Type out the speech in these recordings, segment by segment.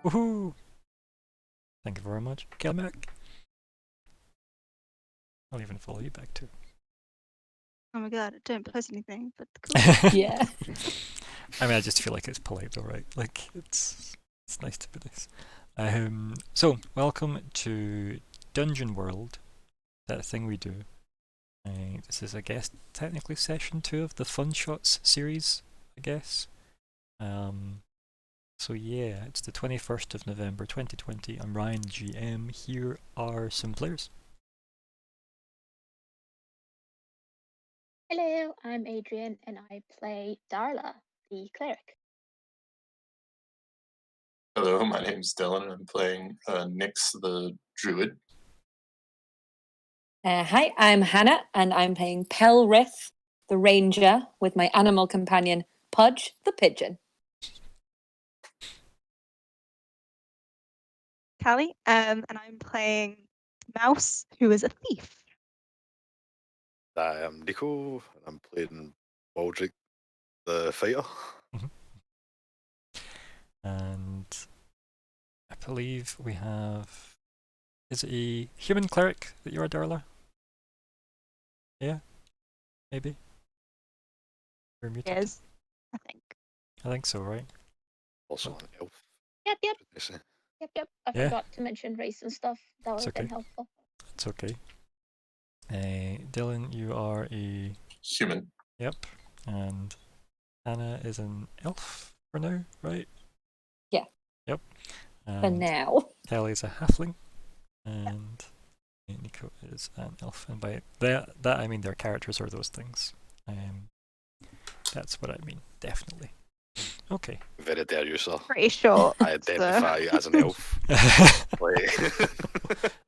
Woohoo! Thank you very much, Kelmac. I'll even follow you back too. Oh my god, I don't post anything, but cool. Yeah. I mean, I just feel like it's polite, though, right? Like it's nice to be this. So welcome to Dungeon World, that thing we do. This is, I guess, technically session 2 of the Fun Shots series, I guess. So yeah, it's the 21st of November 2020. I'm Ryan, GM. Here are some players. Hello, I'm Adrian and I play Darla, the cleric. Hello, my name's Dylan and I'm playing Nyx the Druid. Hi, I'm Hannah and I'm playing Pelrith, the ranger, with my animal companion Pudge, the pigeon. Callie, and I'm playing Mouse, who is a thief. Hi, I'm Nico, and I'm playing Baldric, the fighter. And I believe we have... Is it a human cleric that you are, Darla? Yeah? Maybe? You're muted? Is, I think. I think so, right? Also an elf. Yep. should I say. I Yeah. forgot to mention race and stuff. That would It's have been okay. helpful. It's okay. Dylan, you are a... Human. Yep. And Anna is an elf for now, right? Yeah. Yep. For now. Kelly's a halfling. And Nico is an elf. And by that I mean their characters are those things. That's what I mean, definitely. Okay. Very dare you, sir. Pretty short. I identify as an elf.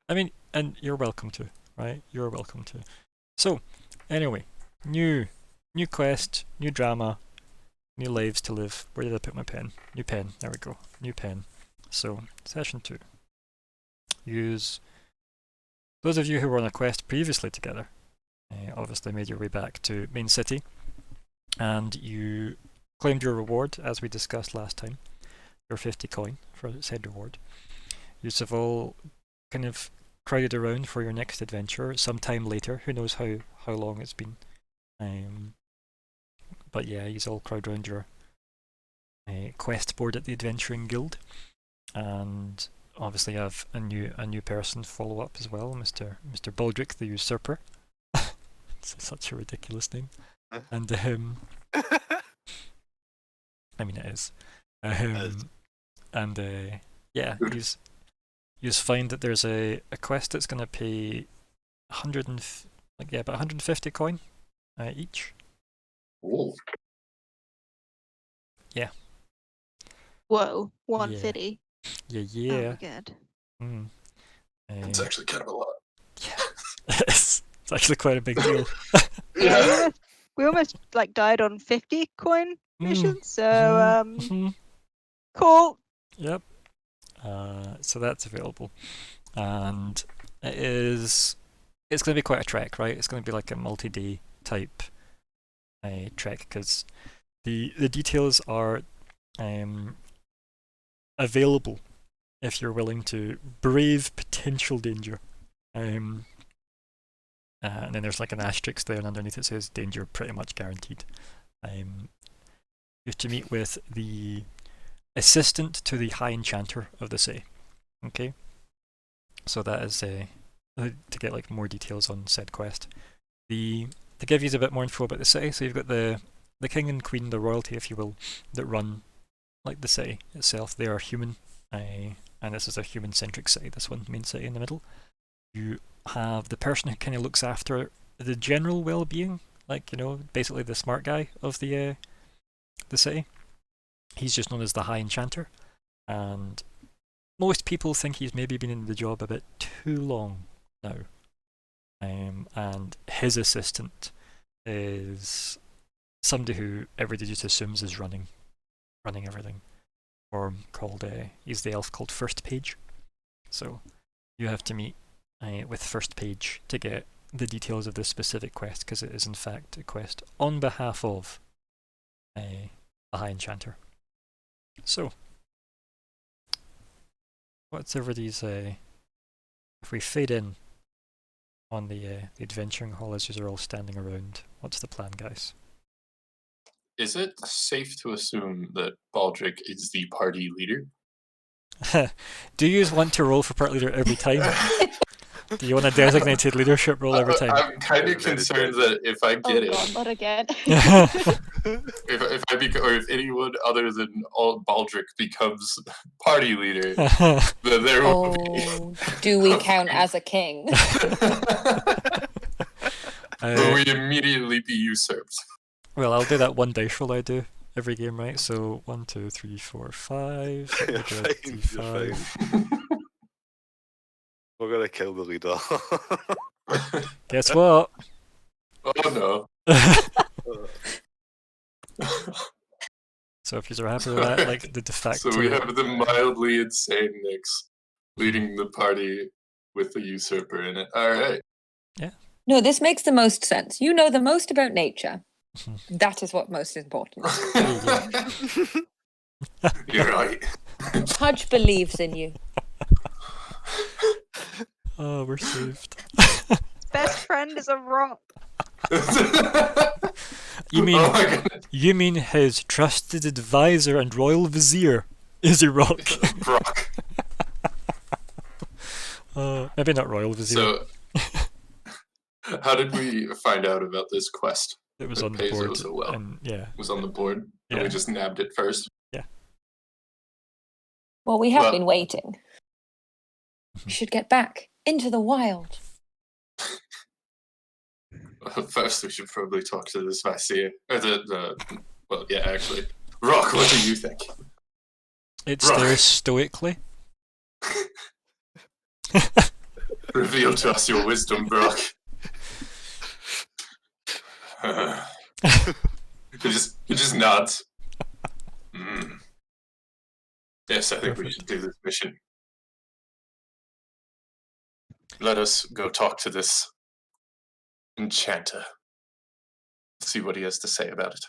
I mean, and you're welcome to, right? You're welcome to. So, anyway, new quest, new drama, new lives to live. Where did I put my pen? New pen. There we go. New pen. So, session 2. Use those of you who were on a quest previously together. Obviously, made your way back to Main City, and you claimed your reward, as we discussed last time. Your 50 coin for said reward. You have all kind of crowded around for your next adventure sometime later. Who knows how long it's been. But yeah, you all crowd around your quest board at the Adventuring Guild, and obviously you have a new person follow up as well, Mr. Baldric the Usurper. It's such a ridiculous name. And I mean it is. And yeah, you find that there's a quest that's gonna pay about 150 coin each. Ooh. Yeah. Whoa, 150. Yeah. Oh my god. It's actually kind of a lot. Yeah. It's actually quite a big deal. Yeah, we almost like died on 50 coin missions, so cool. Yep. So that's available, and it's going to be quite a trek, right? It's going to be like a multi-day type trek, because the details are available if you're willing to brave potential danger. And then there's like an asterisk there, and underneath it says danger pretty much guaranteed. You have to meet with the assistant to the High Enchanter of the Sea. Okay, so that is to get like more details on said quest. To give you a bit more info about the city, so you've got the king and queen, the royalty, if you will, that run like the city itself. They are human, and this is a human-centric city. This one, main city in the middle. You have the person who kind of looks after the general well-being, like, you know, basically the smart guy of the city. He's just known as the High Enchanter, and most people think he's maybe been in the job a bit too long now. And his assistant is somebody who everybody just assumes is running everything. Or called he's the elf called First Page. So you have to meet with First Page to get the details of this specific quest, because it is in fact a quest on behalf of the High Enchanter. So What's everybody's if we fade in on the adventuring hall as you're all standing around, what's the plan, guys? Is it safe to assume that Baldric is the party leader? Do you want to roll for part leader every time? Do you want a designated leadership role every time? I'm kind of concerned that if I Oh get god, it, not again. if anyone other than Baldric becomes party leader, then there will Oh, do we count as a king? will we immediately be usurped? Well, I'll do that one dice roll I do every game, right? So 1, 2, 3, 4, 5. You're We'll do fine, you're 5. We're gonna kill the leader. Guess what? Oh no. So if you're happy with that, like the de facto. So we have the mildly insane Nyx leading the party with the usurper in it. Alright. No, this makes the most sense. You know the most about nature. That is what most important. You're right. Pudge believes in you. Oh, we're saved. Best friend is a rock. You mean Oh my goodness. you mean his trusted advisor and royal vizier is a rock? Brock. Maybe not royal vizier. So, how did we find out about this quest? It was It on the pays board, so well. and yeah, It was on the board, and Yeah. we just nabbed it first. Well, we have Well- been waiting. We should get back into the wild. First, we should probably talk to this vizier. Or well, yeah, actually. Rock, what do you think? it Right. stares stoically. Reveal to us your wisdom, Brock. He just nods. Mm. Yes, I think we should do this mission. Let us go talk to this enchanter. See what he has to say about it.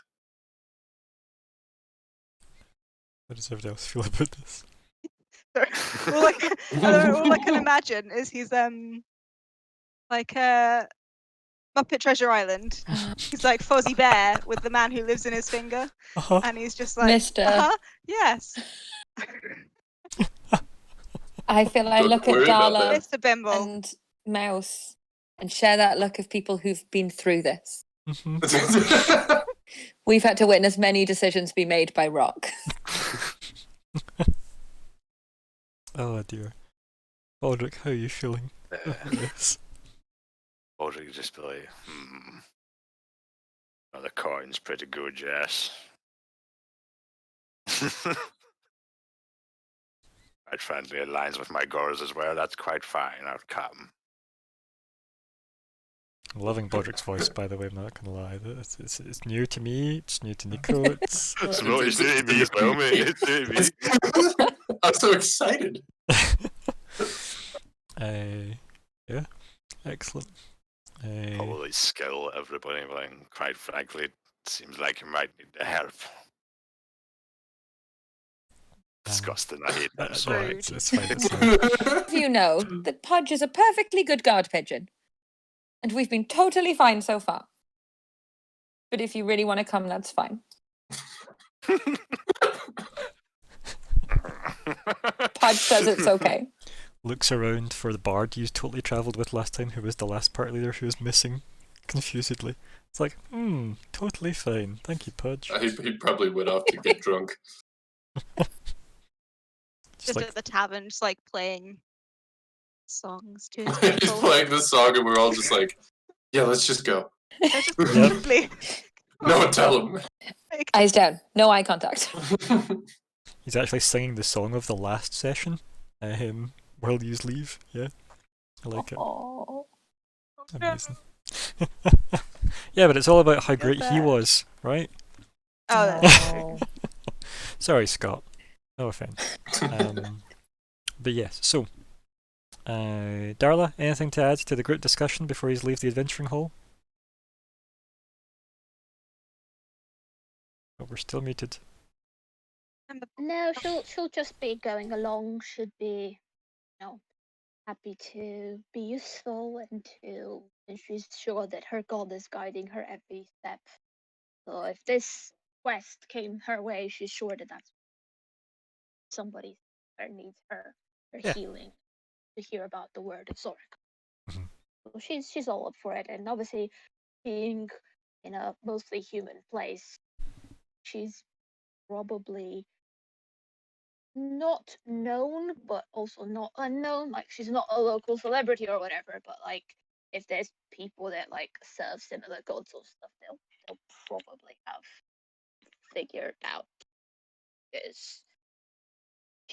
How does everybody else feel about this? Sorry. All I can imagine is he's like Muppet Treasure Island. He's like Fozzie Bear with the man who lives in his finger, and he's just like, Mister. Yes, I feel I Don't look at worry about Darla Mr. Bimble. and Mouse and share that look of people who've been through this. Mhm. We've had to witness many decisions be made by Rock. Oh dear. Baldric, how are you feeling? Yes. Baldric would just be like, well, the coin's pretty good, yes. Quite frankly, it aligns with my goals as well. That's quite fine. I'll come. I'm loving Baldric's voice, by the way, I'm not gonna lie. It's new to me, it's new to Nico, it's... It's what it's doing me as well, mate. It's doing me. I'm so excited. Yeah, excellent. Holy skill, everybody. Like, quite frankly, it seems like you might need the help. Disgusting. I hate that That's song. right, it's fine, it's fine. You know that Pudge is a perfectly good guard pigeon. And we've been totally fine so far. But if you really want to come, that's fine. Pudge says it's okay. Looks around for the bard you totally travelled with last time, who was the last part leader who was missing, confusedly. It's like, totally fine. Thank you, Pudge. He probably went off to get drunk. Just like, at the tavern, just like playing songs to his He's people. playing the song, and we're all just like, yeah, let's just go. They're just Yep. simply No one tell him. Eyes down. No eye contact. he's actually singing the song of the last session, while you leave. Yeah, I like it. Oh. Amazing. Yeah, but it's all about how Feel great he bad. was, right? Oh, that's No. Sorry, Scott. No offense. But yes, so Darla, anything to add to the group discussion before you leave the adventuring hall? Oh, we're still muted. No, she'll just be going along. Should be happy to be useful and she's sure that her god is guiding her every step. So if this quest came her way, she's sure that that's somebody that needs her Yeah. healing to hear about the word of Zorik. Mhm. So she's all up for it, and obviously being in a mostly human place, she's probably not known but also not unknown. Like she's not a local celebrity or whatever, but like if there's people that like serve similar gods or stuff, they'll probably have figured out, because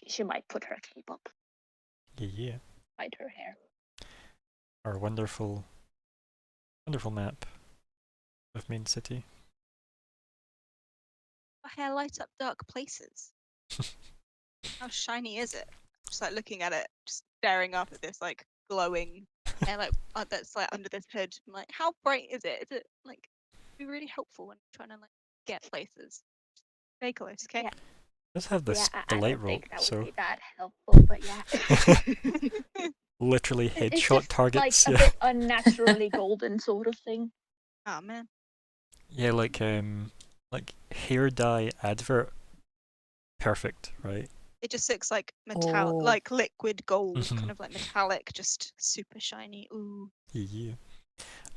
she might put her cape up, Yeah. hide her hair. Our wonderful, wonderful map of Main City. My hair lights up dark places. How shiny is it? Just like looking at it, just staring up at this like glowing hair, like that's like under this hood. I'm like, how bright is it? Is it like be really helpful when trying to like get places? Very close, okay? Yeah. Let's have this the I light don't roll, think that so would be that helpful, but yeah. literally It's headshot just targets. like a Yeah. bit unnaturally golden sort of thing. Oh man. Yeah, like hair dye advert. Perfect, right? It just looks like Oh. like liquid gold, Mhm. kind of like metallic, just super shiny. Ooh. Yeah.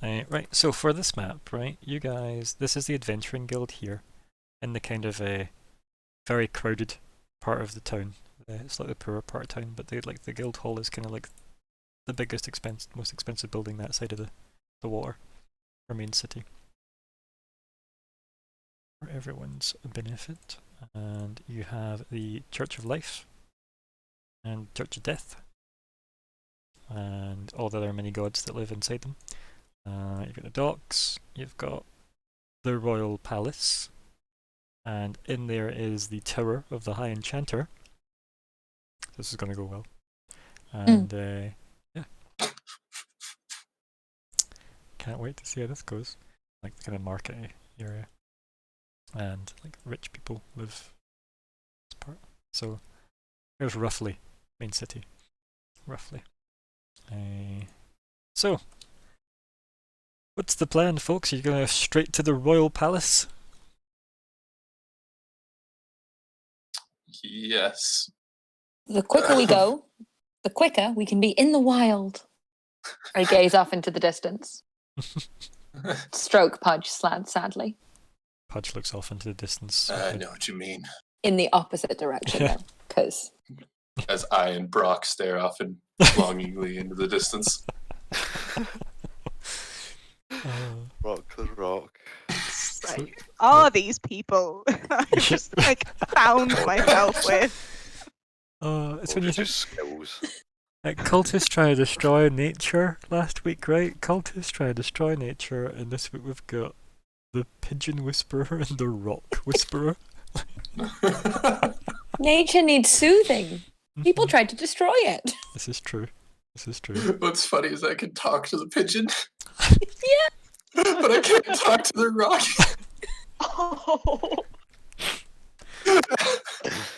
Right, so for this map, right, you guys, this is the Adventuring Guild here, in the kind of very crowded part of the town. It's like the poorer part of town, but the guild hall is kind of like the biggest most expensive building that side of the water, or main city, for everyone's benefit. And you have the Church of Life, and Church of Death, and all the other many gods that live inside them. You've got the docks, you've got the Royal Palace, and in there is the Tower of the High Enchanter. This is going to go well. And yeah. Can't wait to see how this goes. Like the kind of market area. And like rich people live this part. So here's roughly main city. Roughly. So what's the plan, folks? Are you going straight to the Royal Palace? Yes. The quicker we go, the quicker we can be in the wild. I gaze off into the distance. Stroke Pudge sadly. Pudge looks off into the distance. I know what you mean. In the opposite direction, though, because As I and Brock stare off and longingly into the distance. Rock the rock. Like, are these people I just like found myself with? It's when you think skills. cultists trying to destroy nature last week, right? Cultists trying to destroy nature, and this week we've got the Pigeon Whisperer and the Rock Whisperer. nature needs soothing. People tried to destroy it. This is true. This is true. What's funny is I can talk to the pigeon. Yeah. But I can't talk to the rock. Oh.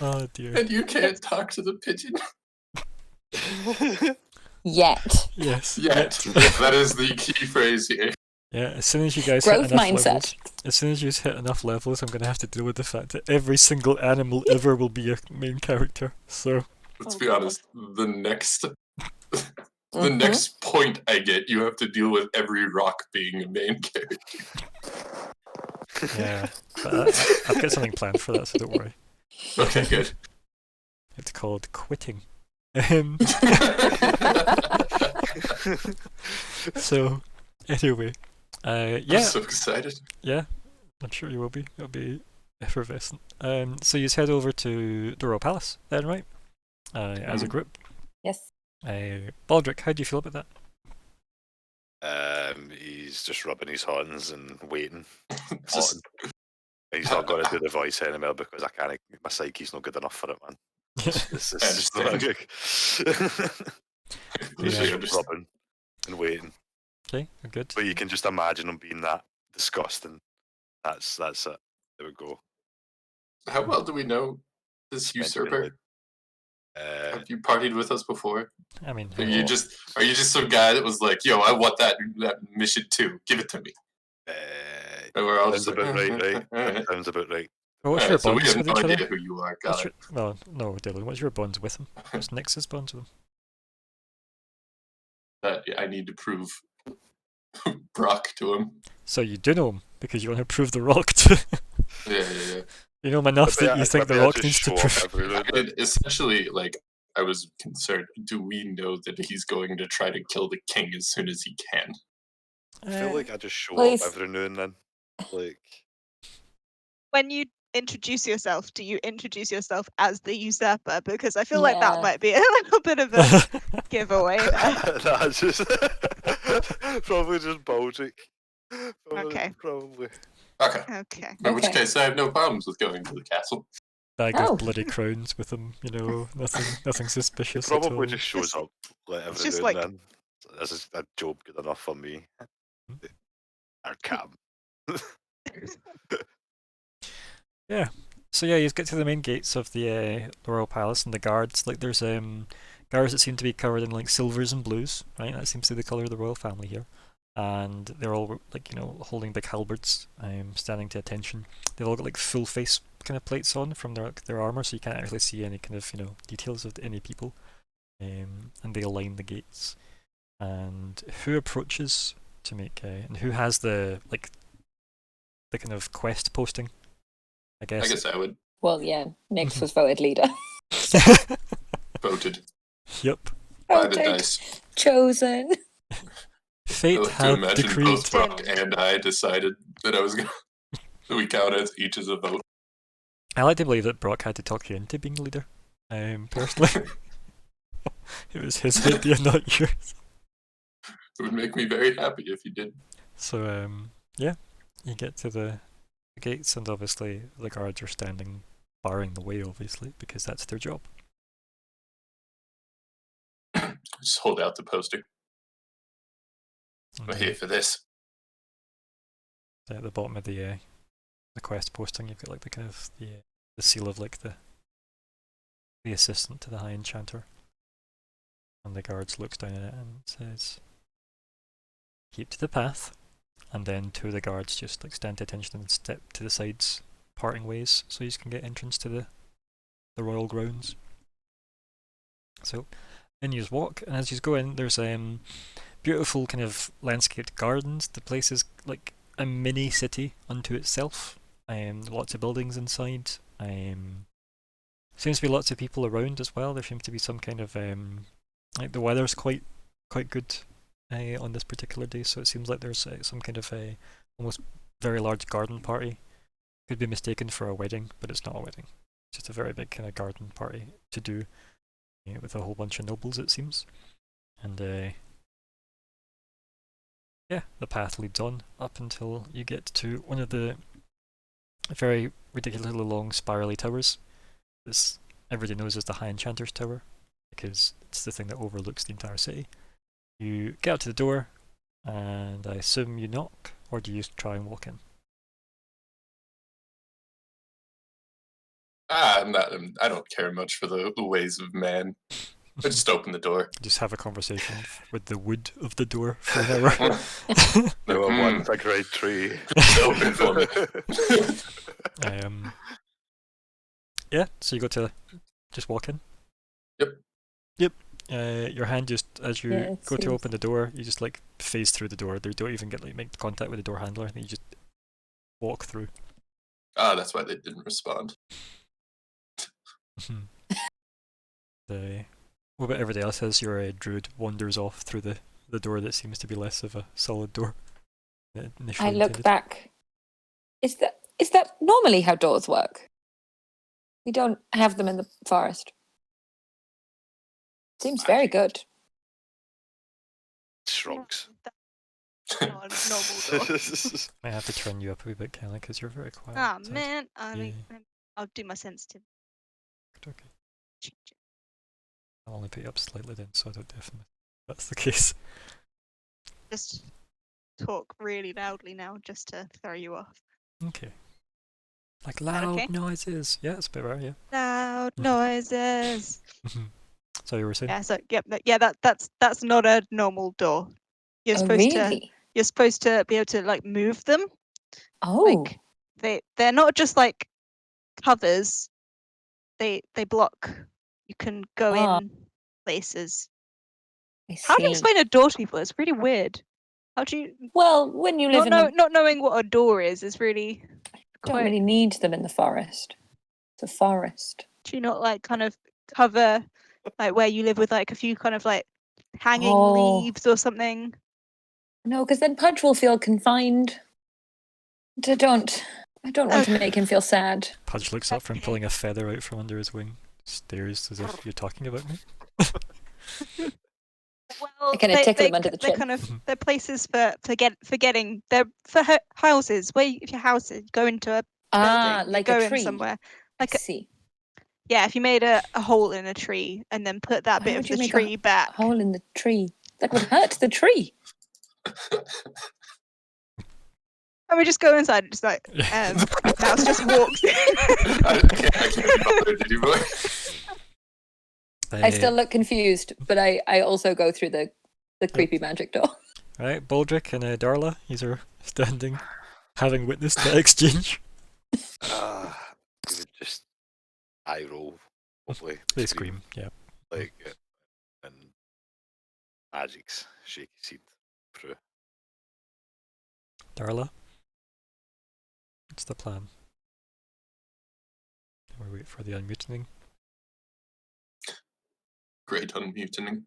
Oh dear. And you can't talk to the pigeon. Yet. Yes. Yet. That is the key phrase here. Yeah, as soon as you guys Growth hit enough mindset. levels, as soon as you hit enough levels, I'm gonna have to deal with the fact that every single animal ever will be a main character. So Let's Oh, be God. honest. The next Mhm. next point I get, you have to deal with every rock being a main character. yeah, but I've got something planned for that, so don't worry. Okay, good. It's called quitting. So anyway, I'm yeah, so excited. yeah, I'm sure you will be. It'll be effervescent. So you head over to the Royal Palace then, right? As a group. Yes. Baldric, how do you feel about that? He's just rubbing his hands and waiting. Just, He's not going to do the voice anymore because I can't. My psyche's not good enough for it, man. This is just not understand. He's Yeah. just rubbing and waiting. Okay, good. But you can just imagine him being that disgusting. That's it. There we go. How well do we know this Mention it, usurper? Have you partied with us before? I mean, Are you just some guy that was like, yo, I want that mission too. Give it to me. And we're all sounds just about like, right, right? all right. Sounds about right. well, what's All your right, so we bonds have with no each idea other? who you are. What's Got it. well, no, Dylan. What's your bonds with him? What's Nix's bonds with him? That I need to prove Brock to him. So you do know him because you want to prove the Rock to. Yeah. You know him enough that you think the Rock just needs to show up prove. every now and then. Essentially, like, I was concerned. Do we know that he's going to try to kill the king as soon as he can? I feel like I just show Please. up every now and then. Like, When you introduce yourself, do you introduce yourself as the usurper? Because I feel like that Yeah. might be a little bit of a giveaway there. nah, it's just probably just Baltic. Okay. Probably. Okay. Okay. In which Okay. case, I have no problems with going to the castle. Bag Oh. of bloody crowns with him. You know, nothing He suspicious at all. probably just shows up like It's every just now and like- then. This is a job good enough for me. Our cab. Yeah. So yeah, you get to the main gates of the royal palace, and the guards. Like, there's guards that seem to be covered in like silvers and blues, right? That seems to be the color of the royal family here. And they're all like, you know, holding big halberds, standing to attention. They've all got like full face kind of plates on from their armor, so you can't actually see any kind of, you know, details of any people. And they line the gates. And who approaches to make and who has the kind of quest posting? I I guess I would Well, yeah, Nix was voted leader. voted Yep. by the Voted. dice. Chosen. Fate I like to had imagine decreed. both Brock and I decided that I was going to we count as each as a vote. I like to believe that Brock had to talk you into being leader. Personally, it was his idea, not yours. It would make me very happy if you did. So yeah, you get to the gates, and obviously the guards are standing, barring the way, obviously, because that's their job. Just hold out the poster. And, We're here for this. at the bottom of the quest posting, you've got like the kind of the seal of like the assistant to the High Enchanter, and the guards looks down at it and says, "Keep to the path." And then two of the guards just like stand to attention and step to the sides, parting ways, so you can get entrance to the royal grounds. So then you just walk, and as you go in, there's beautiful kind of landscaped gardens. The place is like a mini city unto itself. Lots of buildings inside. Seems to be lots of people around as well. There seems to be some kind of like the weather's quite good on this particular day, so it seems like there's some kind of a almost very large garden party. Could be mistaken for a wedding, but it's not a wedding. It's just a very big kind of garden party to do with a whole bunch of nobles, it seems. And yeah, the path leads on up until you get to one of the very ridiculously long spirally towers. This everybody knows as the High Enchanter's Tower, because it's the thing that overlooks the entire city. You get up to the door, and I assume you knock, or do you try and walk in? I don't care much for the ways of man. I just open the door. Just have a conversation with the wood of the door for an hour. No, I want a great tree. Open for me. Yeah, so you go to just walk in. Yep. Your hand just as you Yeah, it go to seems- open the door, you just like phase through the door. They don't even get like make contact with the door handler. You just walk through. That's why they didn't respond. What about everybody else as your druid wanders off through the door that seems to be less of a solid door than initially I look intended? back. Is that normally how doors work? We don't have them in the forest. Seems very good. Shrugs. Not a normal door. I have to turn you up a wee bit, Kelly, because you're very quiet. Ah, outside. man. I mean, Yeah. I'll do my sensitive. Okay. I'll only put you up slightly then, so I don't definitely. That's the case. Just talk really loudly now, just to throw you off. Okay. Like that loud okay? noises. Yeah, it's a bit rare, yeah. Loud noises. So you were saying? Yeah. So that's not a normal door. You're Oh, supposed to really? be able to like move them. Oh, They're not just like covers. They block. You can go Ah. in places. I How do you see. explain a door to people? It's really weird. How do you Well, when you live not knowing what a door is really don't quite. really need them in the forest. It's a forest. Do you not like kind of cover like where you live with like a few kind of like hanging Oh. leaves or something? No, because then Pudge will feel confined. I don't want to make him feel sad. Pudge looks up from Okay. pulling a feather out from under his wing, stares as if you're talking about me. Well, I kinda tickle him under the they're chin. kind of they're places for getting. They're for houses. If your house is, you go into a Ah, building, you like go a in tree. somewhere. I Like see. yeah, if you made a hole in a tree and then put that Why bit of would you the make tree a back. hole in the tree? That would hurt the tree. And we just go inside and just like mouse just walks in. I can't be bothered anymore. I still look confused, but I also go through the creepy magic door. Right, Baldric and Darla, these are standing, having witnessed the exchange. You would just eye roll, hopefully. They scream, yeah. Like, and magic's shaky seed through. Darla? What's the plan? We wait for the unmuting. Great unmuting.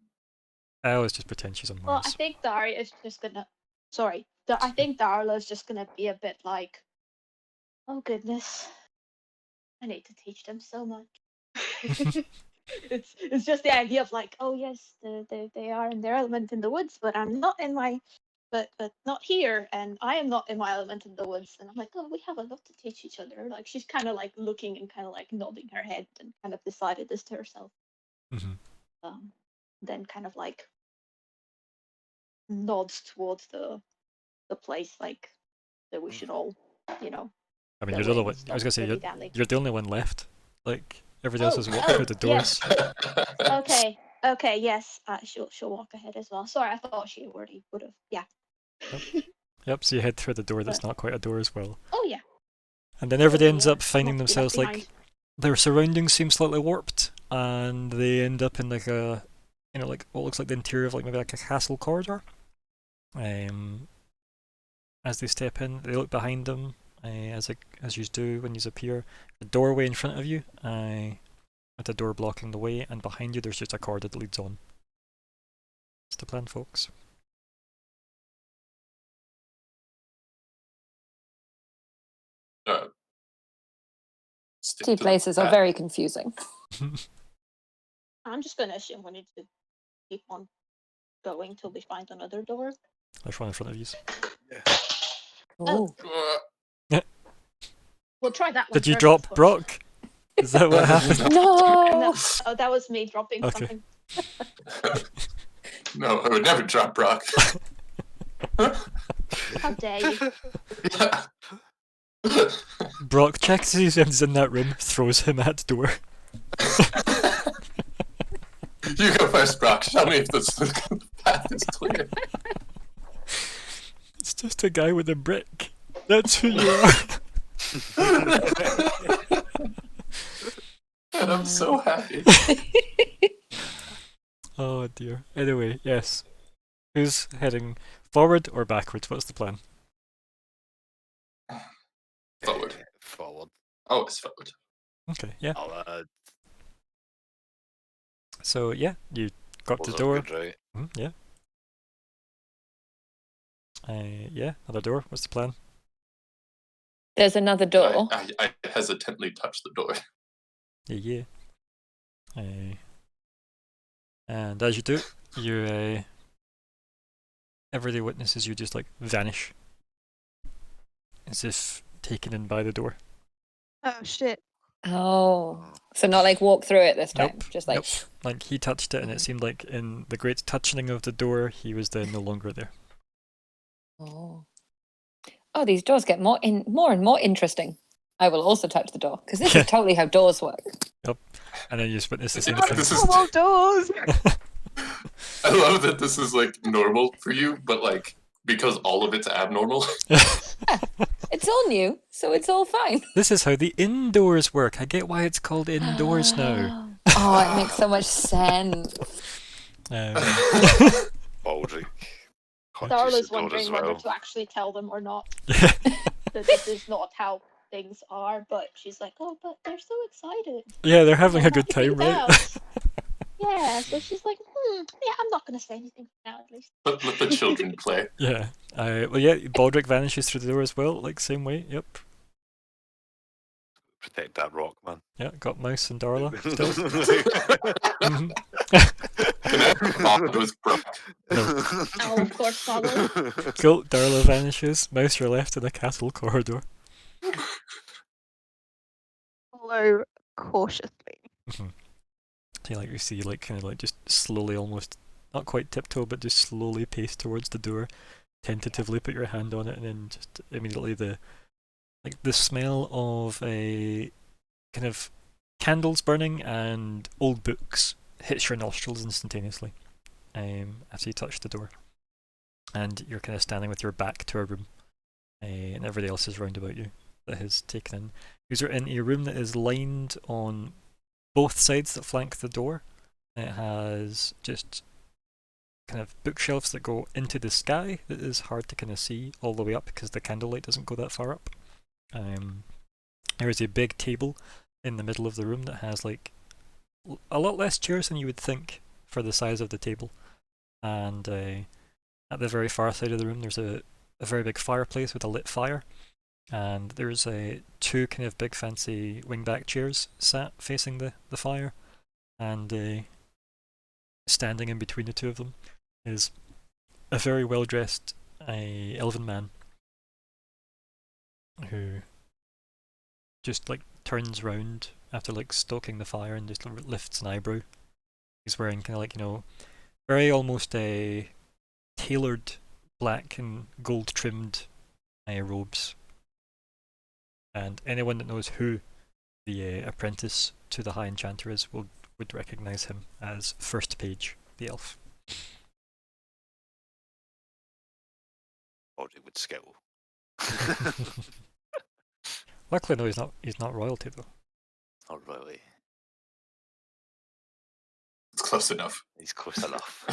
I always just pretend she's on Well, Mars. I think Daria is just gonna. Sorry, I think Darla is just gonna be a bit like, oh goodness, I need to teach them so much. It's just the idea of like, oh yes, they are in their element in the woods, but I'm not in my, but not here, and I am not in my element in the woods, and I'm like, oh, we have a lot to teach each other. Like she's kind of like looking and kind of like nodding her head and kind of decided this to herself. Then kind of like nods towards the place like that we should all, you know. I mean, go you're the only in one, and I was gonna say, stop dilly-dallying. you're the only one left. Like, everybody else has walked through the doors. Yes. Okay, yes. She'll walk ahead as well. Sorry, I thought she already would have. Yeah. Yep, so you head through the door that's not quite a door as well. Oh yeah. And then everybody ends Yeah, up finding not to be left themselves like behind. their surroundings seem slightly warped, and they end up in like a, you know, like what looks like the interior of like maybe like a castle corridor. As they step in, they look behind them, as you do when you appear. The doorway in front of you, with a door blocking the way, and behind you there's just a corridor that leads on. What's the plan, folks? Two places are very confusing. I'm just gonna assume we need to keep on going till we find another door. There's one in front of you. Oh. We'll try that one. Did you first, drop of course. Brock? Is that what happened? No. Oh, that was me dropping Okay. something. No, I would never drop Brock. How dare you? Brock checks he's in that room, throws him at the door. You go first, Brock. Tell me if the path is clear. It's just a guy with a brick. That's who you are. And I'm so happy. Oh dear. Anyway, yes. Who's heading forward or backwards? What's the plan? Forward. Forward. Oh, it's forward. Okay, yeah. I'll So yeah, you go up to the close door. up good, right? Yeah. Yeah, another door. What's the plan? There's another door. I hesitantly touch the door. Yeah. And as you do, you everyday witnesses you just like vanish, as if taken in by the door. Oh shit. Oh. So not like walk through it this time. Nope, Just like nope. Like he touched it, and it seemed like in the great touching of the door, he was then no longer there. Oh. Oh, these doors get more and more interesting. I will also touch the door because this is totally how doors work. And then you just witness the same Yeah, thing. this is- Oh, well, doors. I love that this is like normal for you, but like because all of it's abnormal. It's all new, so it's all fine. This is how the indoors work. I get why it's called indoors now. Oh, it makes so much sense. Baldric. Darla's as wondering well. whether to actually tell them or not that this is not how things are, but she's like, oh, but they're so excited. Yeah, they're having a They're good time, happy right? about. Yeah, so she's like, yeah, I'm not going to say anything for now, at least. Let the children play. Yeah. Well, yeah, Baldric vanishes through the door as well, like same way. Yep. Protect that rock, man. Yeah, got Mouse and Darla still. Mhm. Can I have those I'll of course follow. Cool, Darla vanishes. Mouse, you're left in a castle corridor. Follow cautiously. So you see, like, kind of like just slowly, almost not quite tiptoe, but just slowly pace towards the door, tentatively put your hand on it, and then just immediately the smell of a kind of candles burning and old books hits your nostrils instantaneously after you touch the door, and you're kind of standing with your back to a room, and everybody else is round about you that has taken in. You're in a room that is lined on both sides that flank the door. It has just kind of bookshelves that go into the sky that is hard to kind of see all the way up because the candlelight doesn't go that far up. There is a big table in the middle of the room that has like a lot less chairs than you would think for the size of the table, and at the very far side of the room there's a very big fireplace with a lit fire, and there's two kind of big fancy wingback chairs sat facing the fire, and standing in between the two of them is a very well dressed elven man who just like turns round after like stoking the fire and just lifts an eyebrow. He's wearing kind of like, very almost a tailored black and gold trimmed robes. And anyone that knows who the apprentice to the High Enchanter is would recognise him as First Page, the elf. Baldric would skill. Luckily, no, he's not royalty though. Not really. It's close enough. He's close enough.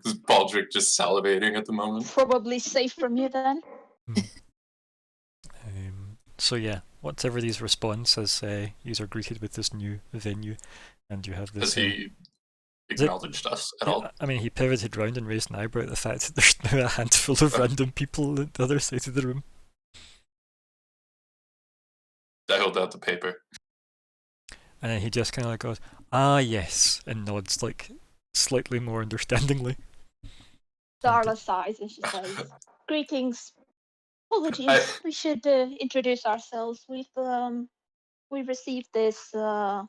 Is Baldric just salivating at the moment? Probably safe from you then. So yeah, what's everybody's response as you are greeted with this new venue, and you have this? Has he acknowledged us at all? I mean, he pivoted round and raised an eyebrow at the fact that there's now a handful of random people at the other side of the room. I hold out the paper. And then he just kind of like goes, "Ah, yes," and nods like slightly more understandingly. Darla sighs and she says, greetings. Apologies, we should introduce ourselves. We've received this call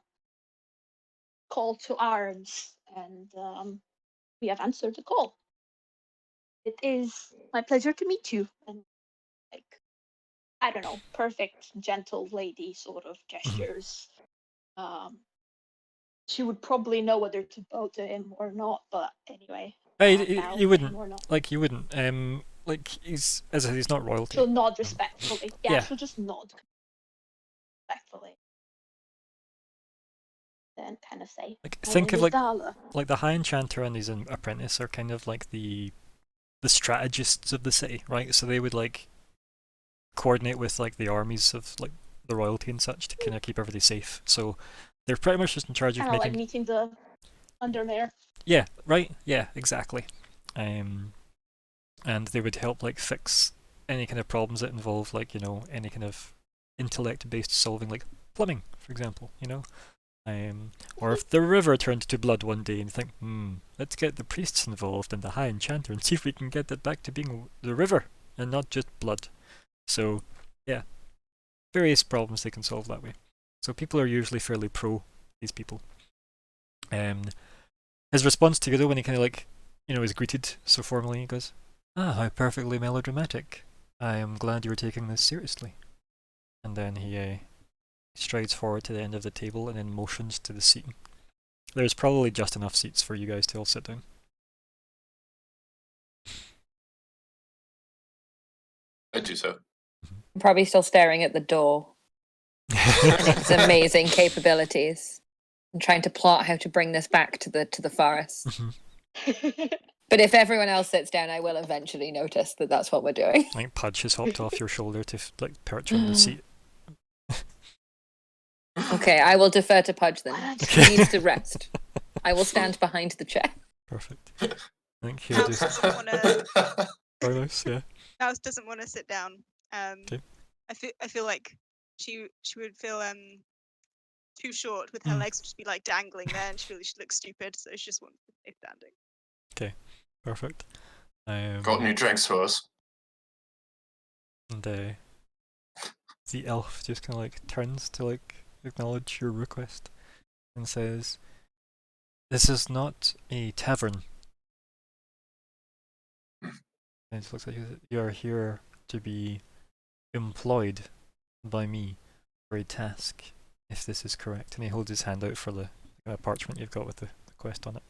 to arms, and we have answered the call. It is my pleasure to meet you. And like, I don't know, perfect, gentle lady sort of gestures. She would probably know whether to bow to him or not, but anyway. You wouldn't. Like, you wouldn't. Like, he's not royalty. She'll nod respectfully. Yeah, Yeah. she'll just nod respectfully. Then kind of say, Like, "My think name of is like Darla." the High Enchanter and his apprentice are kind of like the strategists of the city, right? So they would like coordinate with like the armies of like the royalty and such to kind of keep everything safe. So they're pretty much just in charge of Kind of making. like meeting the undermayor. Yeah, right. Yeah, exactly. And they would help like fix any kind of problems that involve like any kind of intellect-based solving, like plumbing, for example. Or if the river turned to blood one day and you think, let's get the priests involved and the High Enchanter and see if we can get it back to being the river and not just blood. So, yeah, various problems they can solve that way. So people are usually fairly pro these people. His response to Godot when he kind of like, is greeted so formally, he goes, "Ah, how perfectly melodramatic. I am glad you are taking this seriously. and then he strides forward to the end of the table and then motions to the seating. There's probably just enough seats for you guys to all sit down. I do so. I'm probably still staring at the door and its amazing capabilities. I'm trying to plot how to bring this back to the forest. But if everyone else sits down, I will eventually notice that that's what we're doing. I think Pudge has hopped off your shoulder to perch on the seat. Okay, I will defer to Pudge then. Okay. He needs to rest. I will stand behind the chair. Perfect. I think he'll Mouse just. doesn't want to. Carlos, yeah. Mouse doesn't want to sit down. Okay. I feel like she would feel too short with her legs would just be like dangling there, and she feels she looks stupid, so she just wants to stay standing. Perfect. Got any drinks for us? And the elf just kind of like turns to like acknowledge your request and says, "This is not a tavern. And it looks like you are here to be employed by me for a task, if this is correct." And he holds his hand out for the parchment you've got with the quest on it.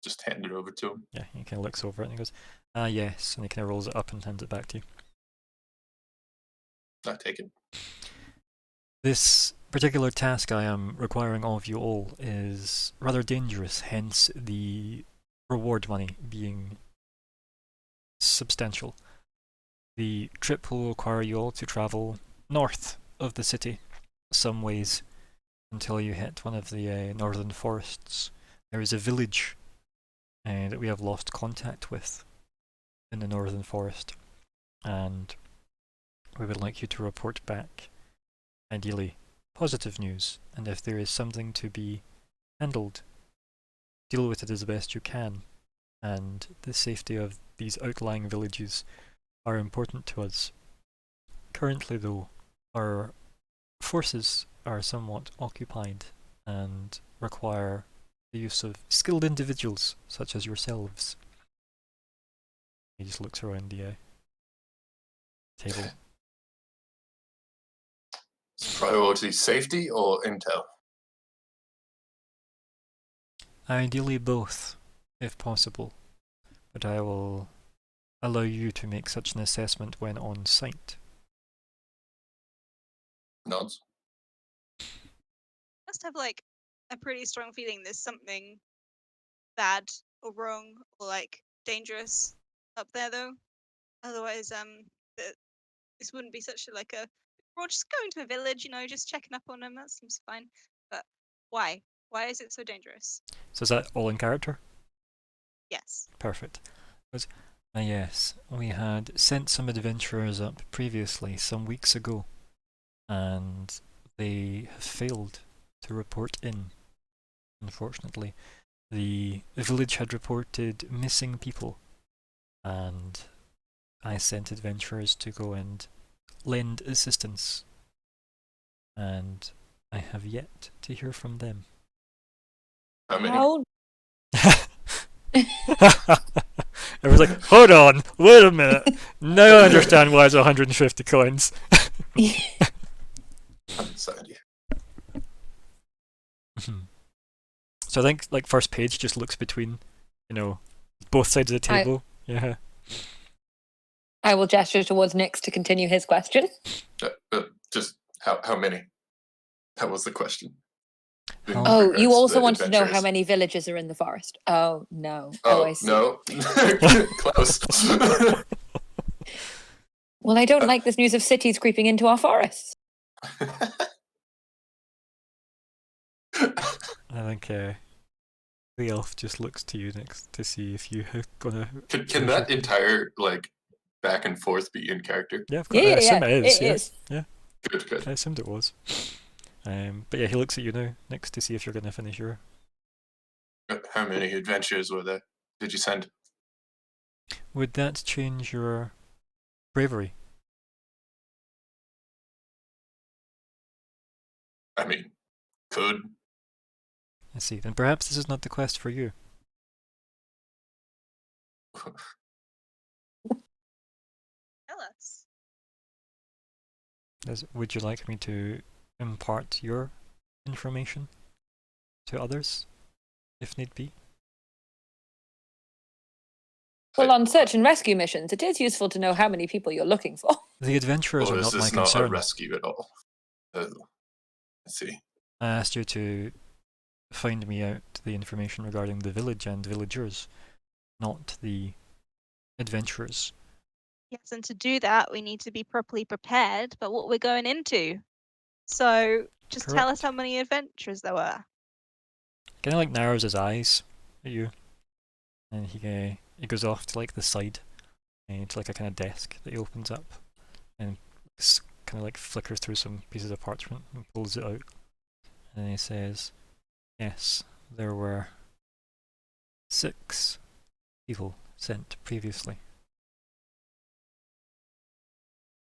Just hand it over to him. Yeah, he kind of looks over it and he goes, "Ah, yes," and he kind of rolls it up and hands it back to you. I take it. This particular task I am requiring of you all is rather dangerous, hence the reward money being substantial. The trip will require you all to travel north of the city some ways until you hit one of the northern forests. There is a village that we have lost contact with in the northern forest, and we would like you to report back, ideally positive news, and if there is something to be handled, deal with it as best you can, and the safety of these outlying villages are important to us. Currently though, our forces are somewhat occupied and require the use of skilled individuals such as yourselves. He just looks around the table. Priority safety or intel? Ideally both, if possible, but I will allow you to make such an assessment when on site. Nods. Must have like a pretty strong feeling there's something bad or wrong or like dangerous up there though. Otherwise, this wouldn't be such a like a. We're all just going to a village, just checking up on them. That seems fine. But why? Why is it so dangerous? So is that all in character? Yes. Perfect. Yes, we had sent some adventurers up previously, some weeks ago, and they have failed to report in. Unfortunately, the village had reported missing people, and I sent adventurers to go and lend assistance, and I have yet to hear from them. How many? How? Everyone's like, hold on, wait a minute. Now I understand why it's 150 coins. I'm inside you. So I think like first page just looks between, both sides of the table. Yeah. I will gesture towards Nyx to continue his question. Just how many? That was the question. In Oh, Oh, regards you to also the wanted to know how adventurers. many villages are in the forest. Oh, no. Oh, I see. no. Close. Well, I don't like this news of cities creeping into our forests. I think the elf just looks to you next to see if you are gonna. Can that entire back and forth be in character? Yeah, of course. Yeah, I assume yeah, it is. it Yeah. is. Yeah. Good. I assumed it was. But yeah, he looks at you now next to see if you're gonna finish your. How many adventures were there? Did you send? Would that change your bravery? I mean, could. I see. Then perhaps this is not the quest for you. Tell us. Would you like me to impart your information to others, if need be? Well, on search and rescue missions, it is useful to know how many people you're looking for. The adventurers Or are is not my this not a concern. rescue at all? I see. I asked you to find me out the information regarding the village and villagers, not the adventurers. Yes, and to do that, we need to be properly prepared for what we're going into. So just tell us Correct. how many adventures there were. Kind of like narrows his eyes at you, and he goes off to like the side, to like a kind of desk that he opens up, and kind of like flickers through some pieces of parchment and pulls it out, and he says, "Yes, there were 6 people sent previously."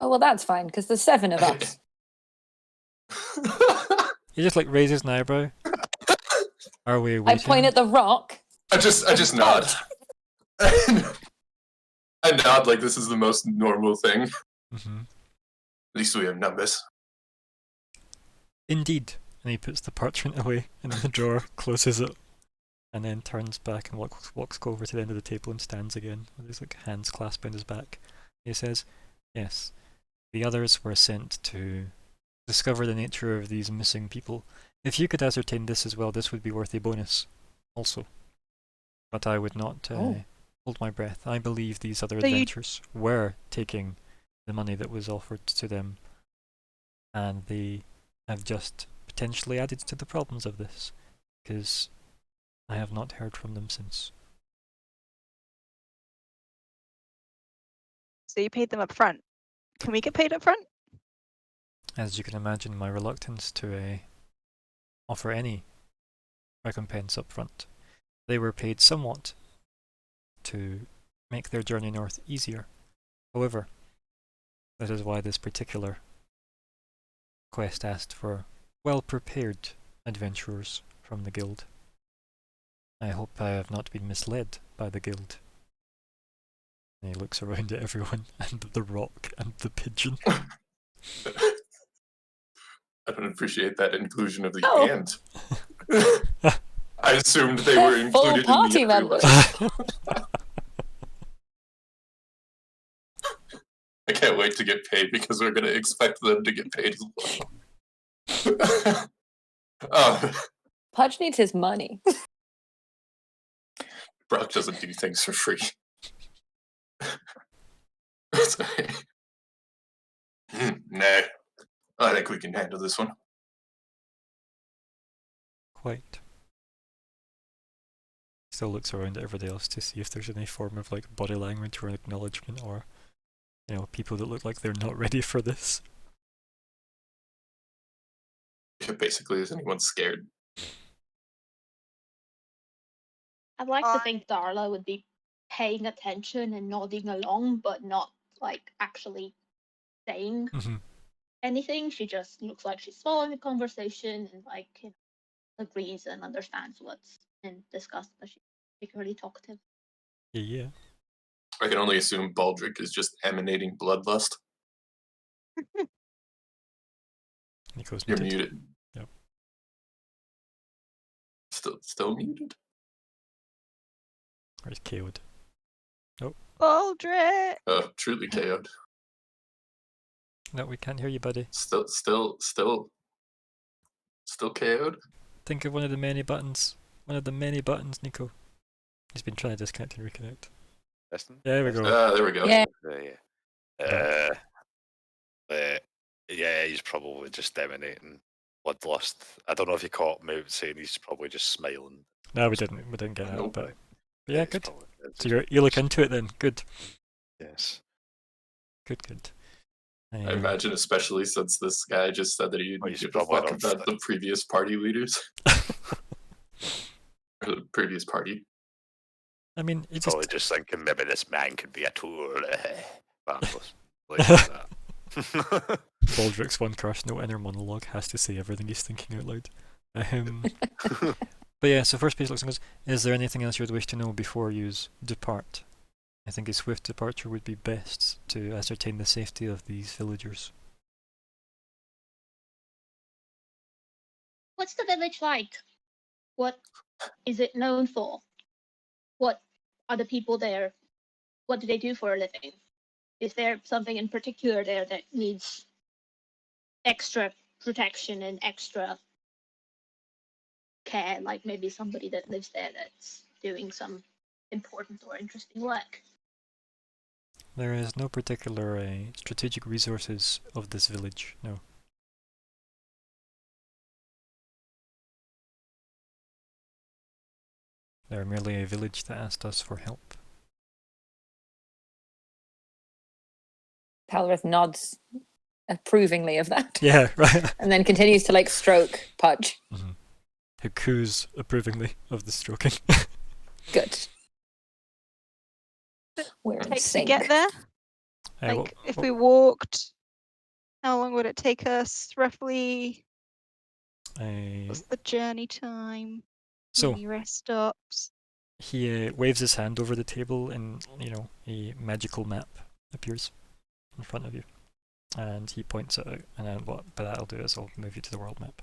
Oh, well, that's fine, because there's 7 of us. He just like raises an eyebrow. Are we I waiting? point at the rock. I just nod. I nod like this is the most normal thing. Mm-hmm. At least we have numbers. Indeed. And he puts the parchment away in the drawer, closes it, and then turns back and walks over to the end of the table and stands again with his like hands clasped behind his back. He says, "Yes, the others were sent to discover the nature of these missing people. If you could ascertain this as well, this would be worth a bonus, also. But I would not hold my breath. I believe these other So you- adventurers were taking the money that was offered to them, and they have just potentially added to the problems of this, because I have not heard from them since." So you paid them up front. Can we get paid up front? As you can imagine, my reluctance to offer any recompense up front. They were paid somewhat to make their journey north easier. However, that is why this particular quest asked for well-prepared adventurers from the guild. I hope I have not been misled by the guild. And he looks around at everyone, and the rock, and the pigeon. I don't appreciate that inclusion of the Oh. and. I assumed they They're were full included party in the members. I can't wait to get paid because we're going to expect them to get paid as well. Pudge needs his money. Brock doesn't do things for free. Sorry. No, I think we can handle this one. Quite. Still looks around at everybody else to see if there's any form of like body language or acknowledgement, or people that look like they're not ready for this. Basically, is anyone scared? I'd like to think Darla would be paying attention and nodding along, but not like actually saying Mm-hmm. anything. She just looks like she's following the conversation and agrees and understands what's been discussed, but she's particularly talkative. Yeah. I can only assume Baldric is just emanating bloodlust. Nico's You're muted. muted. Yep. Still muted? Or he's KO'd. Baldric! Oh, truly KO'd. No, we can't hear you, buddy. Still KO'd? Think of one of the many buttons. One of the many buttons, Nico. He's been trying to disconnect and reconnect. Listen. There we go. There we go. Yeah. Yeah, he's probably just emanating bloodlust. I don't know if you caught me saying he's probably just smiling. No, we didn't get that, Nope. but yeah, he's good. probably- So you look into it then. Good. Yes. Good. I imagine, especially since this guy just said that he Well, didn't he's give a probably fuck not- about the previous party leaders. Or the previous party. I mean, he just Probably just thinking maybe this man could be a tool. Fabulous. Like that. Baldric's one crush, no inner monologue, has to say everything he's thinking out loud. But yeah, so first page looks and goes, is there anything else you would wish to know before you depart? I think a swift departure would be best to ascertain the safety of these villagers. What's the village like? What is it known for? What are the people there? What do they do for a living? Is there something in particular there that needs extra protection and extra care, like maybe somebody that lives there that's doing some important or interesting work? There is no particular strategic resources of this village, no. They're merely a village that asked us for help. Talrith nods approvingly of that. Yeah, right. And then continues to like stroke Pudge. Mm-hmm. Who coos approvingly of the stroking. Good. We're in Take to sync. get there? Like, if we walked, how long would it take us roughly? What's the journey time? So Any rest stops? he waves his hand over the table, and a magical map appears in front of you, and he points it out. And then what that'll do is I'll move you to the world map.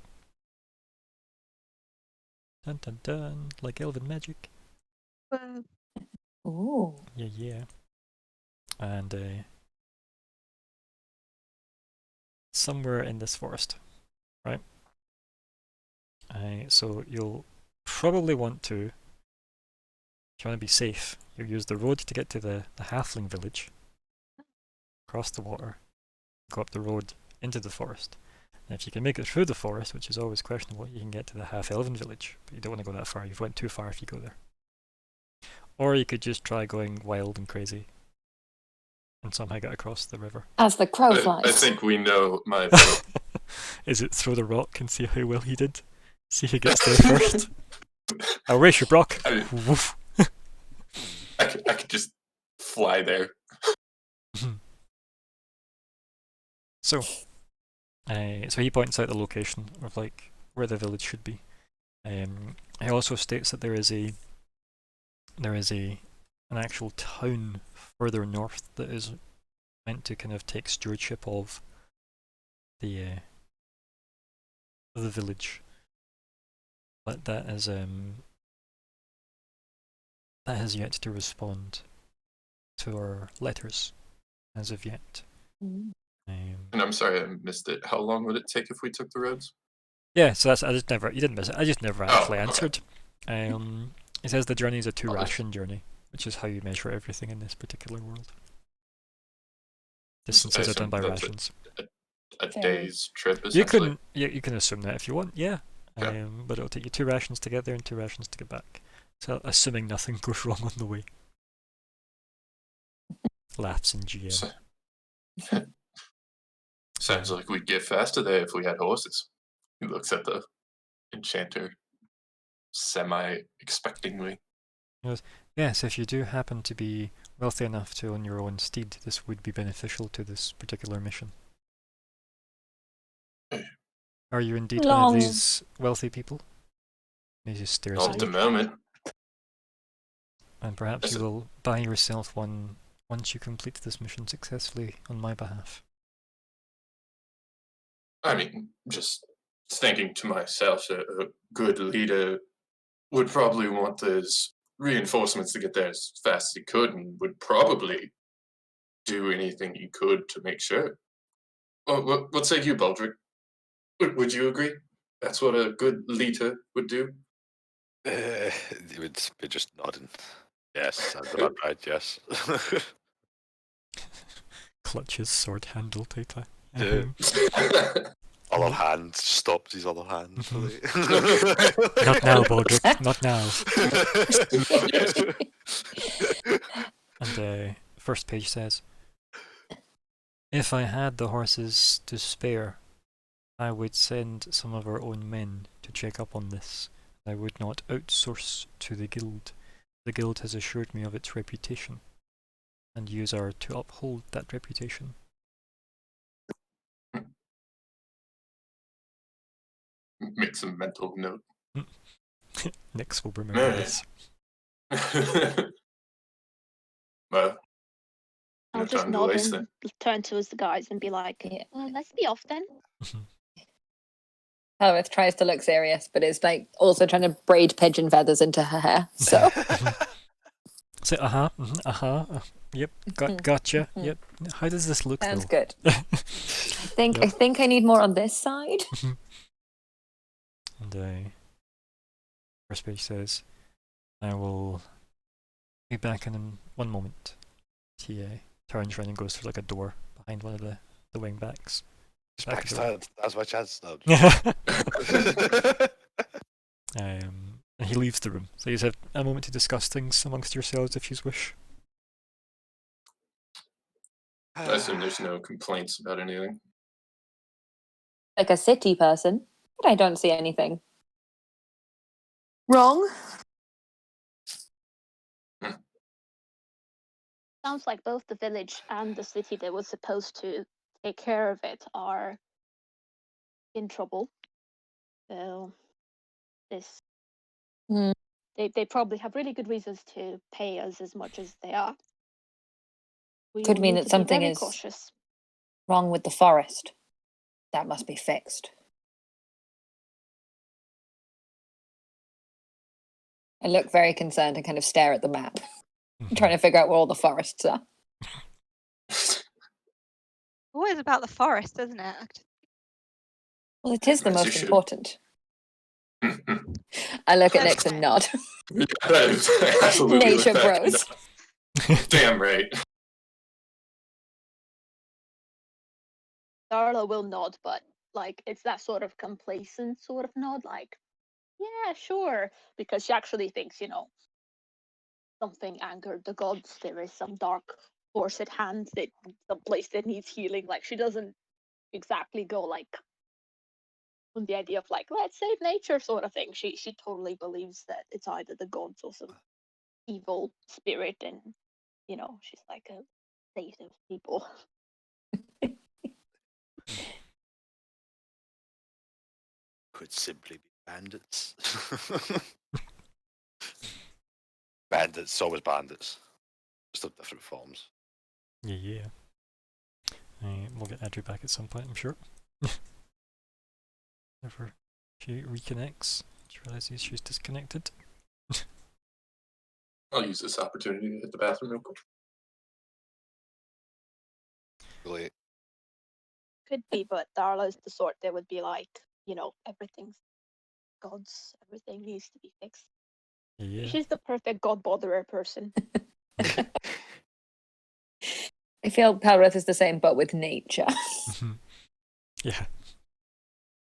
Dun dun dun, like elven magic. Ooh. Yeah. And somewhere in this forest, right? So you'll probably want to, if you want to be safe, you'll use the road to get to the halfling village, cross the water, go up the road into the forest. And if you can make it through the forest, which is always questionable, you can get to the half-elven village, but you don't want to go that far. You've went too far if you go there. Or you could just try going wild and crazy and somehow get across the river. As the crow flies. I think we know my vote. Is it throw the rock and see how well he did? See who gets there first? I'll race your Brock. Woof. I could just fly there. So he points out the location of like where the village should be. He also states that there is an actual town further north that is meant to kind of take stewardship of the village, but that has yet to respond to our letters as of yet. And I'm sorry I missed it. How long would it take if we took the roads? Yeah, so you didn't miss it. I just never actually okay. answered. It says the journey is a 2-ration journey, which is how you measure everything in this particular world. Distances are done by rations. A day's trip, essentially. You can assume that if you want, yeah. Okay. But it'll take you 2 rations to get there and 2 rations to get back. So assuming nothing goes wrong on the way. Laughs in GM. Sounds like we'd get faster there if we had horses. He looks at the enchanter semi-expectingly. Yes, if you do happen to be wealthy enough to own your own steed, this would be beneficial to this particular mission. Are you indeed one of these wealthy people? He just stares Not at at the you. moment. And perhaps you will buy yourself one once you complete this mission successfully on my behalf. I mean, just thinking to myself, a good leader would probably want those reinforcements to get there as fast as he could, and would probably do anything he could to make sure. Well, what say you, Baldric? Would you agree? That's what a good leader would do? He would be just nodding. Yes, under my pride, yes. Clutches sword handle tighter. Yeah. Other hand stopped his other hand. Not now, Baldric. Not now. And the first page says, if I had the horses to spare, I would send some of our own men to check up on this. I would not outsource to the guild. The guild has assured me of its reputation, and use are to uphold that reputation. Make some mental note. Nix will remember this. Well, I'll just time to nod waste and turn towards the guys and be like, let's be off then. Pelorith tries to look serious, but is like also trying to braid pigeon feathers into her hair. So Say yep, gotcha. Yep. How does this look? sounds though? good. I think I need more on this side. And first page says, "I will be back in 1 moment." He turns around and goes through like a door behind one of the wingbacks. Back to the- That's my chance now. And he leaves the room. So you have a moment to discuss things amongst yourselves if you wish. I assume there's no complaints about anything. Like a city person, but I don't see anything wrong. Sounds like both the village and the city that was supposed to take care of it are in trouble. So this Hmm. they probably have really good reasons to pay us as much as they are. We Could all mean need that to be something very is cautious. wrong with the forest. That must be fixed. I look very concerned and kind of stare at the map, trying to figure out where all the forests are. Always about the forest, isn't it? Well, it is the As you most should. important. I look at Nix and nod. Absolutely. Nature with that. bros. Damn right. Darla will nod, but like it's that sort of complacent sort of nod, like, yeah, sure, because she actually thinks, something angered the gods. There is some dark force at hand, that some place that needs healing. Like she doesn't exactly go like on the idea of like, let's save nature sort of thing. She totally believes that it's either the gods or some evil spirit, and she's like a save those people. Could simply be bandits. Bandits, always bandits. Just of different forms. Yeah. We'll get Andrew back at some point, I'm sure. Whenever she reconnects, she realizes she's disconnected. I'll use this opportunity to hit the bathroom real quick. Really, Could be, but Darla's the sort that would be like, everything's gods, everything needs to be fixed. Yeah. She's the perfect god botherer person. I feel Pelorith is the same, but with nature. Yeah.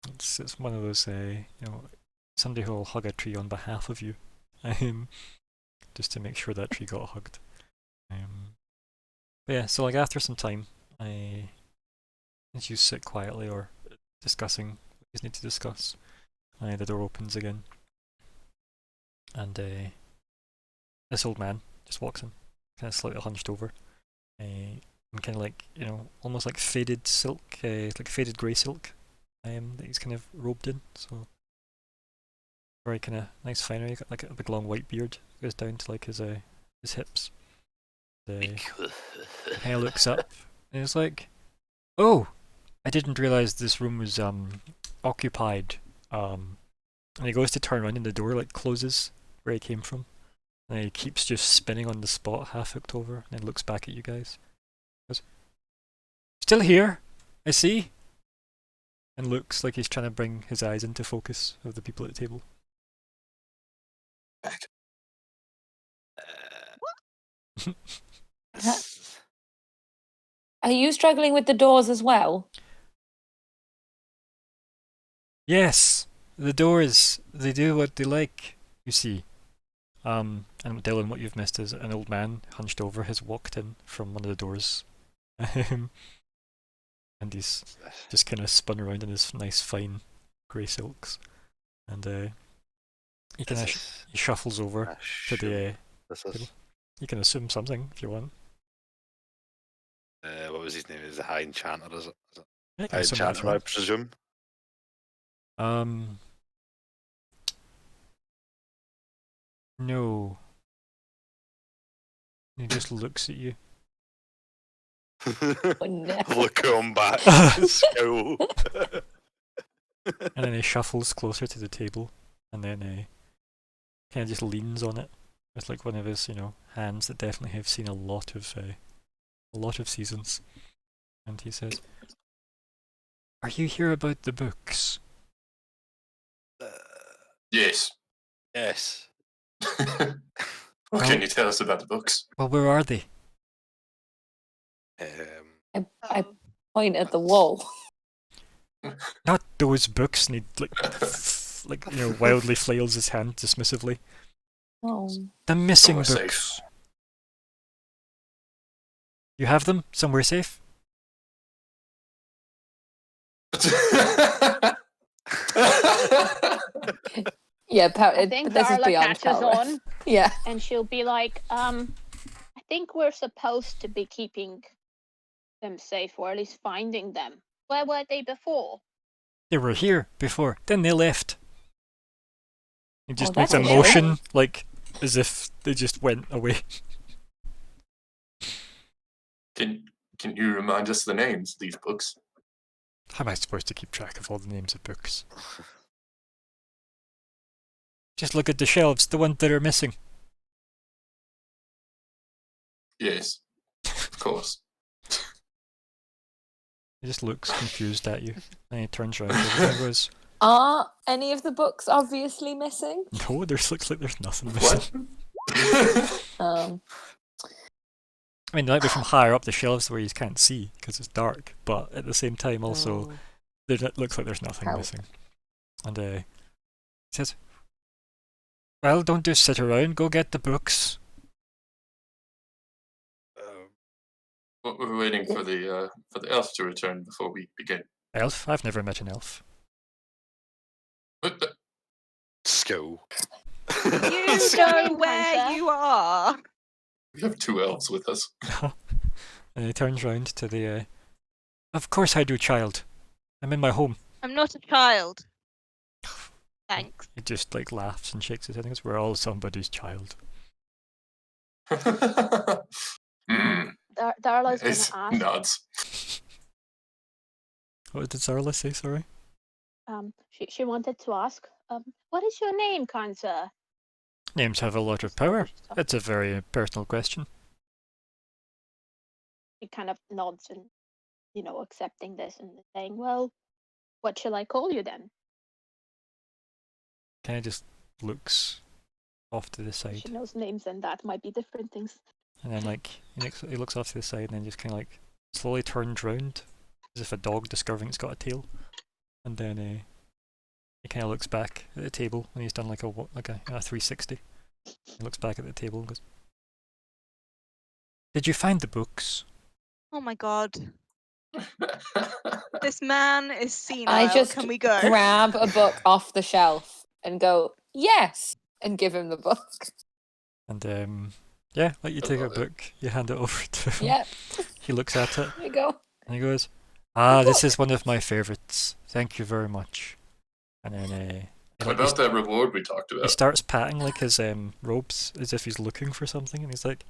It's one of those, somebody who'll hug a tree on behalf of you, just to make sure that tree got hugged. But yeah, so like after some time, as you sit quietly or discussing what you need to discuss, the door opens again, and this old man just walks in, kind of slightly hunched over, and kind of like almost like faded silk, like faded grey silk, that he's kind of robed in. So very kind of nice finery. He's got like a big long white beard, goes down to like his hips. Kind of looks up and it's like, "Oh, I didn't realize this room was occupied." And he goes to turn around and the door like closes where he came from. And he keeps just spinning on the spot, half hooked over, and then looks back at you guys. Goes, "Still here, I see." And looks like he's trying to bring his eyes into focus of the people at the table. Are you struggling with the doors as well? Yes, the doors, they do what they like, you see. And Dylan, what you've missed is an old man hunched over has walked in from one of the doors. And he's just kind of spun around in his nice fine grey silks. And he kind of he shuffles over to the table. You can assume something if you want. What was his name? Is it High Enchanter? Is it? Yeah, you can High assume that if you Enchanter, I want. presume. No. He just looks at you. Oh, no. Look on back. Scowl. And then he shuffles closer to the table, and then kind of just leans on it with like one of his, hands that definitely have seen a lot of seasons. And he says, "Are you here about the books?" Yes. Yes. What can you tell us about the books? Well, where are they? I point at the wall. Not those books. And he wildly flails his hand dismissively. Oh. The missing Somewhere books. safe. You have them somewhere safe? Yeah, I think but this is Darla beyond catches Pelrith. on, Yeah. and she'll be like, I think we're supposed to be keeping them safe, or at least finding them. Where were they before? They were here before. Then they left. He just makes that's a a shame. motion, like as if they just went away. Can you remind us the names of these books? How am I supposed to keep track of all the names of books? Just look at the shelves, the ones that are missing. Yes, of course. He just looks confused at you, and he turns around and goes, Are any of the books obviously missing? "No, looks like there's nothing missing." What? I mean, they might be from higher up the shelves where you can't see because it's dark, but at the same time, also, it looks like there's nothing How? missing. And he says, "Well, don't just sit around. Go get the books." We're waiting for the elf to return before we begin. Elf? I've never met an elf. School. You know where you are. We have 2 elves with us. And he turns round to the, "Of course I do, child. I'm in my home." I'm not a child. Thanks. He just laughs and shakes his head and goes, "We're all somebody's child." Darla's It's gonna ask. nods. What did Zarla say, sorry? She wanted to ask, what is your name, kind sir? Names have a lot of power. That's a very personal question. She kind of nods and, accepting this and saying, well, what shall I call you then? Kind of just looks off to the She side. knows names and that might be different things. And then he looks off to the side and then just kind of slowly turns round as if a dog discovering it's got a tail. And then he kind of looks back at the table and he's done like a 360. He looks back at the table and goes, "Did you find the books?" Oh my god. This man is senile. I just Can we go? grab a book off the shelf and go, "Yes," and give him the book. And you take a book, you hand it over to him. Yeah. He looks at it There you go. and he goes, "This is one of my favourites. Thank you very much." And then What about that reward we talked he about? starts patting his robes as if he's looking for something, and he's like,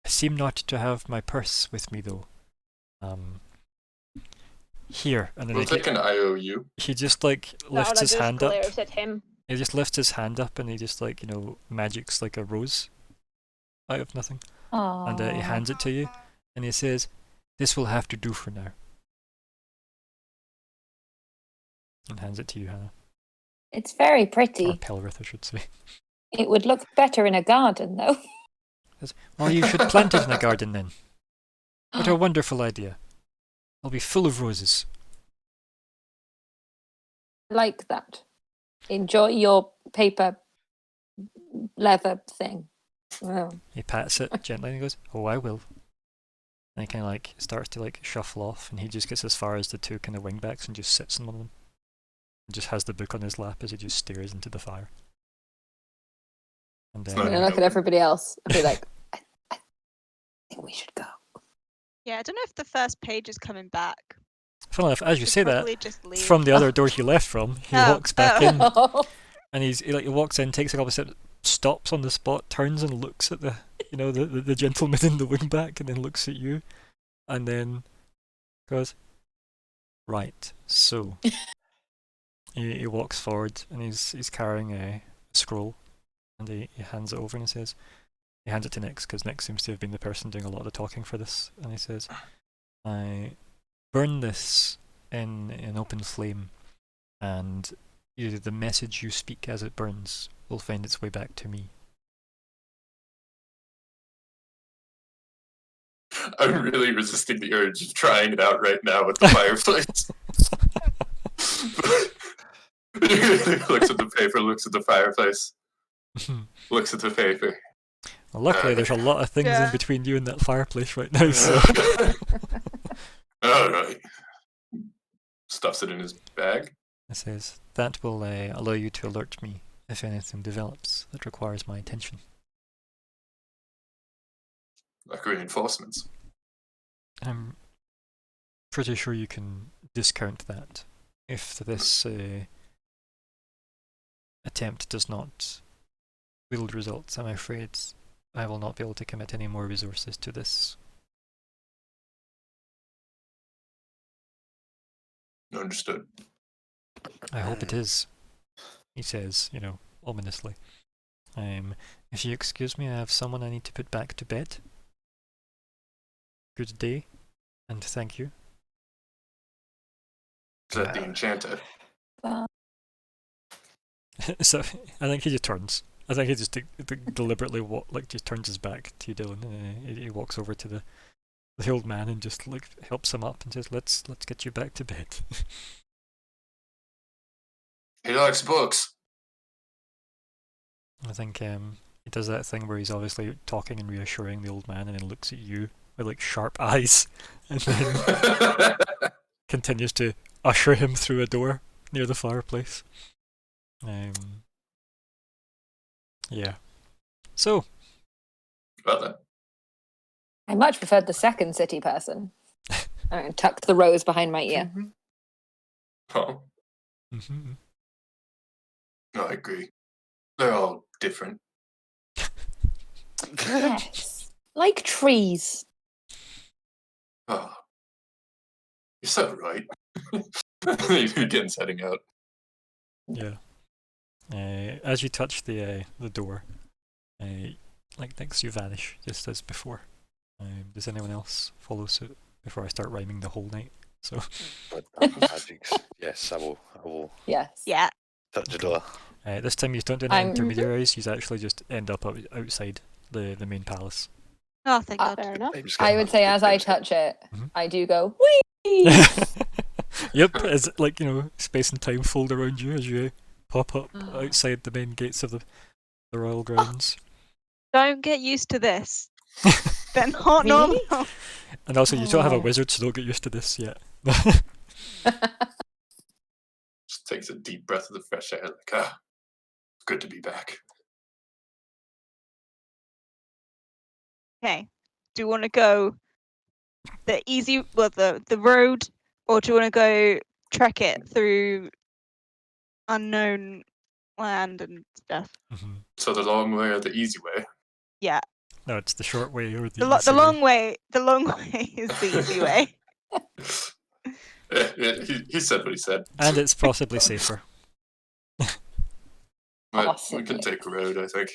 "I seem not to have my purse with me though. Here." And then We'll take an IOU. he just lifts Darla his just hand up. glares at him. He just lifts his hand up and he just magics like a rose out of nothing. And he hands it to you and he says, "This will have to do for now." And hands it to you, Hannah. It's very Or pretty. Pelrith, I should say. It would look better in a garden, though. "Well, you should plant it in a garden then. What a wonderful idea. It'll be full of roses." Like that. Enjoy your paper leather thing. Well, He pats it gently and he goes, "Oh, I will." And he kind of starts to shuffle off, and he just gets as far as the 2 kind of wingbacks and just sits on one of them. And just has the book on his lap as he just stares into the fire. And It's I'm not gonna look at everybody else and be like, I think we should go. Yeah, I don't know if the first page is coming back. funnily enough, as you Should say that, probably just leave. from the other door he left from, he Oh, walks back oh. in, and he walks in, takes a couple of steps, stops on the spot, turns and looks at the gentleman in the wingback, and then looks at you, and then goes, "Right, so he walks forward and he's carrying a scroll, and he hands it over and he hands it to Nyx, because Nyx seems to have been the person doing a lot of the talking for this, and he says, I burn this in an open flame, and the message you speak as it burns will find its way back to me. I'm really resisting the urge of trying it out right now with the fireplace. Looks at the paper, looks at the fireplace, looks at the paper. Well, luckily, there's a lot of things in between you and that fireplace right now, so... Alright. Stuffs it in his bag. It says, that will allow you to alert me if anything develops that requires my attention. Like reinforcements. I'm pretty sure you can discount that if this attempt does not yield results. I'm afraid I will not be able to commit any more resources to this. Understood. I hope it is, he says, ominously. If you excuse me, I have someone I need to put back to bed. Good day, and thank you. Is that the enchanter? So I think he just turns. I think he just deliberately just turns his back to you, Dylan, and he walks over to the old man and just helps him up and says, "Let's get you back to bed." He likes books. I think he does that thing where he's obviously talking and reassuring the old man, and then looks at you with sharp eyes, and then continues to usher him through a door near the fireplace. Yeah. So. Well then. I much preferred the second city person. I tucked the rose behind my ear. Oh. Mm-hmm. No, I agree. They're all different. Yes. Like trees. Oh. You're so right. He begins heading out. Yeah. As you touch the door, next you vanish, just as before. Does anyone else follow suit before I start rhyming the whole night? So. But magics. Yes, I will. Yes. Yeah. Touch the door. This time you don't do any intermediaries. You actually just end up outside the main palace. Oh, thank God. Fair enough. I would say as I touch it, I do go, whee! Yep, as space and time fold around you as you pop up outside the main gates of the royal grounds. Don't get used to this. They're not normal. And also, you don't have a wizard, so don't get used to this yet. Just takes a deep breath of the fresh air, it's good to be back. Okay. Do you want to go the road, or do you want to go trek it through unknown land and stuff? Mm-hmm. So the long way or the easy way? Yeah. No, it's the short way or the the easy long way. way. The long way is the easy way. He said what he said. And it's possibly safer. But we can take a road, I think.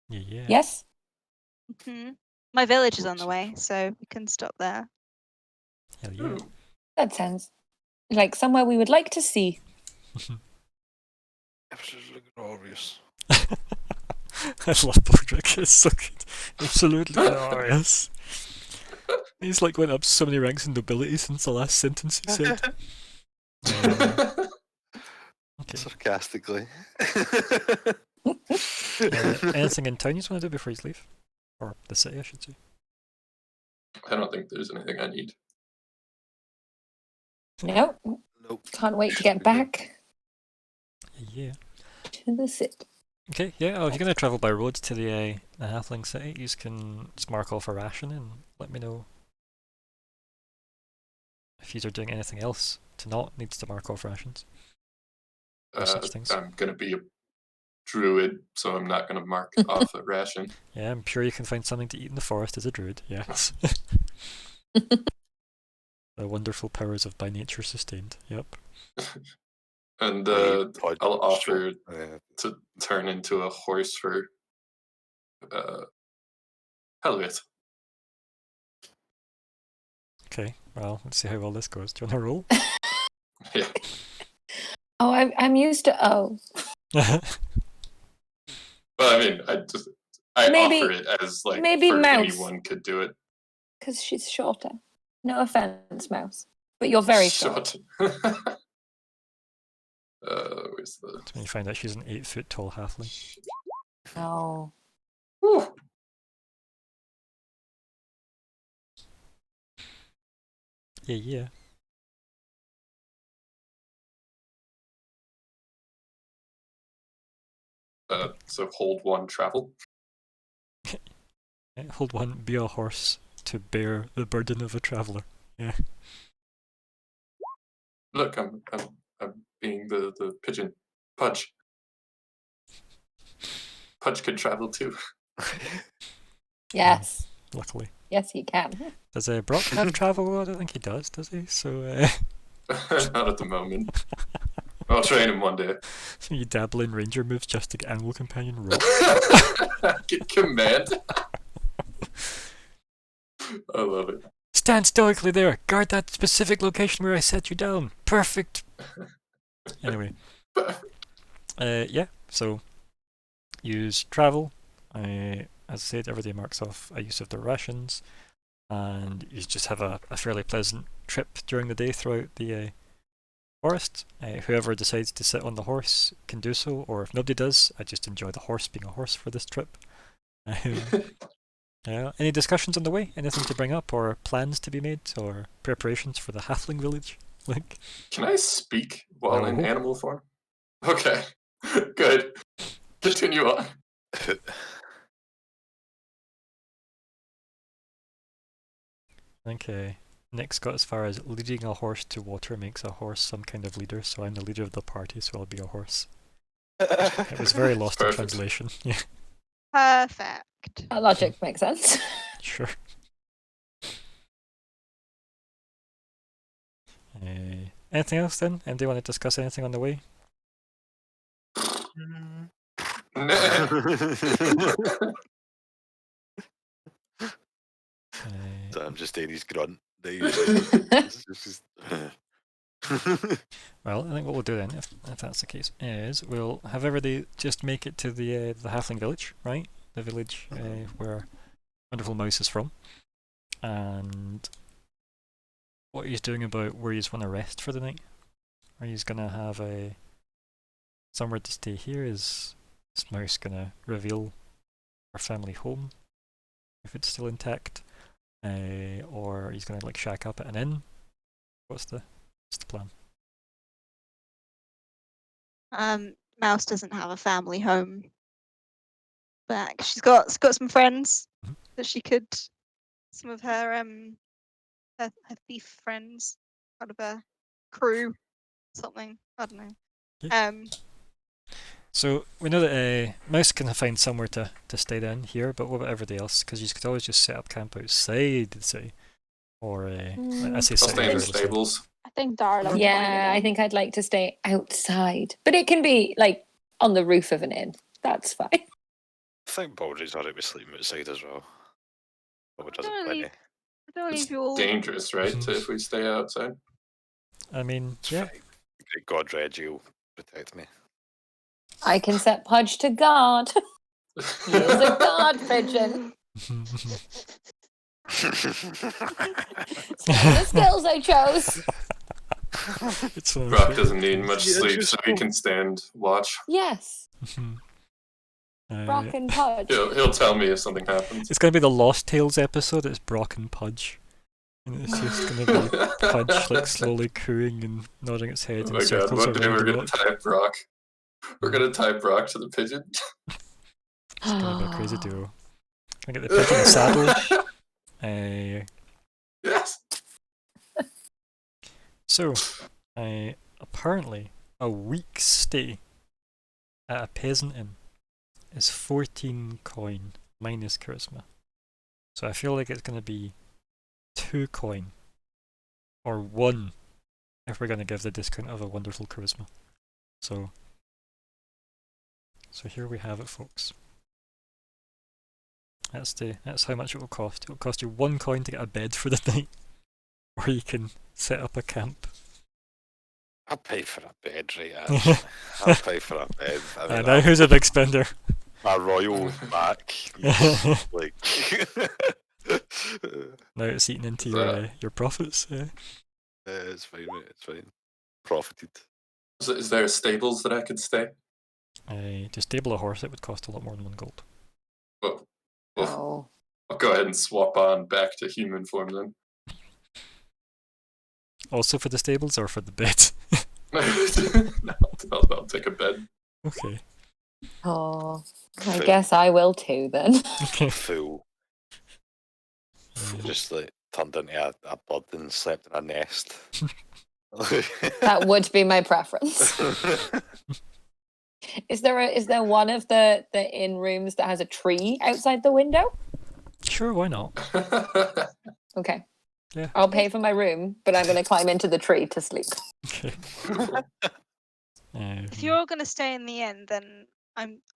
Yeah. Yes? Mm-hmm. My village is on the way, so we can stop there. Hell yeah. That sounds like somewhere we would like to see. Absolutely glorious. I love Bordrick, it's so good. Absolutely glorious. He's went up so many ranks in nobility since the last sentence he said. Okay. Sarcastically. Anything in town you want to do before you leave? Or the city, I should say. I don't think there's anything I need. Nope. Can't wait to get back Yeah. to the city. Okay, yeah, if you're going to travel by road to the Halfling City, you can just mark off a ration and let me know if you are doing anything else to not needs to mark off rations. Such things. I'm going to be a druid, so I'm not going to mark off a ration. Yeah, I'm sure you can find something to eat in the forest as a druid, yes. The wonderful powers of by nature sustained. Yep. And Pod- I'll offer Yeah. to turn into a horse for Helliot. Okay. Well, let's see how well this goes. Do you want to roll? Yeah. Oh, I'm used to Well, I mean, I Maybe- offer it as like maybe for mouse. anyone could do it. because she's shorter. No offense, Mouse, but you're very short. Where's the? When you find out she's an 8-foot tall halfling. No. Whew. Yeah. So hold one travel. Hold one, be a horse to bear the burden of a traveller. Yeah. Look, I'm being the pigeon. Pudge. Pudge could travel too. Yes. Luckily. Yes, he can. Does Brock have travel? I don't think he does he? So, Not at the moment. I'll train him one day. so you dabble in ranger moves just to get animal companion roll. Get command. I love it. Stand stoically there. Guard that specific location where I set you down. Perfect. Anyway. Yeah. So use travel. As I said, everybody marks off a use of their rations, and you just have a fairly pleasant trip during the day throughout the forest. Whoever decides to sit on the horse can do so, or if nobody does, I just enjoy the horse being a horse for this trip. Any discussions on the way? Anything to bring up, or plans to be made, or preparations for the halfling village? Like, Can I speak while in No. animal form? Okay. Good. Continue on. I think Nick's got as far as leading a horse to water makes a horse some kind of leader, so I'm the leader of the party, so I'll be a horse. It was very lost in Perfect. translation. Yeah, Perfect. That logic makes sense. sure. Anything else then? Anybody want to discuss anything on the way? So I'm just doing his grunt. That he usually does. It's just- Well, I think what we'll do then, if that's the case, is we'll have everybody just make it to the halfling village, right? The village where Wonderful Mouse is from. And what he's doing about where he's want to rest for the night. Are he's gonna have somewhere to stay here? Is this mouse gonna reveal our family home if it's still intact? Or he's gonna like shack up at an inn? What's the plan? Mouse doesn't have a family home back. She's got some friends Mhm. that she could, some of her her thief friends, part of a crew, something. I don't know. Yeah. So we know that Mouse can find somewhere to stay down here, but what about everybody else? Because you could always just set up camp outside the city, or I say I'll city. stay in the regardless of- stables. I think Darla. Yeah, I think I'd like to stay outside, but it can be like on the roof of an inn. That's fine. I think Baldry's alright with sleeping outside as well. But it doesn't Don't plenty. leave- I don't It's leave you all. dangerous, right? If we stay outside. I mean, It's yeah. fine. Great God, Reggie will protect me. I can set Pudge to guard. He is a guard pigeon. The skills I chose. It's one of Brock the- doesn't need much Yeah, sleep, just so he go. can stand watch. Yes, Brock and Pudge. He'll tell me if something happens. It's going to be the Lost Tales episode. It's Brock and Pudge, and it's just going to be Pudge like slowly cooing and nodding its head Oh in my god! circles One day around we're the gonna rock. tie Brock. We're gonna tie Brock to the pigeon. It's going to be a crazy duo. Can I get the pigeon a saddle? Yes. So, apparently, a week's stay at a peasant inn is 14 coin minus charisma. So I feel like it's going to be 2 coin or 1 if we're going to give the discount of a wonderful charisma. So here we have it, folks. That's how much it will cost. It will cost you 1 coin to get a bed for the night, or you can set up a camp. I'll pay for a bed, right? Actually. I'll pay for a bed. I mean, Now who's a big spender? my royal back. Like. Now it's eating into your profits. Yeah. It's fine, mate. It's fine. Profited. Is there stables that I could stay? To stable a horse, it would cost a lot more than 1 gold. Well, Oh. I'll go ahead and swap on back to human form then. Also for the stables or for the bed? No, I'll take a bed. Okay. Oh. I Fool. guess I will too then. Okay. Fool. Just like turned into a bird and slept in a nest. That would be my preference. Is there one of the inn rooms that has a tree outside the window? Sure, why not? Okay. Yeah. I'll pay for my room, but I'm going to climb into the tree to sleep. Okay. If you're all going to stay in the inn, then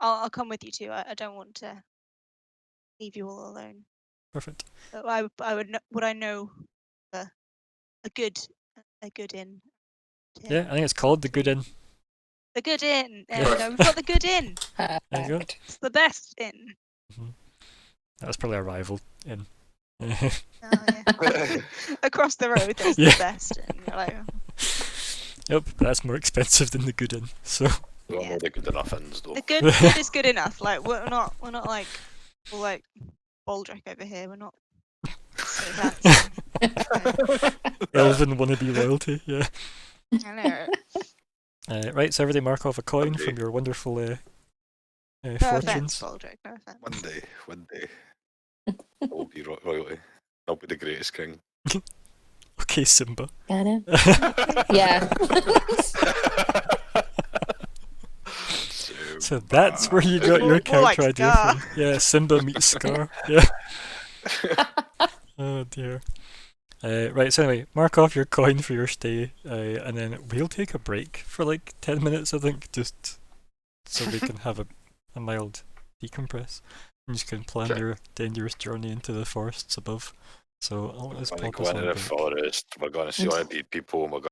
I'll come with you too. I don't want to leave you all alone. Perfect. But would I know a good inn? Yeah, I think it's called the Good Inn. The good inn. There Yeah. we go. We've got the good inn. There you go. It's the best inn. That was probably a rival inn. Oh, yeah. Across the road, there's Yeah. the best inn. You're like, Yep, but that's more expensive than the Good Inn. So Don't know the good enough inns though. the good is good enough. Like we're not like Baldric over here. We're not so fancy. Elven wannabe loyalty. Yeah. I know. Right, so everybody mark off a coin Okay. from your wonderful No offense, fortunes. Baldric. No offense. One day, I will be royalty. I'll be the greatest king. Okay, Simba. Got it? Yeah. So that's where you got your More like character idea Scar. from. Yeah, Simba meets Scar. Yeah. Oh dear. Right, so anyway, mark off your coin for your stay, and then we'll take a break for like 10 minutes, I think, just so we can have a mild decompress. And you can plan Okay. your dangerous journey into the forests above. So I'll just We're going pop to us go on into a the break. forest. We're going to see all the people. And we're going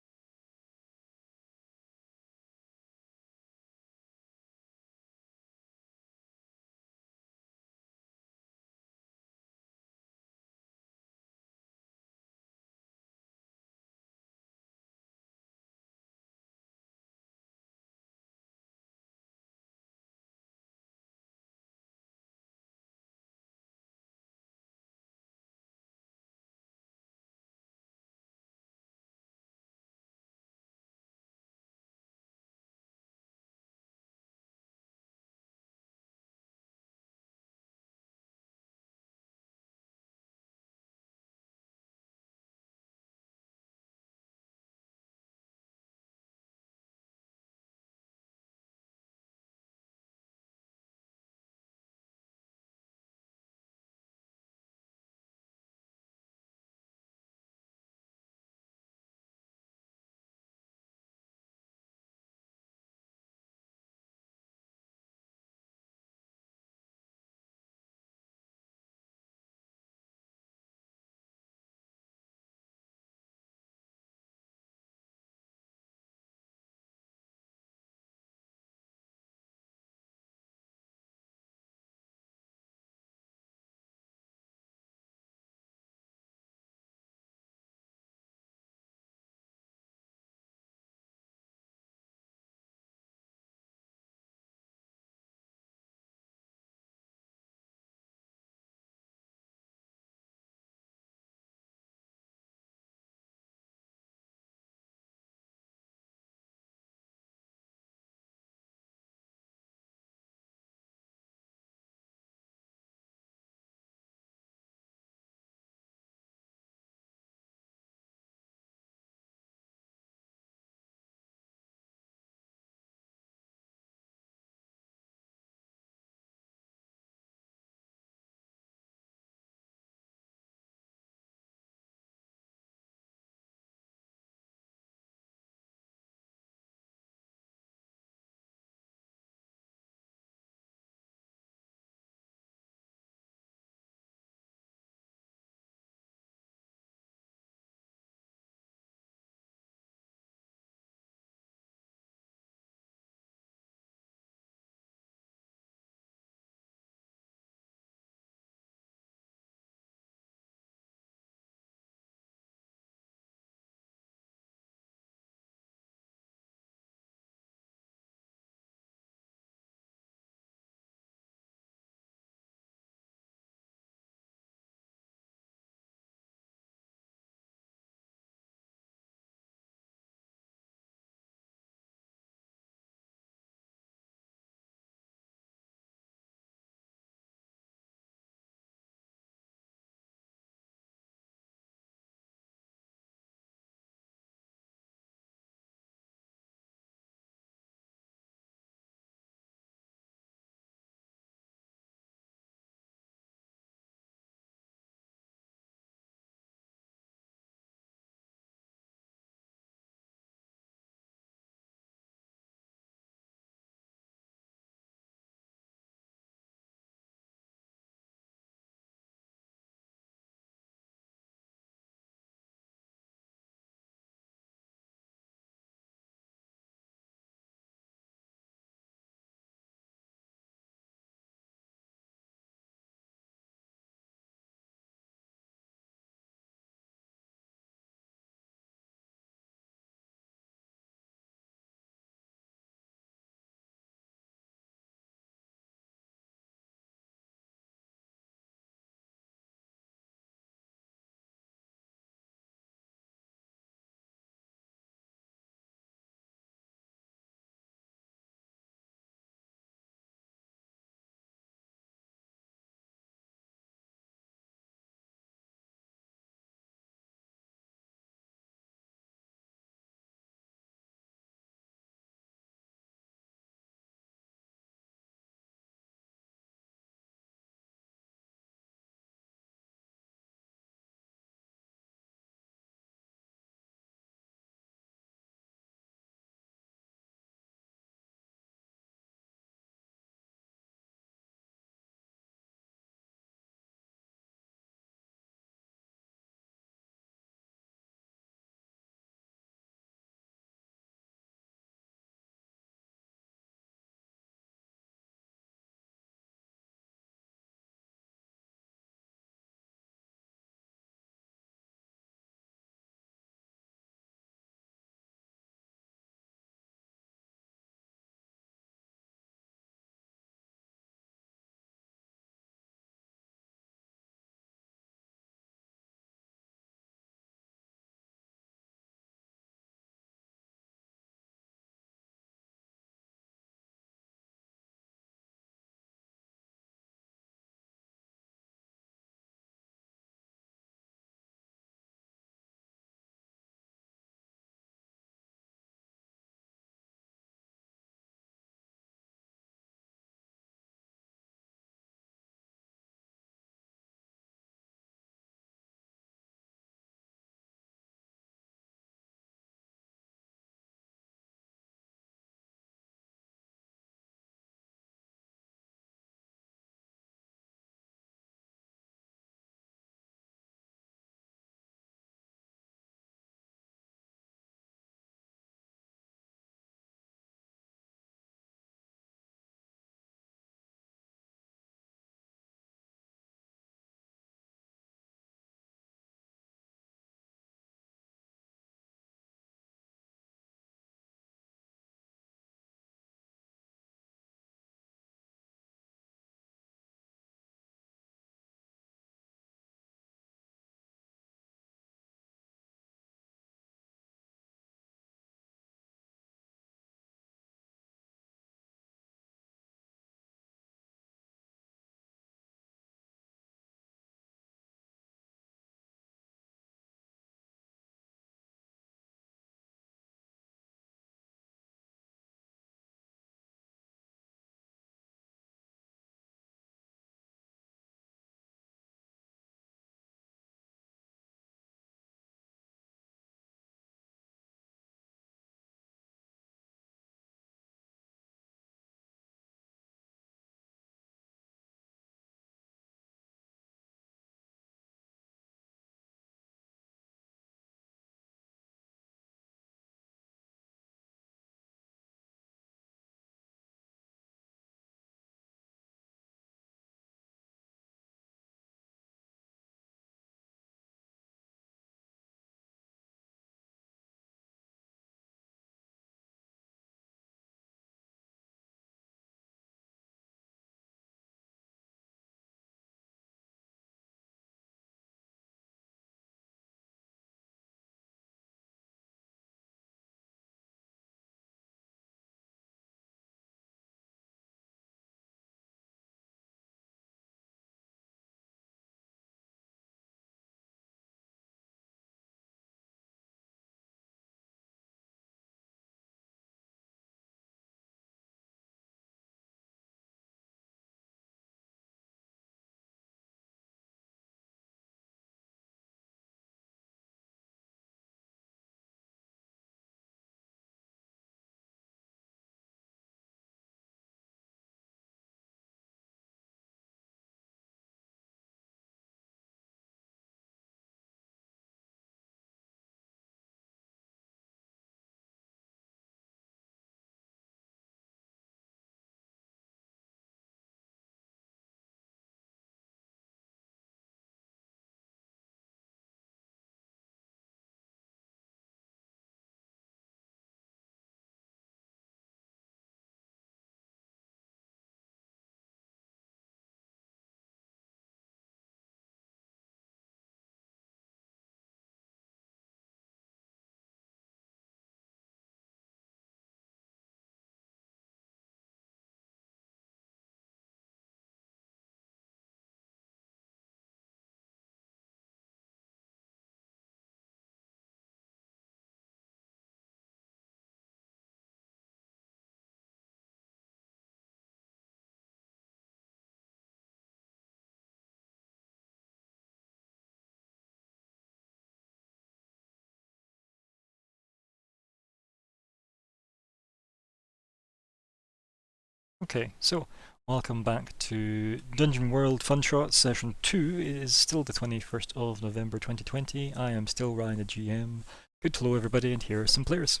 Okay, so welcome back to Dungeon World Fun Shots Session 2. It is still the 21st of November 2020. I am still Ryan, the GM. Good to hello everybody, and here are some players.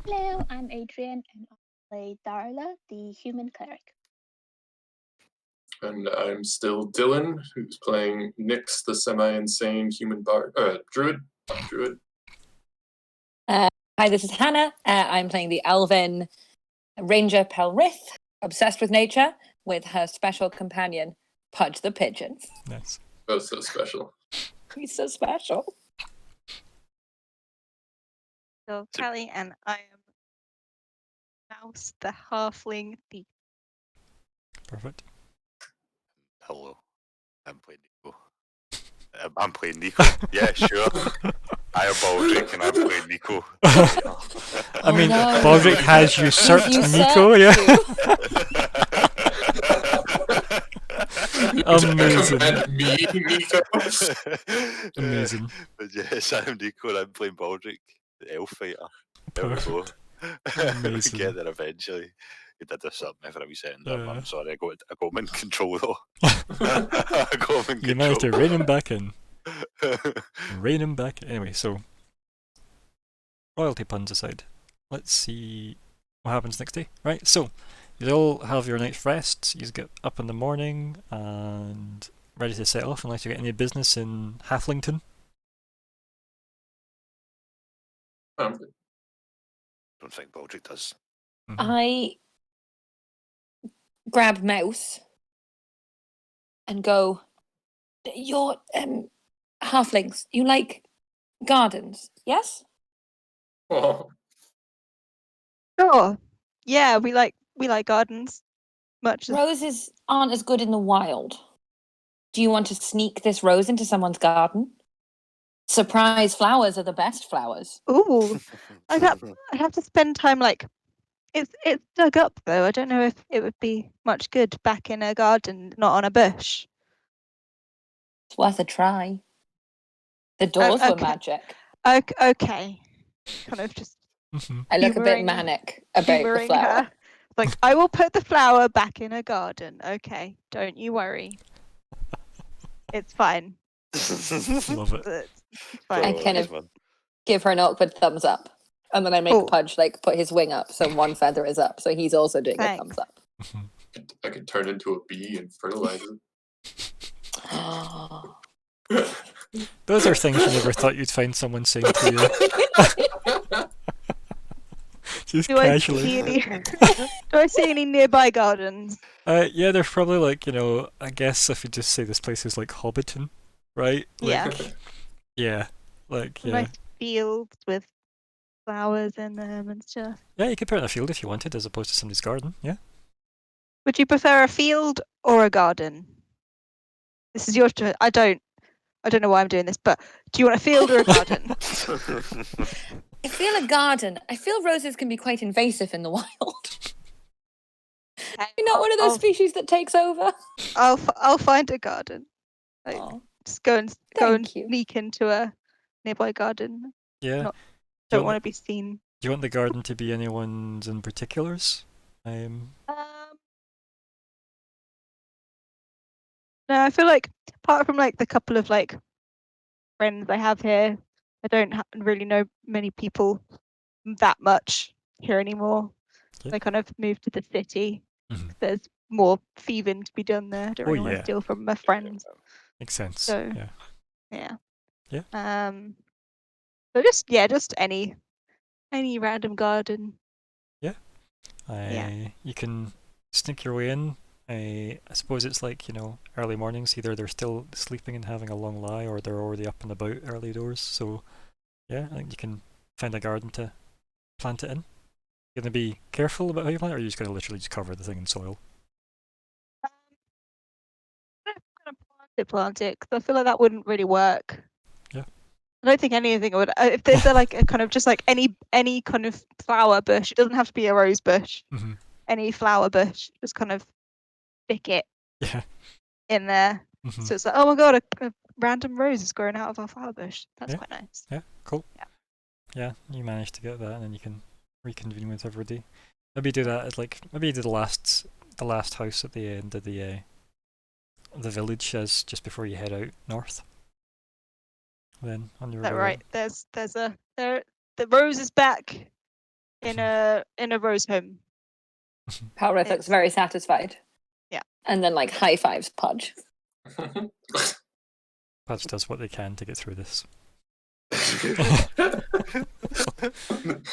Hello, I'm Adrian, and I play Darla, the human cleric. And I'm still Dylan, who's playing Nyx, the semi-insane human druid. Druid. Hi, this is Hannah. I'm playing the elven ranger Pelrith, obsessed with nature, with her special companion, Pudge the Pigeon. Nice. Oh, so special. He's so special. So Callie, and I am Mouse, the halfling thief. Perfect. Hello. I'm playing Nico. I'm playing Nico. Yeah, sure. I am Baldric and I'm playing Nico. I mean, no. Baldric has usurped He's Nico, yeah. You Amazing. command me, Nico. Amazing. But yes, I'm Nico and I'm playing Baldric, the elf fighter. There we go. Amazing. We get there eventually. He did this up for a wee second. Yeah. I'm sorry, I got him in control though. I got him in You managed to control. rein him back in. Rein him back. Anyway, so royalty puns aside, let's see what happens next day. Right, so you all have your night's rest. You get up in the morning and ready to set off, unless you get any business in Halflington. Um, Don't think Baldric does. I grab Mouse and go, you're halflings. You like gardens, yes? oh, Sure. Yeah, we like gardens. Much as Roses aren't as good in the wild. Do you want to sneak this rose into someone's garden? Surprise flowers are the best flowers. ooh, I'd have to spend time like it's dug up though. I don't know if it would be much good back in a garden, not on a bush. It's worth a try. The doors were okay. magic. Okay. Kind of just I look a bit Humouring- manic about the humoring flower. her. Like, I will put the flower back in a garden. Okay, don't you worry. It's fine. Love it. It's fine. I kind of give her an awkward thumbs up. And then I make Cool. Pudge like put his wing up so one feather is up. So he's also doing a Thanks. thumbs up. I could turn into a bee and fertilize Oh. it. Those are things you never thought you'd find someone saying to you. Just Do I casually. see any? Do I see any nearby gardens? Yeah, there's probably like, I guess if you just say this place is like Hobbiton, right? Yeah. Like, yeah. Like, yeah. Nice fields with flowers in them and stuff. Yeah, you could put it in a field if you wanted, as opposed to somebody's garden, yeah. Would you prefer a field or a garden? This is your choice. I don't know why I'm doing this, but do you want a field or a garden? I feel a garden. I feel roses can be quite invasive in the wild. You're not one of those species that takes over. I'll find a garden. Like, Oh. just go and Thank you. sneak into a nearby garden. Yeah. Not- Do you Don't want to want be seen. Do you want the garden to be anyone's in particulars? No, I feel like apart from like the couple of like friends I have here, I don't really know many people that much here anymore. Yeah. They kind of moved to the city. Mhm. There's more thieving to be done there. I don't Oh, really want yeah. to steal from my friends. Makes sense. So- Yeah. Yeah. Yeah. So just any random garden. You can sneak your way in. I suppose it's like, early mornings. Either they're still sleeping and having a long lie, or they're already up and about early doors. So, yeah, I think you can find a garden to plant it in. You gonna be careful about how you plant it, or are you just gonna literally just cover the thing in soil? I'm gonna plant it because I feel like that wouldn't really work. Yeah. I don't think anything would. If there's like a kind of just like any kind of flower bush, it doesn't have to be a rose bush. Mm-hmm. Any flower bush, just kind of stick it Yeah. in there. Mm-hmm. So it's like, oh my god, a random rose is growing out of our flower bush. That's Yeah. quite nice. Yeah, cool. Yeah. Yeah, you managed to get that, and then you can reconvene with everybody. Maybe do that as like maybe do the last house at the end of the village as just before you head out north. Then on your Is that way right? There's a the Rose is back in a Rose home. Palrith looks It's- very satisfied. Yeah. And then like high fives Pudge. Pudge does what they can to get through this.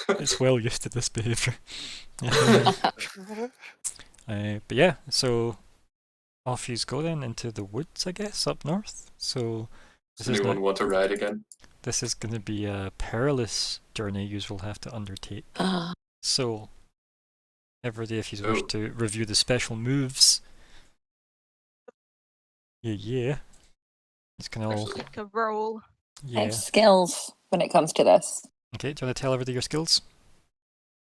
It's well used to this behaviour. But yeah, so off you go then into the woods, I guess, up north. So Does anyone want to ride again? this is going to be a perilous journey you will have to undertake. So everybody, if you wish to review the special moves, yeah, it's gonna all Actually, Like a roll. I yeah. have skills when it comes to this. Okay, do you want to tell everybody your skills?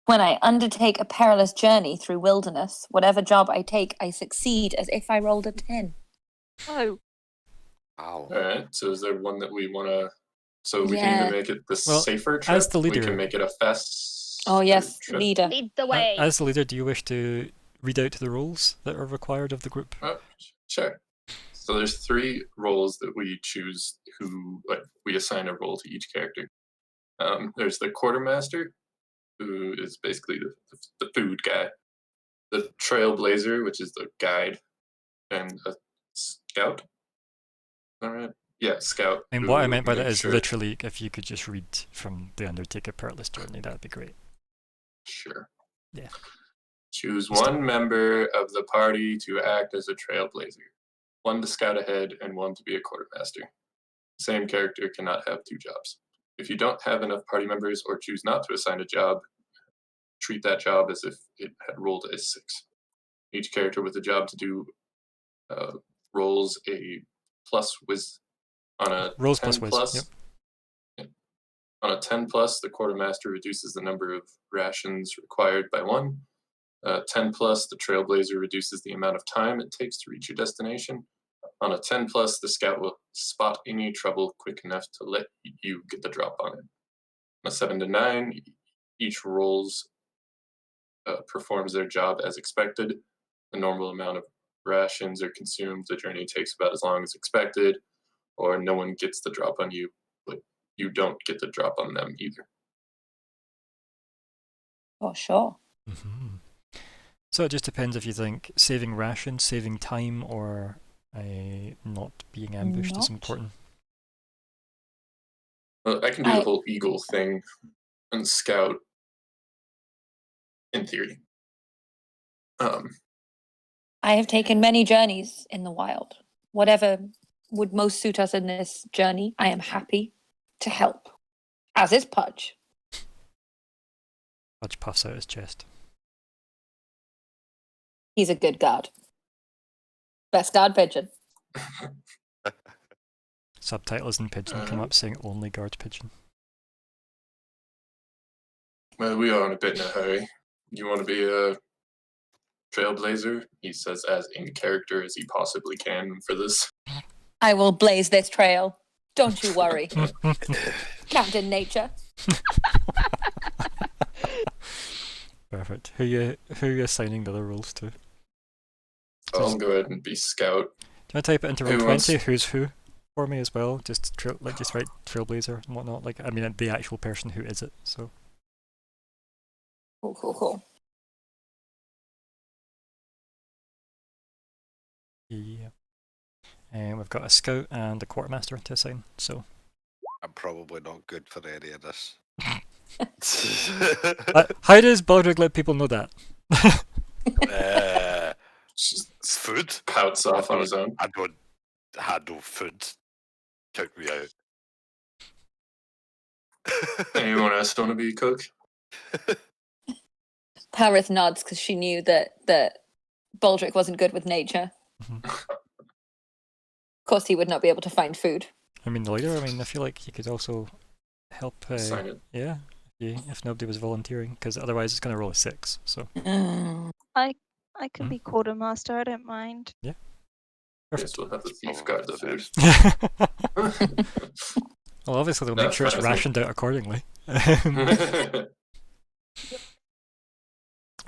When I undertake a perilous journey through wilderness, whatever job I take, I succeed as if I rolled a 10. Oh, Wow. Alright, so is there one that we want to... So we can Yeah. either make it the Well, safer trip, as the we leader- can make it a fast Oh yes, trip. leader. Lead the way. As the leader, do you wish to read out the roles that are required of the group? Sure. So there's 3 roles that we choose we assign a role to each character. There's the quartermaster, who is basically the food guy. The trailblazer, which is the guide, and a scout. Alright. Yeah, scout. And what I who meant by that makes is sure- literally, if you could just read from the Undertaker Perilous Journey, that'd be great. Sure. Yeah. Choose one member of the party to act as a trailblazer, one to scout ahead, and one to be a quartermaster. The same character cannot have 2 jobs. If you don't have enough party members or choose not to assign a job, treat that job as if it had rolled a 6. Each character with a job to do rolls a plus on a Rolls 10 plus whiz, plus. yep. Yeah. On a 10 plus, the quartermaster reduces the number of rations required by 1. 10 plus, the trailblazer reduces the amount of time it takes to reach your destination. On a 10 plus, the scout will spot any trouble quick enough to let you get the drop on it. On a 7 to 9, each rolls performs their job as expected. The normal amount of rations are consumed. The journey takes about as long as expected, or no one gets the drop on you, but you don't get the drop on them either. Oh, sure. Mm-hmm. So it just depends if you think saving rations, saving time, or not being ambushed is Not? important. Well, I can do the I- whole eagle thing and scout in theory. I have taken many journeys in the wild. Whatever would most suit us in this journey, I am happy to help. As is Pudge. Pudge puffs out his chest. He's a good guard. Best guard pigeon. Subtitles in Pigeon come up saying only guard pigeon. Well, we are in a bit in a hurry. You want to be a trailblazer? He says as in character as he possibly can for this. I will blaze this trail. Don't you worry. Captain Nature. Perfect. Who you assigning the other roles to? I'll go ahead and be scout. Do I type it into Who roll wants- 20? Who's who for me as well? Just just write trailblazer and whatnot. Like I mean the actual person who is it. So Cool. yeah. And we've got a scout and a quartermaster to assign. So I'm probably not good for any of this. how does Baldric let people know that? Just Food? pouts off on his own. I don't handle food. Check me out. Anyone else want to be a cook? Parith nods because she knew that Baldric wasn't good with nature. Mhm. Of course, he would not be able to find food. I mean the leader. I mean I feel like you could also help. Assign it. Yeah. If nobody was volunteering, because otherwise it's going to roll a 6. So I could be quartermaster. I don't mind. Guess perfect. we'll have the thief Oh, guard the the food. best. Well, obviously they'll make That's sure it's fine, isn't it? rationed out accordingly.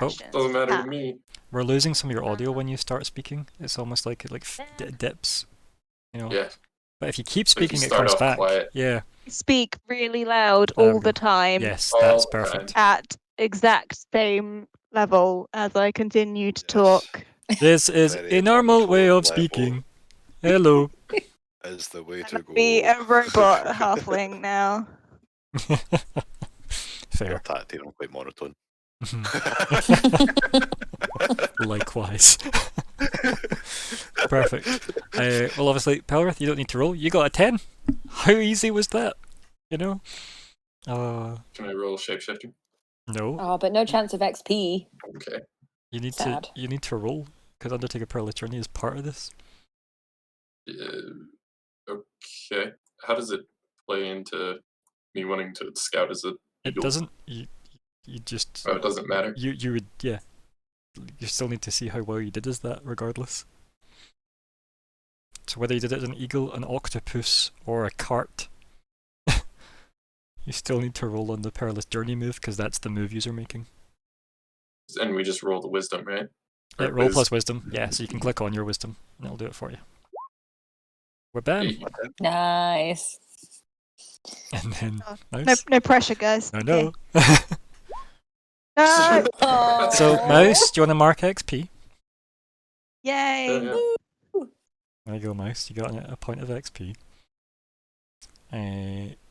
Oh. Rations. Doesn't matter Ah. to me. We're losing some of your audio when you start speaking. It's almost like it dips, you know. Yeah. But if you keep So if you speaking, it start comes off back. quiet. Yeah. Speak really loud There we all the go. time Yes, All that's the perfect. at exact same level as I continue to Yes. talk. This is Very a normal way of monotone level. speaking. Hello. Is the way I'm to gonna be go. a robot halfling now. Fair. Your tactile quite monotone. Likewise. Perfect. Well, obviously, Pelrith, you don't need to roll. You got a 10. How easy was that? You know? Can I roll shapeshifting? No. Oh, but no chance of XP. Okay. You need Sad. to roll because Undertake a Perilous Journey is part of this. Okay. How does it play into me wanting to scout as an It eagle? doesn't. You just. Oh, it doesn't matter. You would, yeah. You still need to see how well you did as that, regardless. So whether you did it as an eagle, an octopus, or a cart, you still need to roll on the Perilous Journey move because that's the move you're making. And we just roll the wisdom, right? Or Roll whiz. plus wisdom. Yeah, so you can click on your wisdom and it'll do it for you. We're bam. Hey, Nice. And then Oh, mouse. No pressure, guys. I Okay. know. No! So Oh. mouse, do you want to mark XP? Yay! yeah. There you go, mouse. You got a point of XP.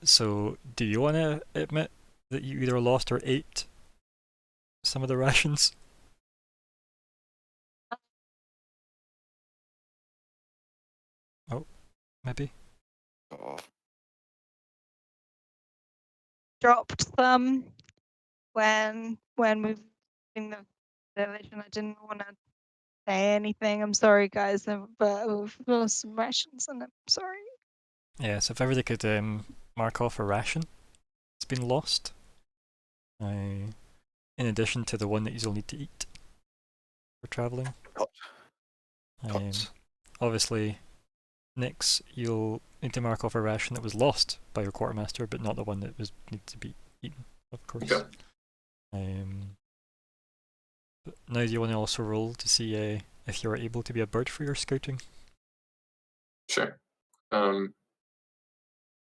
So do you want to admit that you either lost or ate some of the rations? Oh, maybe. Oh, Dropped some when we were in the village, and I didn't want to say anything. I'm sorry, guys, but we've lost some rations, and I'm sorry. Yeah, so if everybody could mark off a ration that's been lost, in addition to the one that you'll need to eat for travelling. cuts. Obviously, Nyx, you'll need to mark off a ration that was lost by your quartermaster, but not the one that was need to be eaten, of course. Okay. But now do you want to also roll to see if you're able to be a bird for your scouting? Sure.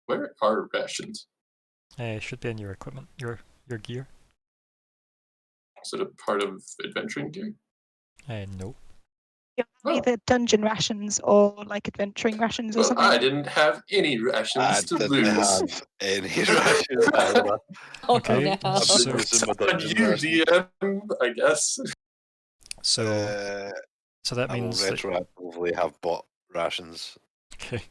Where are rations? It should be in your equipment, your gear. Is it a part of adventuring gear? No. You have either dungeon rations or like adventuring rations or Well, something. I didn't have any I rations to didn't lose. have any rations either. Oh Okay, no. I've so- been using my On dungeon you, rations. DM, I guess. So so that I will means that, retroactively have bought rations. okay.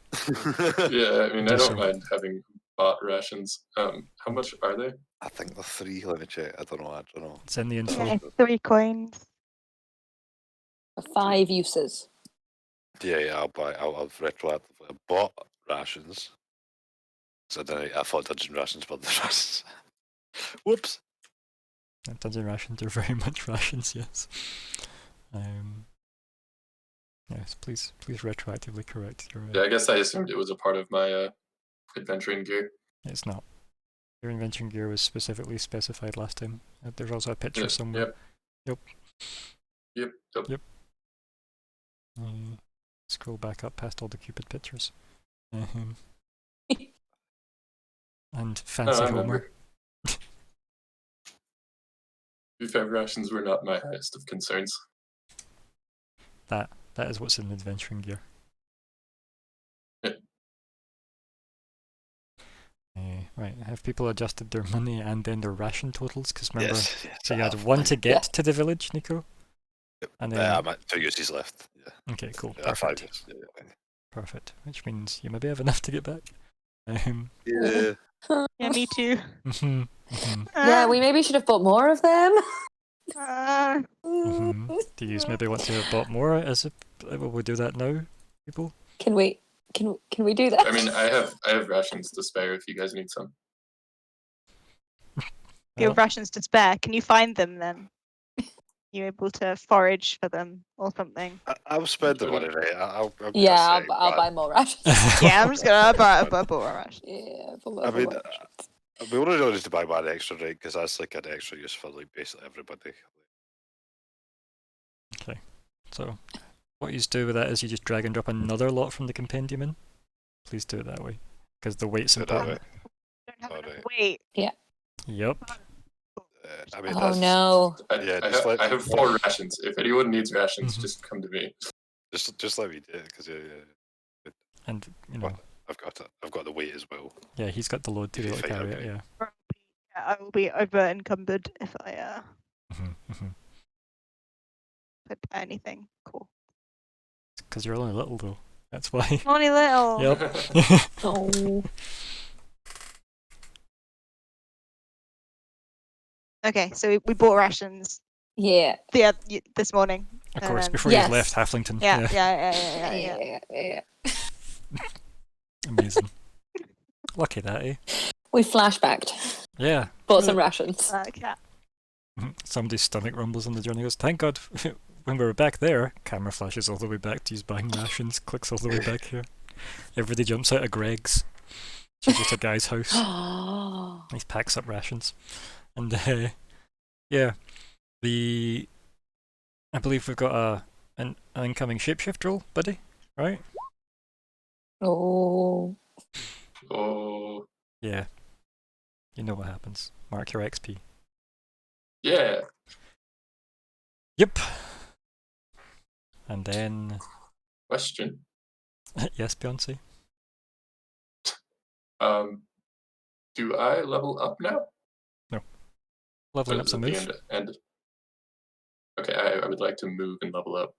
Yeah, I mean, Do I don't so. mind having bought rations. How much are they? I think the 3. Let me check. I don't know. It's in the info. Yeah, 3 coins. 5 uses. Yeah, I've retroactively bought rations. So then I thought dungeon rations were the rations. Whoops. Dungeon rations are very much rations, yes. Yes, please retroactively correct your. Yeah, I guess I assumed it was a part of my adventuring gear. It's not. Your invention gear was specifically specified last time. There's also a picture somewhere. Yep. Scroll back up past all the Cupid pictures. And fancy I Homer. remember. To be fair, rations were not my highest of concerns. That is what's in the adventuring gear. Yeah. Right, have people adjusted their money and then their ration totals? Because remember, Yes. so you I had have. one to get to the village, Nico? Yep. And then, I'm at 2 uses left. Yeah. okay, cool, Yeah, 5 perfect. uses. Yeah. Perfect, which means you maybe have enough to get back. Yeah. Yeah, me too. Yeah, we maybe should have bought more of them. Do you maybe want to have bought more as a... Will we do that now, people? Can we do that? I mean, I have rations to spare if you guys need some. You have rations to spare. Can you find them then? You able to forage for them or something? I'll spend the money, right? I'll Yeah, just say, I'll buy more rations. Yeah, I'm just gonna buy more rations. Yeah, I mean, we only need to buy one extra, right? Because that's like an extra use for like basically everybody. So what you do with that is you just drag and drop another lot from the compendium in. Please do it that way, because the weight's Do it that important. way. Don't have enough Alright. weight. Yep. I mean, Oh that's no. Yeah, I, just ha- let I have 4 rations. If anyone needs rations, Mhm. just come to me. just let me do it because And you know, I've got the weight as well. yeah, he's got the load to If be you able to fight carry it. Agonia. Yeah. I will be over encumbered if I put anything. Cool. Because you're only little though. That's why. Only little. Yep. Oh. Okay, so we bought rations Yeah. this morning. Of course, Um, before Yes. you left Halflington. Yeah. Amazing. Lucky that, eh? We flashbacked. Yeah. Bought some rations. Yeah. Somebody's stomach rumbles on the journey. Goes, thank God. When we were back there, camera flashes all the way back to use buying rations. Clicks all the way back here. Everybody jumps out of Greg's. She's just a guy's house. Oh. He packs up rations, and yeah, I believe we've got an incoming shapeshift roll, buddy. Right? Oh. Oh, Yeah. You know what happens. Mark your XP. yeah. Yep. And then Question. yes, Beyonce. Do I level up now? Leveling up's a At the move. end. Okay, I would like to move and level up.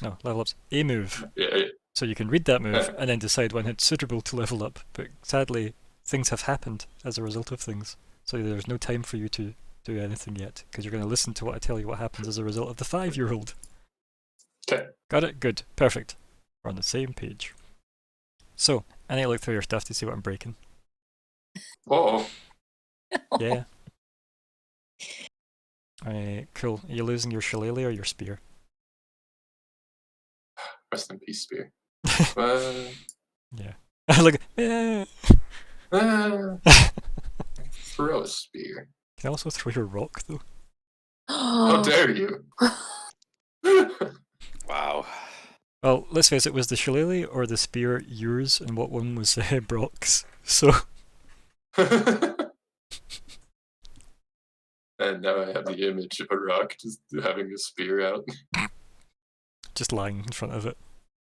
No, level up's a move. Yeah, So you can read that move and then decide when it's suitable to level up. But sadly, things have happened as a result of things. So there's no time for you to do anything yet, because you're going to listen to what I tell you what happens as a result of the 5-year-old. Okay. Got it? Good. Perfect. We're on the same page. So, I need to look through your stuff to see what I'm breaking. Whoa. Yeah. Cool. Are you losing your shillelagh or your spear? Rest in peace, spear. Yeah. Look. Yeah. Throw a spear. Can you also throw your rock though? How dare you? Wow. Well, let's face it, was the shillelagh or the spear yours, and what one was Brock's? So. And now I have the image of a rock just having a spear out. Just lying in front of it,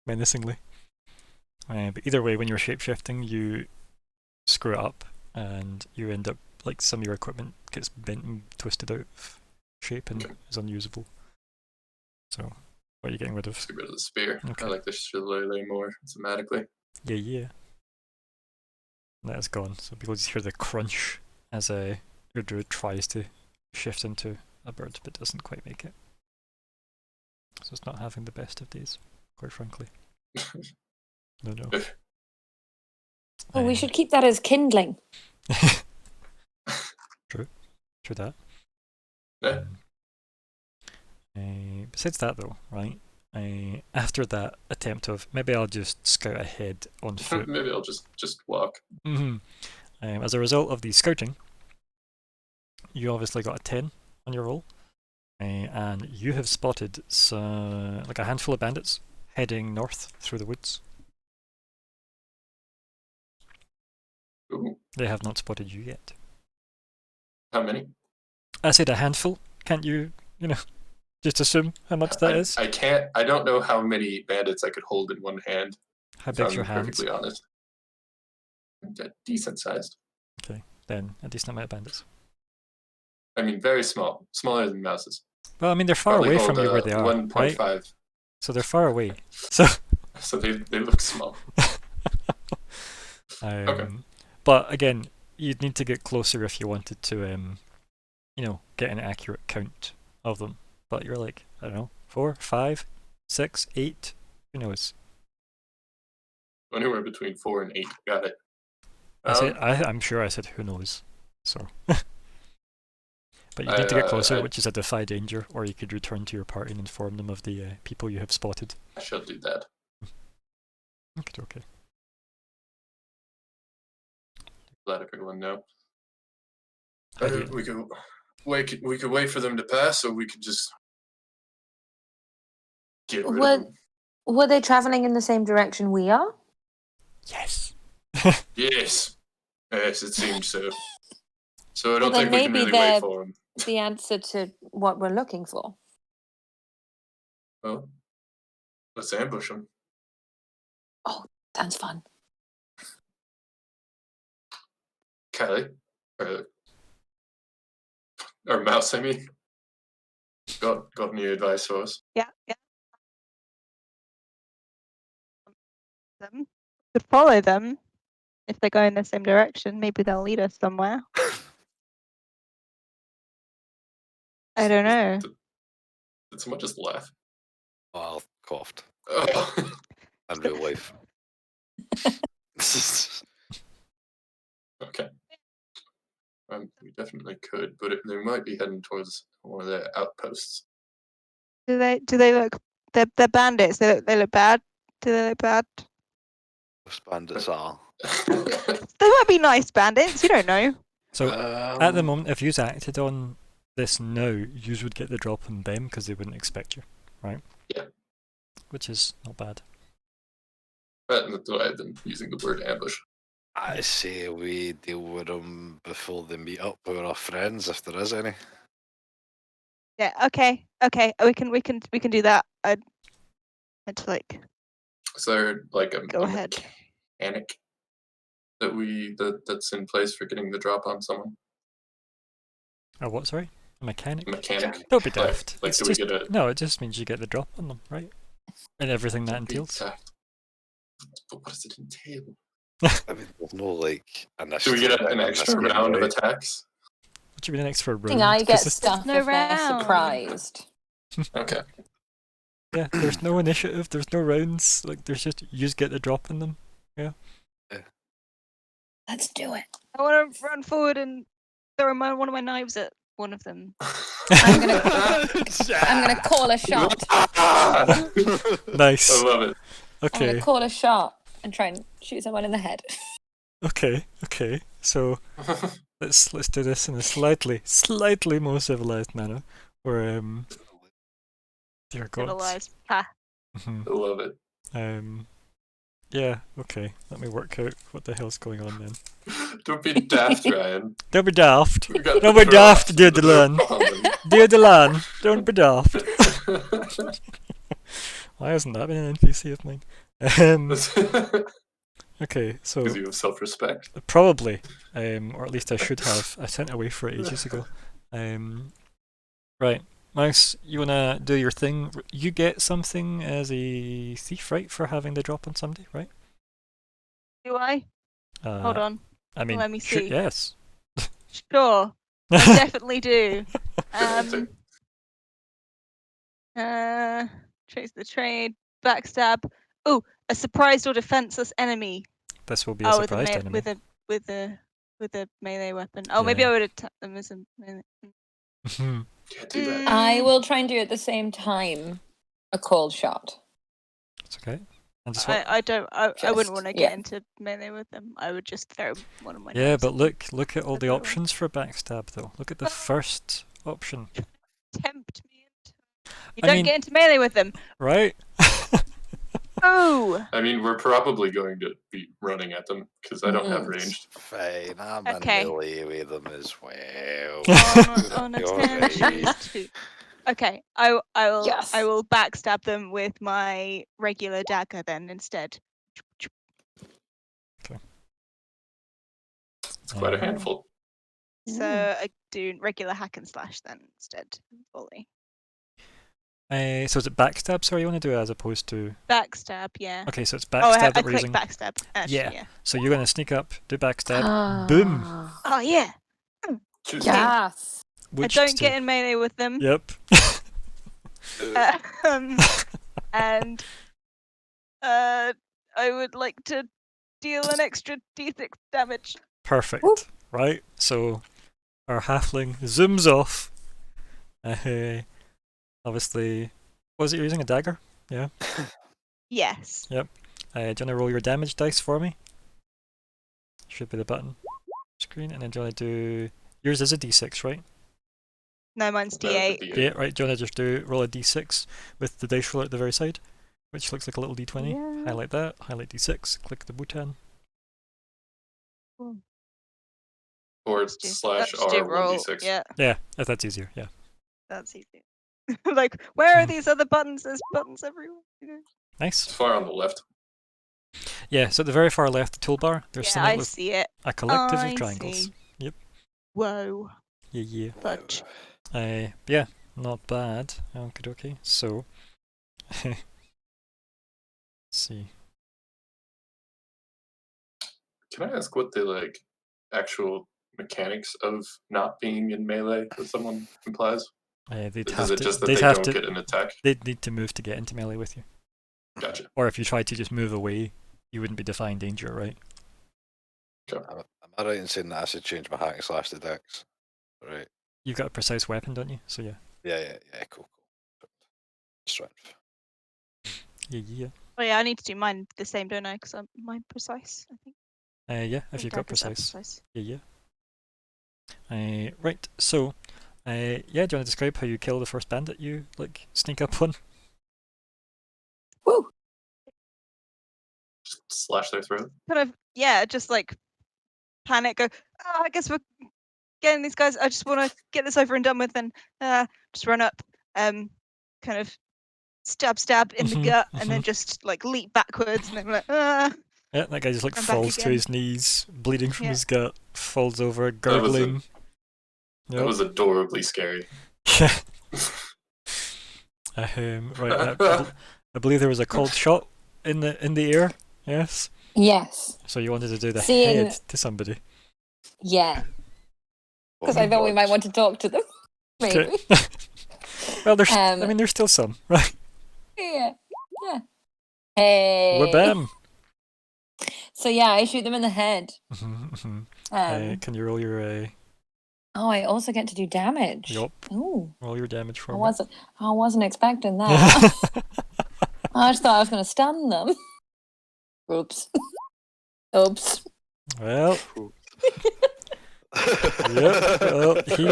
menacingly. But either way, when you're shapeshifting, you screw it up, and you end up, like, some of your equipment gets bent and twisted out of shape and is unusable. So, what are you getting rid of? Just get rid of the spear. Okay. I like the shillelagh more thematically. Yeah. That is gone, so people just hear the crunch as your druid tries to shift into a bird, but doesn't quite make it. So it's not having the best of days, quite frankly. No. Oh, we should keep that as kindling. True that. Yeah. Besides that, though, right? After that attempt of maybe I'll just scout ahead on foot. Maybe I'll just walk. As a result of the scouting, you obviously got a 10 on your roll, and you have spotted like a handful of bandits heading north through the woods. Ooh, They have not spotted you yet. how many? I said a handful. Can't you, just assume how much that is? I can't. I don't know how many bandits I could hold in one hand. How If big's I'm your hand? perfectly honest. Decent sized. Okay, then a decent amount of bandits. I mean, very small. Smaller than mouses. Well, I mean, they're far Probably away from hold, you where they are, 1.5. right? So they're far away. So So they look small. Okay. But again, you'd need to get closer if you wanted to, get an accurate count of them. But you're like, I don't know, 4, 5, 6, 8, who knows? Anywhere between 4 and 8. Got it. I'm sure I said who knows. So. But you need to get closer, which is a defy danger, or you could return to your party and inform them of the people you have spotted. I shall do that. Okay. Let everyone know. How do you- We could wait. We could wait for them to pass, or we could just get rid of What? them. Were they traveling in the same direction we are? Yes. Yes. Yes, it seemed so. So I Well, don't then think we can maybe really wait they're for them. the answer to what we're looking for. Well, let's ambush them. Sounds fun. Kylie. Or Mouse, I mean. Got any advice for us? Yeah. Them. Could follow them if they go in the same direction. Maybe they'll lead us somewhere. I don't know. Did someone just laugh? Oh, I coughed. Oh. In real life. Okay. We definitely could, but they might be heading towards one of their outposts. Do they look? They're bandits. They look bad. Do they look bad? Most bandits are. They might be nice bandits. You don't know. So at the moment, if you acted on this now, you would get the drop on them because they wouldn't expect you, right? Yeah. Which is not bad. That's why I've been using the word ambush. I say we deal with them before they meet up with our friends, if there is any. Yeah. Okay. We can do that. I'd to like Is there like a go ahead. mechanic that's in place for getting the drop on someone? Oh, what? Sorry, a mechanic. Mechanic. Don't be daft. Like It's do we just, get a? no, it just means you get the drop on them, right? And everything that Don't be entails. daft. But what does it entail? I mean, there's no like Do initiative. we get an in this extra game, round of right? attacks? What do you mean an extra I round? think I get 'Cause it's- stuff No if they're round. surprised. Okay. Yeah, there's no initiative, there's no rounds, like there's just, you just get the drop in them. Let's do it. I want to run forward and throw one of my knives at one of them. I'm gonna call a shot. Nice. I love it. I'm gonna Okay, call a shot and try and shoot someone in the head. okay. So let's do this in a slightly more civilized manner. Where dear God. Civilized. Ha. Mhm. I love it. Yeah. Okay. Let me work out what the hell's going on then. Don't be daft, Ryan. Don't be daft. We got Don't the be daft, drops dear that they're Delan. bombing. Dear Delan, don't be daft. Why hasn't that been an NPC of mine? Okay, so Because you have self-respect. probably, or at least I should have. I sent away for it ages ago. Right, Mouse, you wanna do your thing? You get something as a thief, right, for having the drop on somebody, right? Do I? Hold on. I mean, Let me see. yes. Sure. I definitely do. Trace the trade. Backstab. Oh, a surprised or defenseless enemy. This will be a surprised enemy. With a melee weapon. Oh, maybe Yeah. I would attack them as a melee. Mhm. Can't do that. I will try and do at the same time a cold shot. It's okay. And just what? I wouldn't Just- want to yeah. get into melee with them. I would just throw one of my Yeah, knives but at them. look at all the That's what I want. options for backstab though. Look at the first option, Tempt me into. You I don't mean- get into melee with them. right? Oh. I mean, we're probably going to be running at them because I don't have Mhm. ranged. Fine, I'm Okay. in melee with them as well. on a You're 10, right. choose 2. Okay, I will Yes. I will backstab them with my regular dagger then instead. It's quite a Um, handful. So I do regular hack and slash then instead. Volley. So is it backstab? Sorry, you want to do it as opposed to? Backstab, yeah. Okay, so it's Oh, backstab I that we're click using. backstab. Actually, Yeah. yeah. So you're gonna sneak up, do backstab, boom. Ah. Oh yeah. Choose Yes. Which I don't to get do? in melee with them. Yep. And I would like to deal an extra d6 damage. Perfect. Whoop. Right. So our halfling zooms off. Obviously, was it you're using a dagger? Yeah. Yes. Do you want to roll your damage dice for me? Should be the button screen, and then do you want to do yours is a d6, right? No, mine's That was a D8. D8. Yeah, right. Do you want to just roll a d6 with the dice roller at the very side, which looks like a little d20? Yeah. Highlight that. Highlight d6. Click the button. Forward Just do- slash just do R roll. 1d6. Yeah, Yeah, if that's easier. Yeah. that's easy. Like, where are these other buttons? There's buttons everywhere. It's Nice. far on the left. Yeah. So at the very far left toolbar, there's Yeah, something I with see it. a collective I of triangles. see. Yep. Whoa. Yeah. Fudge. Yeah. Not bad. Okay. So, let's see. Can I ask what the actual mechanics of not being in melee with someone implies? They'd Is have it to. just that They'd they have don't to. get an attack? They'd need to move to get into melee with you. Gotcha. Or if you tried to just move away, you wouldn't be defying danger, right? Am I right in saying that I should change my hack and slash to dex? Right. You've got a precise weapon, don't you? So yeah. Yeah, cool. Strength. Yeah. Oh yeah, I need to do mine the same, don't I? Because I'm mine precise, I think. Yeah, if All you've got daggers are precise. Yeah. Right, so, yeah, do you want to describe how you kill the first bandit you, sneak up on? Woo! Just slash their throat. Kind of, yeah, just panic, go, oh, I guess we're getting these guys. I just want to get this over and done with, and just run up, kind of stab in the gut, and then just leap backwards, and then Yeah, that guy just back falls to again. his knees, bleeding from Yeah. his gut, falls over, was a- gurgling. That was adorably scary. Yeah. Right, I believe there was a cold shot in the air. Yes. Yes. So you wanted to do the Seeing- head to somebody. Yeah. Because Oh I my thought we God. might want to talk to them. Maybe. Okay. Well, there's. I Um, mean, there's still some, right? Yeah. Hey. Wabam. So yeah, I shoot them in the head. Can you roll your Oh, I also get to do damage. yup? Ooh, Roll your damage for I me. wasn't expecting that. I just thought I was going to stun them. Oops. Oops. Well, yep. Well, he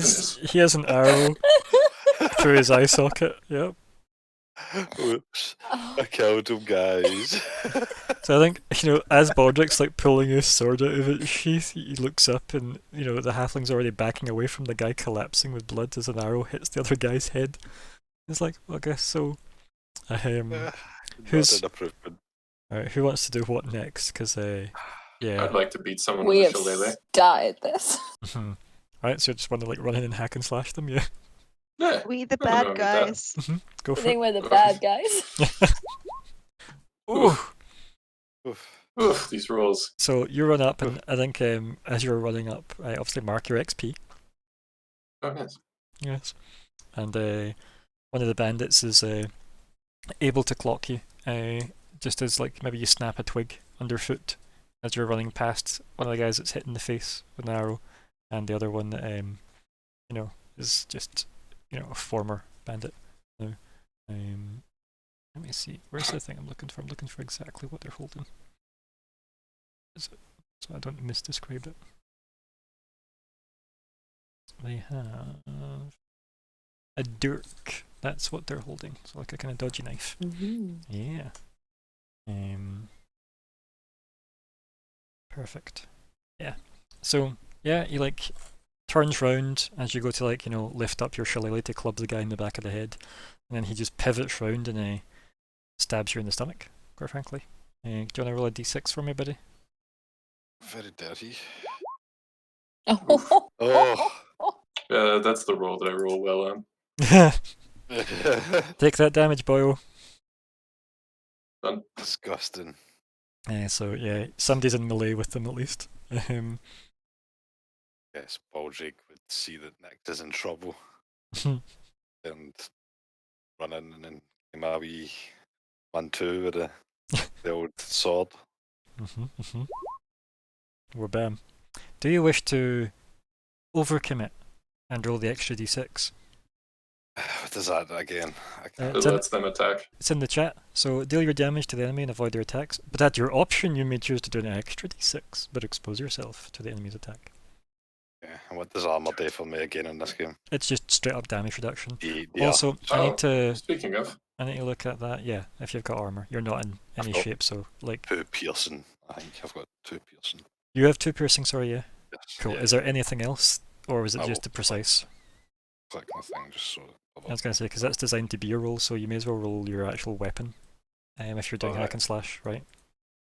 has an arrow through his eye socket. Yep. Whoops. I killed him, guys. So I think as Baldric's pulling his sword out of its sheath, he looks up and the halfling's already backing away from the guy collapsing with blood as an arrow hits the other guy's head. It's like, well, I guess so. Who's- Not an improvement. All right, who wants to do what next? Because yeah. I'd like to beat someone We with have a shillelagh. started this. Mhm. Alright, so you just want to run in and hack and slash them, yeah? Yeah. we the I don't know bad about that. guys. Go I for think it. we're the bad guys. Ooh. Oof. Oof, these rolls. So you run up, and I think as you're running up, obviously mark your XP. Oh, nice. Yes. And one of the bandits is able to clock you, just as maybe you snap a twig underfoot as you're running past one of the guys that's hit in the face with an arrow, and the other one is just a former bandit. Now, let me see. Where's the thing I'm looking for? I'm looking for exactly what they're holding. So I don't misdescribe it. They have a dirk. That's what they're holding. So a kind of dodgy knife. Yeah. Perfect. Yeah. So yeah, you turns round as you go to lift up your shillelagh to club the guy in the back of the head, and then he just pivots round and stabs you in the stomach. Quite frankly, do you want to roll a d6 for me, buddy? Very dirty. Oh. Oh. That's the roll that I roll well on. Take that damage, boyo. Disgusting. So yeah, somebody's in melee with them at least. Yes, Baldric would see that Nick is in trouble and run in and then give a wee 1-2 with the old sword. We're bam. Do you wish to overcommit and roll the extra d6? What is that again? I can't. It lets them attack. It's in the chat. So deal your damage to the enemy and avoid their attacks. But at your option, you may choose to do an extra d6, but expose yourself to the enemy's attack. Yeah, and what does armor do for me again in this game? It's just straight up damage reduction. Yeah. Also, I need to Speaking of, look at that. Yeah, if you've got armor, you're not in any I've got shape. So like, 2 piercing. I think I've got 2 piercing. you have 2 piercing. Sorry, yeah. Yes. Cool. Yeah, Is there anything else, or was it I just will the precise? click the thing just so. I was gonna say because that's designed to be a roll, so you may as well roll your actual weapon. If you're doing hack and slash, right?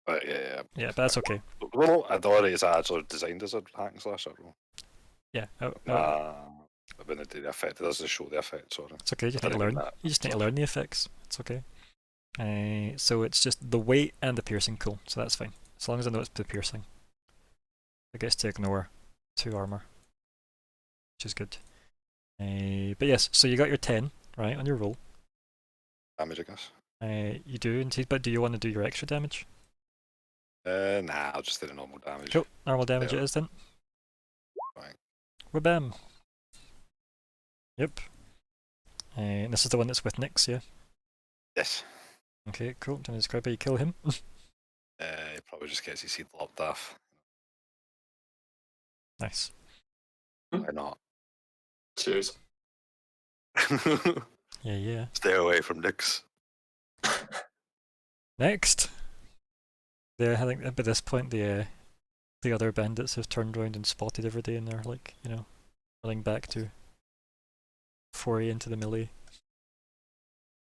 Yeah. Yeah, but that's okay. Well, I thought it's actually designed as a hack and slash roll. Yeah. When they do the effect, it doesn't show the effect. Sorry. It's okay. You just I need to didn't mean learn. that. You just need to learn the effects. It's okay. So it's just the weight and the piercing. Cool. So that's fine. As long as I know it's the piercing. It gets to ignore 2 armor, which is good. But yes, so you got your 10 right on your roll. Damage, I guess. You do indeed, but do you want to do your extra damage? Nah, I'll just do the normal damage. Cool. Normal damage Yeah. it is then. Fine. Wabam. Yep. And this is the one that's with Nyx, yeah? Yes. Okay, cool. Do you want to describe how you kill him? He probably just gets his head lopped off. Nice. Why not? cheers. Yeah. Stay away from Nyx. Next. I think by this point the other bandits have turned around and spotted everybody, and they're like, running back to foray into the melee.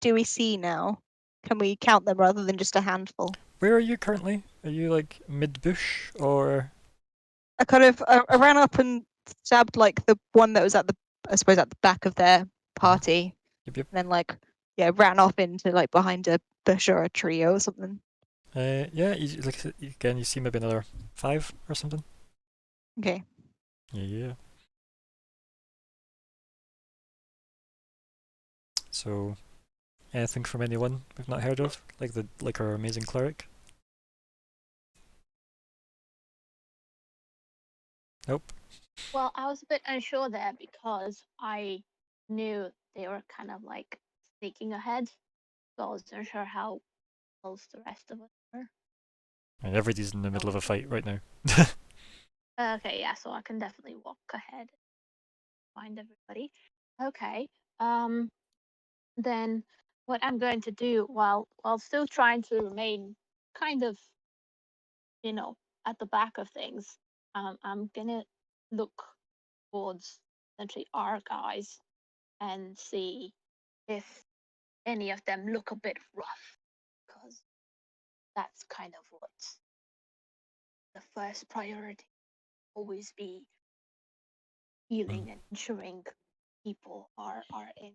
Do we see now? Can we count them rather than just a handful? Where are you currently? Are you like mid bush or? I ran up and stabbed like the one that was at the back of their party. Yep. And then ran off into like behind a bush or a tree or something. Yeah. You see maybe another 5 or something. Okay. Yeah. So, anything from anyone we've not heard of, like our amazing cleric? Nope. Well, I was a bit unsure there because I knew they were kind of like sneaking ahead, so I wasn't sure how close the rest of us were. And everybody's in the middle of a fight right now. Okay, yeah, so I can definitely walk ahead, find everybody. Okay, then what I'm going to do while still trying to remain kind of, at the back of things, I'm gonna look towards essentially our guys and see if any of them look a bit rough, because that's kind of what the first priority always be, healing and ensuring people are in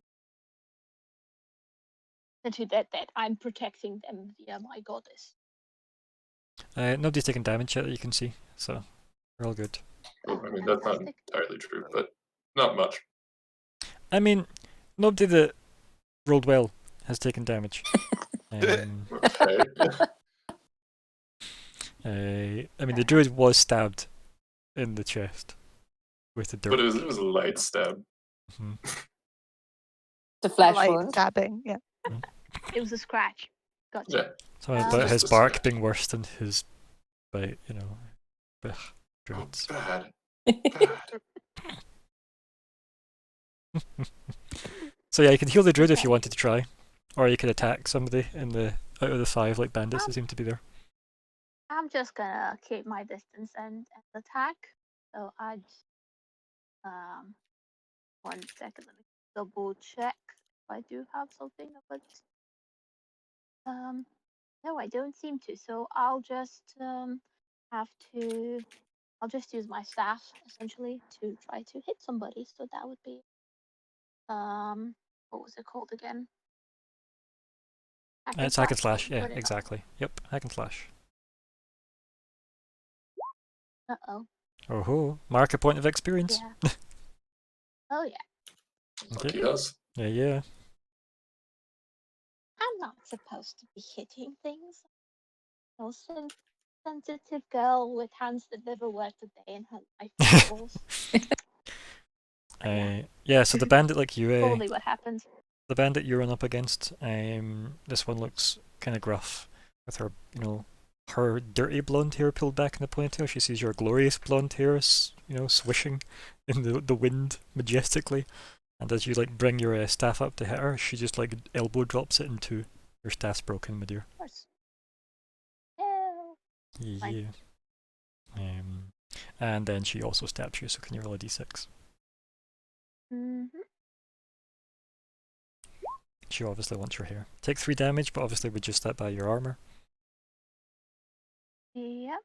essentially that I'm protecting them via my goddess. Nobody's taken damage yet that you can see, so we're all good. Well, I mean, that's not Fantastic. entirely true, but not much. I mean, nobody that rolled well has taken damage. Okay. I mean, the druid was stabbed in the chest with the dirt. But it was a light stab. Mhm. The flesh Light wound. stabbing. Yeah. It was a scratch. Gotcha. Yeah. So It's about just his a bark scratch. being worse than his bite, ugh, Oh, druids. bad. Bad. So yeah, you can heal the druid if you wanted to try, or you could attack somebody out of the 5 like bandits that seem to be there. I'm just gonna keep my distance and attack. So I'd 1 second, let me double check if I do have something, but no, I don't seem to. So I'll just I'll just use my staff essentially to try to hit somebody. So that would be what was it called again? It's hack and so slash, yeah, put it on. exactly. Yep, hack and slash. Uh-oh. Oh ho, mark a point of experience. Yeah. Oh yeah. Lucky us. Yeah. I'm not supposed to be hitting things. No sensitive girl with hands that never worked a day in her life. Of course. Yeah, so the bandit like you, Totally what happened. the bandit you run up against, this one looks kind of gruff with her, her dirty blonde hair pulled back in the ponytail. She sees your glorious blonde hair swishing in the wind majestically. And as you like bring your staff up to hit her, she just like elbow drops it into your staff's broken, my dear. Of course. Ew. Yeah. And then she also stabs you. So can you roll a d6? Mm-hmm. She obviously wants your hair. Take 3 damage, but obviously reduce that by your armor. Yep.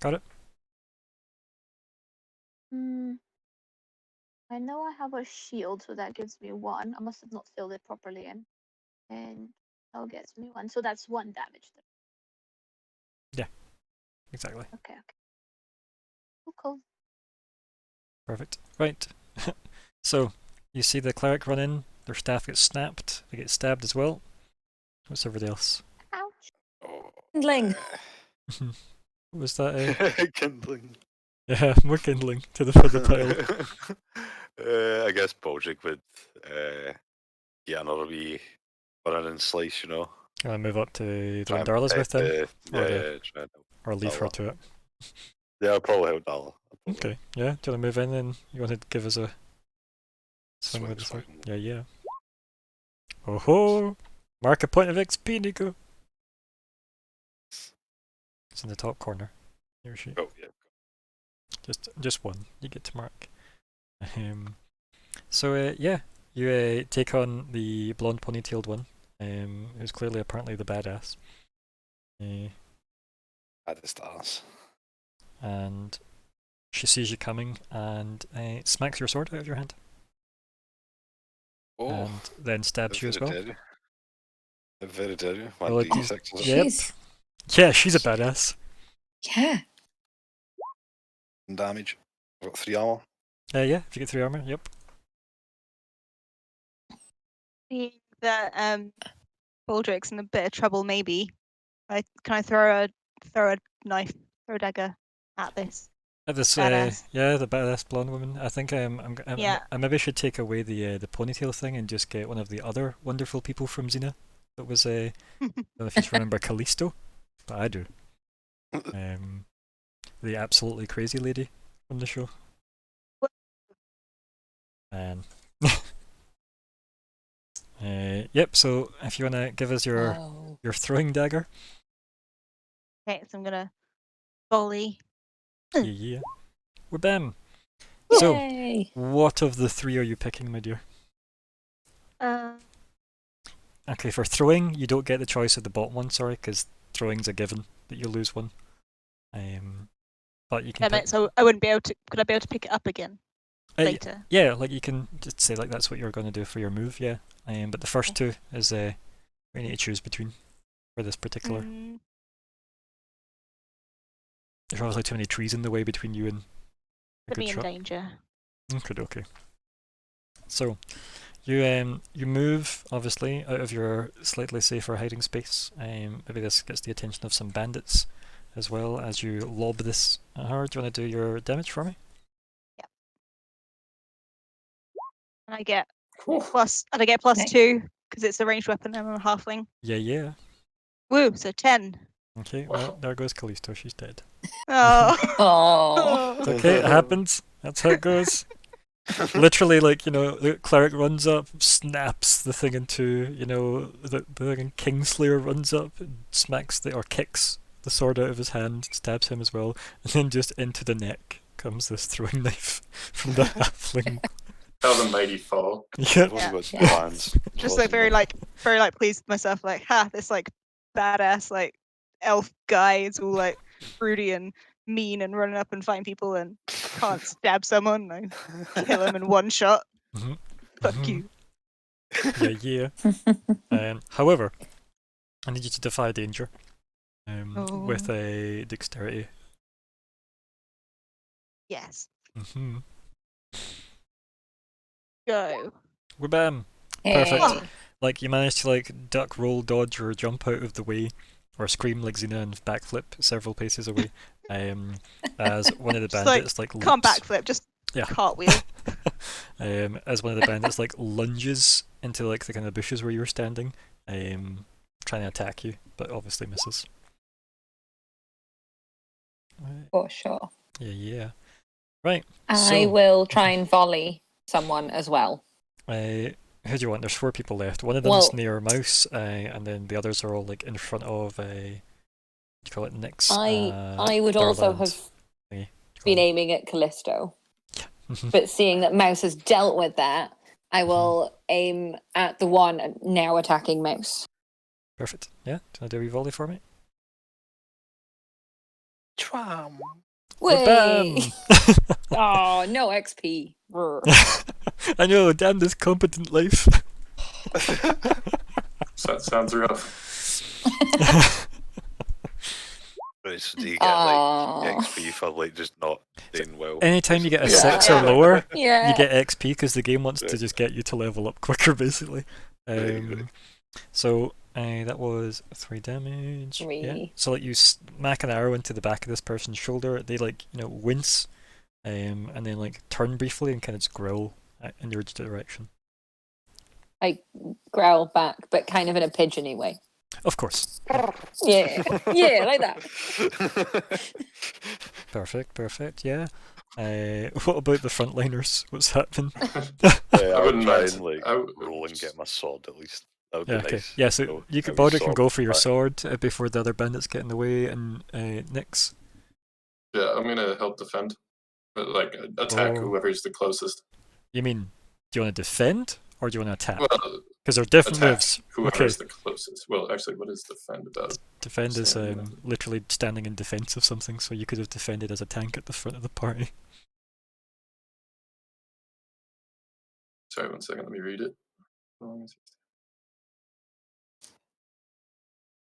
Got it? I know I have a shield, so that gives me 1. I must have not filled it properly in. And that gets me 1. So that's 1 damage. Exactly. Okay. Cool. Perfect. Right. So, you see the cleric run in, their staff gets snapped, they get stabbed as well. What's everybody else? Ouch. Oh, Kindling. Was that kindling. Yeah, more kindling to for the pile. I guess Baldric would get another wee run and slice, You want to move up to the Try one and Darla's with them? protect Or try and help Or leave her Darla. to it? Yeah, I'll probably help Darla. Okay, yeah. Do you want to move in and you want to give us a swing Swing, with the sword? swing. Yeah. Oh ho! Mark a point of XP, Nico. It's in the top corner. Here she. Oh, yeah. Just one. You get to mark. So yeah, you take on the blonde ponytailed one, who's clearly apparently the badass. At the stars. And she sees you coming and smacks your sword out of your hand. Oh, And then stabs you as well. Very dairy. Well, 1d6. Yep. She's, Yeah, she's a badass. yeah. Damage. I've got 3 armor. Yeah, if you get 3 armor, yep. Seeing that Baldric's in a bit of trouble, maybe. Can I throw a knife, throw a dagger at this? This, Badass. yeah, the badass blonde woman. I think Yeah. I maybe should take away the ponytail thing and just get one of the other wonderful people from Xena. That was I don't know if you remember Callisto, but I do. The absolutely crazy lady from the show. Yep. So if you wanna give us your Oh. throwing dagger, Okay, so I'm gonna volley. yeah. We're bam. So, Yay. what of the 3 are you picking, my dear? Okay, for throwing, you don't get the choice of the bottom one, sorry, because throwing's a given that you lose one. But you can Damn pick, it, so I wouldn't be able to. Could I be able to pick it up again later? yeah, like you can just say like that's what you're going to do for your move, yeah. But the first 2 is we need to choose between for this particular. There's obviously too many trees in the way between you and a Put me good in shot. danger. Okay. So, you move obviously out of your slightly safer hiding space. Maybe this gets the attention of some bandits, as well as you lob this at her. Do you want to do your damage for me? Yeah. And I get Whew. plus Okay. 2 because it's a ranged weapon and I'm a halfling. Yeah. Woo! So 10. Okay, well, there goes Callisto. She's dead. Oh. Oh. It's okay, it happens. That's how it goes. Literally, like, the cleric runs up, snaps the thing in 2, the thing Kingslayer runs up and smacks or kicks the sword out of his hand, stabs him as well, and then just into the neck comes this throwing knife from the halfling. How the mighty fall. Yeah. Wasn't got Yeah. plans. Just like very pleased with myself, like, this like badass like elf guy is all like fruity and mean and running up and fighting people and can't stab someone and kill him in one shot. Mhm. Fuck Mhm. you. Yeah. However, I need you to defy danger with Oh. a dexterity. Yes. Mm-hmm. Go. We're bam. Hey. Perfect. Like you managed to like duck, roll, dodge, or jump out of the way, or scream like Xena and backflip several paces away. As one of the Just, bandits like, like Can't leaps. backflip, just Yeah. cartwheel. as one of the bandits like lunges into like the kind of bushes where you were standing, trying to attack you, but obviously misses. For sure. Yeah. Right. I So, will try and volley someone as well. who do you want? There's 4 people left. One of them's Well- near Mouse, and then the others are all like in front of what do you call it, Nyx. I would also Darland. have Thingy. been aiming at Callisto, Mhm. but seeing that Mouse has dealt with that, I will aim at the one now attacking Mouse. Perfect. Yeah. Do you want to do a volley for me? Chwam. Wait! Bam! Oh, no XP. Brr. I know. Damn this competent life. So that sounds rough. Right, so do you get Aw. like XP for like just not doing well? Anytime you get a Yeah. 6 or lower, Yeah. you get XP because the game wants to Right. just get you to level up quicker, basically. Right. So that was 3 damage. Yeah. 3. So like you smack an arrow into the back of this person's shoulder, they like wince, and then like turn briefly and kind of just growl in your direction. I growl back, but kind of in a pigeony way. Of course. Yeah. Yeah, like that. Perfect. Yeah. What about the frontliners? What's happening? Yeah, I I would wouldn't try mind. and like I would- roll and get my sword at least. That would Yeah. be Okay. nice. Yeah. So So, you can maybe Border can sword go for your back. sword before the other bandits get in the way, and Nyx. Yeah, I'm gonna help defend. But like attack Oh. whoever's the closest. You mean, do you want to defend or do you want to attack? Well, Because they're different attack moves. whoever's Okay. the closest. Well, actually, what is defend about? Defend is Standing. literally standing in defense of something, so you could have defended as a tank at the front of the party. Sorry, 1 second. Let me read it.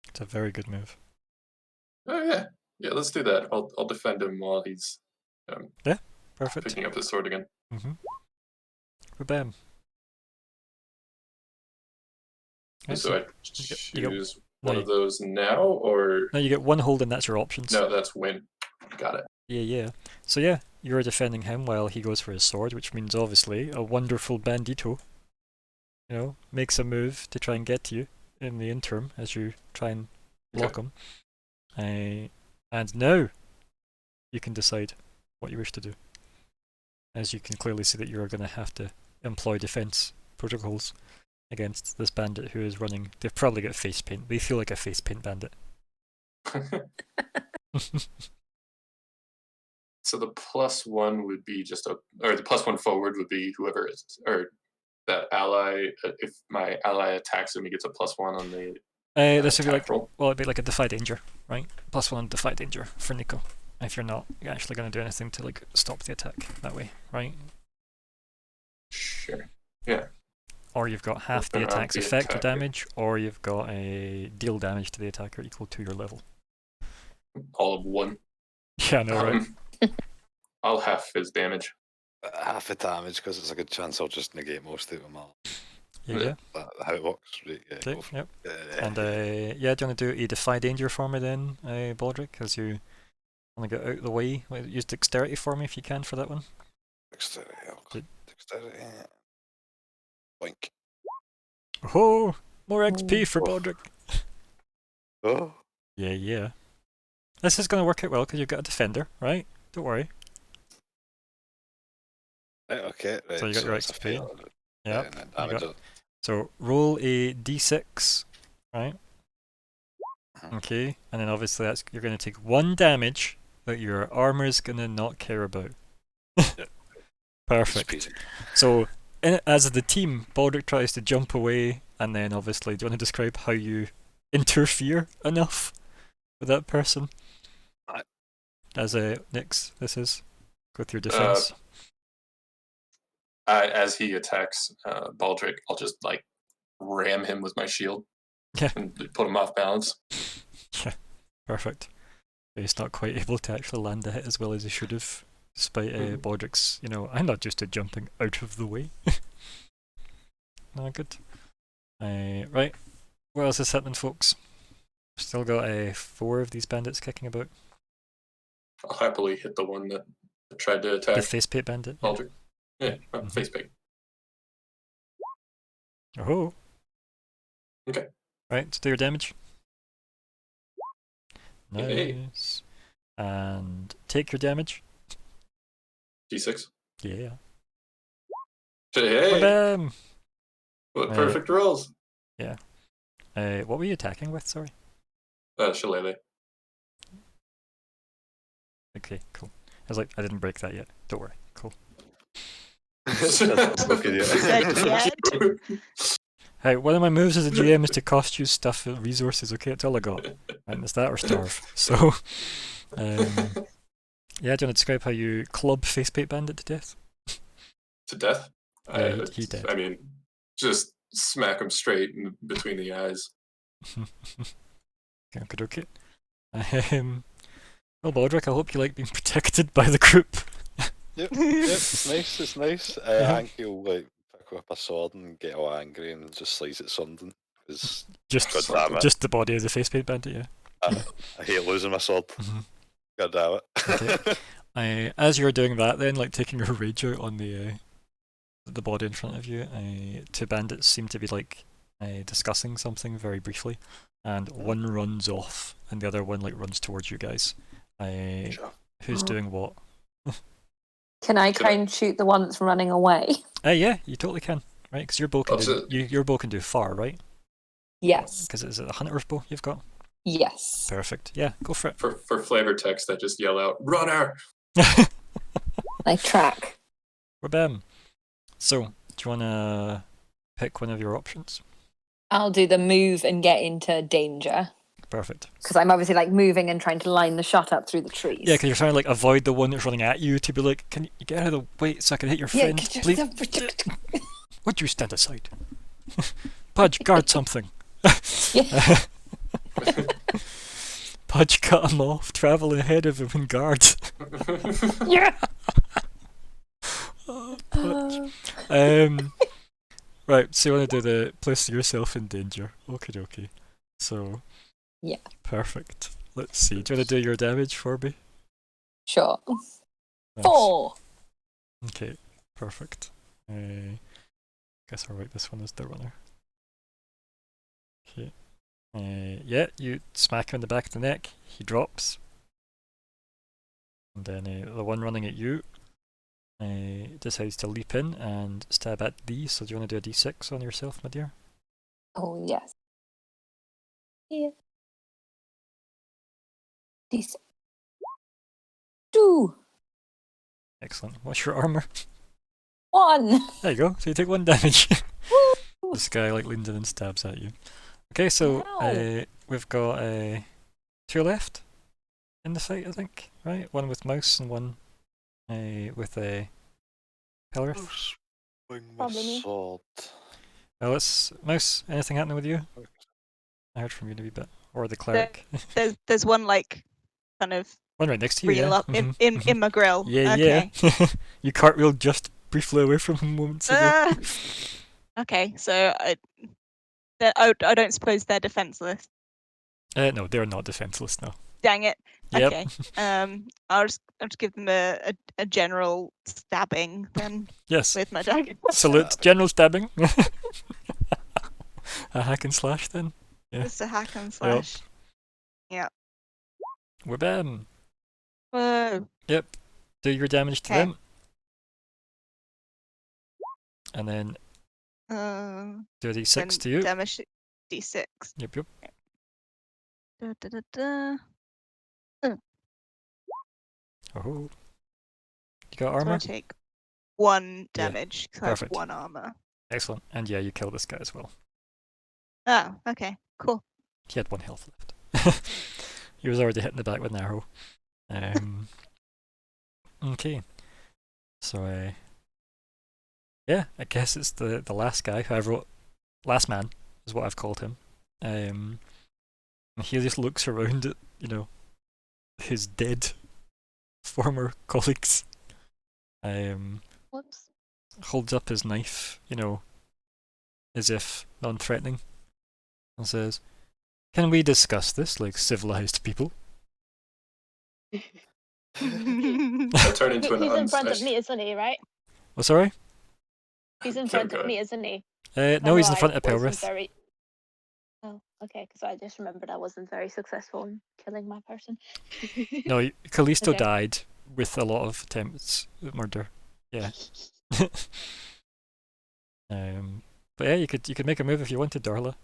It's a very good move. Oh yeah. Let's do that. I'll defend him while he's Perfect. picking up his sword again. Bam. So I you get- choose no, one you- of those now, or Now you get 1 hold, and that's your options. no? That's win. Got it. Yeah. So yeah, you're defending him while he goes for his sword, which means obviously a wonderful bandito, makes a move to try and get to you in the interim as you try and block him. And now you can decide what you wish to do. As you can clearly see that you're going to have to employ defense protocols against this bandit who is running. They've probably got face paint. They feel like a face paint bandit. So the +1 would be or the +1 forward would be whoever is, or that ally. If my ally attacks him, he gets a +1 on the This would be attack like, roll. well, it'd be like a defy danger, right? +1 defy danger for Nico. If you're not actually going to do anything to like stop the attack that way, right? Sure. Yeah. Or you've got half the Then I'll attack's be effect or attacking. damage, or you've got a deal damage to the attacker equal to your level. All of 1. Yeah, I know, right? I'll half his damage. Half the damage because it's a good chance I'll just negate most of them all. Yeah. That how it works, right? Yeah. Okay, go for yep. it. And yeah, do you want to do a defy danger for me then, Baldric, as you want to get out of the way? Use dexterity for me if you can for that one. Dexterity. Good. Dexterity. Boink. Oh, more XP for Baldric. Oh. Yeah. This is going to work out well because you've got a defender, right? Don't worry. Right, okay. Right, So you got your it's a XP. fail. Yep. And then you damage got- it. So roll a d6, right? Mhm. Okay, and then obviously you're going to take 1 damage that your armor is going to not care about. Yep. Perfect. Easy. So as the team, Baldric tries to jump away, and then obviously, do you want to describe how you interfere enough with that person? Aye. As Nyx, this is with your defense. As he attacks Baldric, I'll just like ram him with my shield. Yeah. And put him off balance. Yeah, perfect. He's not quite able to actually land the hit as well as he should have, despite Baldric's, I'm not used to jumping out of the way. No, good. Right, what else is happening, folks? Still got 4 of these bandits kicking about. I'll happily hit the one that tried to attack The face paint bandit. Yeah. Baldric. Yeah, Mhm. face paint. Oh. Okay. Right, so do your damage. Hey. Nice. And take your damage. D6. Yeah. Hey, Bam! what perfect rolls. Yeah. What were you attacking with, sorry? Shillelagh. Okay, cool. I was like, I didn't break that yet. Don't worry. Cool. That's broken yet. Said yet. Hey, one of my moves as a GM is to cost you stuff and resources, okay? That's all I got. And it's that or starve. So, yeah, do you want to describe how you club Facepaint Bandit to death? To death? Yeah, he dead. I mean, just smack him straight in between the eyes. Okay. Well, Baldric, I hope you like being protected by the group. Yep, it's nice, it's nice. Anki will like pick up a sword and get all angry and just slice at something. Because God damn it. Just the body of the Facepaint Bandit, yeah. I hate losing my sword. God damn it. Okay. As you're doing that then, like taking your rage out on the body in front of you, two bandits seem to be like discussing something very briefly, and one runs off and the other one like runs towards you guys. Sure. Who's doing what? Can I try and shoot the one that's running away? Yeah, you totally can, right? Because your bow can Oh, your bow can do far, right? Yes. Because is it a hunter's bow you've got? Yes. Perfect. Yeah, go for it. For flavor text, I just yell out, "Runner!" I track. Bam. So, do you want to pick one of your options? I'll do the move and get into danger. Perfect. Because I'm obviously like moving and trying to line the shot up through the trees. Yeah, because you're trying to like avoid the one that's running at you to be like, can you get out of the way so I can hit your friend, please? Would you stand aside? Pudge, guard something. Yeah. Pudge cut him off, travelling ahead of him in guards. Yeah. Oh, Pudge. Right, so you want to do the place yourself in danger. Okie dokie. So. Yeah. Perfect. Let's see. Do you want to do your damage for me? Sure. Nice. 4. Okay, perfect. Guess I'll write this one as the runner. Okay. Yeah, you smack him in the back of the neck. He drops. And then the one running at you decides to leap in and stab at thee. So do you want to do a d6 on yourself, my dear? Oh, yes. Yeah. D6. 2. Excellent. What's your armor? 1. There you go. So you take 1 damage. Woo. This guy like leans in and stabs at you. Okay, so we've got 2 left in the fight, I think. Right, one with Mouse and one with Pelorith. Swing my Probably me. sword. Well, let's Mouse. Anything happening with you? I heard from you in a wee bit, or the cleric. There's one like kind of One right next to you. reel Yeah. up in my grill. Yeah, Okay. yeah. You cartwheeled just briefly away from him moments ago. Okay, so I don't suppose they're defenseless. No, they're not defenseless. No. Dang it. Yep. Okay. I'll just give them a general stabbing then Yes. with my dagger. Salute, general stabbing. A hack and slash then. Yeah. Just a hack and slash. We're bam. Whoa. Yep. Do your damage to Okay. them. And then do a d6 Then to you. damage d6. Yep. Da, da, da, da. Oh. You got So I armor? take 1 Yeah, damage because I have perfect. 1 armor. Excellent. And yeah, you kill this guy as well. Oh, okay, cool. He had 1 health left. He was already hit in the back with an arrow. Okay. So, yeah, I guess it's the last guy who I wrote. Last man is what I've called him. And he just looks around at, his dead former colleagues. Whoops. Holds up his knife, as if non-threatening, and says, "Can we discuss this like civilized people?" I turn into an He's in front of unspec- me, isn't he? Right? Oh, sorry? He's in Oh, front of God. me, isn't he? No, he's in front of Pelrith. Very... Oh, okay, because I just remembered I wasn't very successful in killing my person. No, Callisto Okay. died with a lot of attempts at murder. Yeah. But yeah, you could make a move if you wanted, Darla.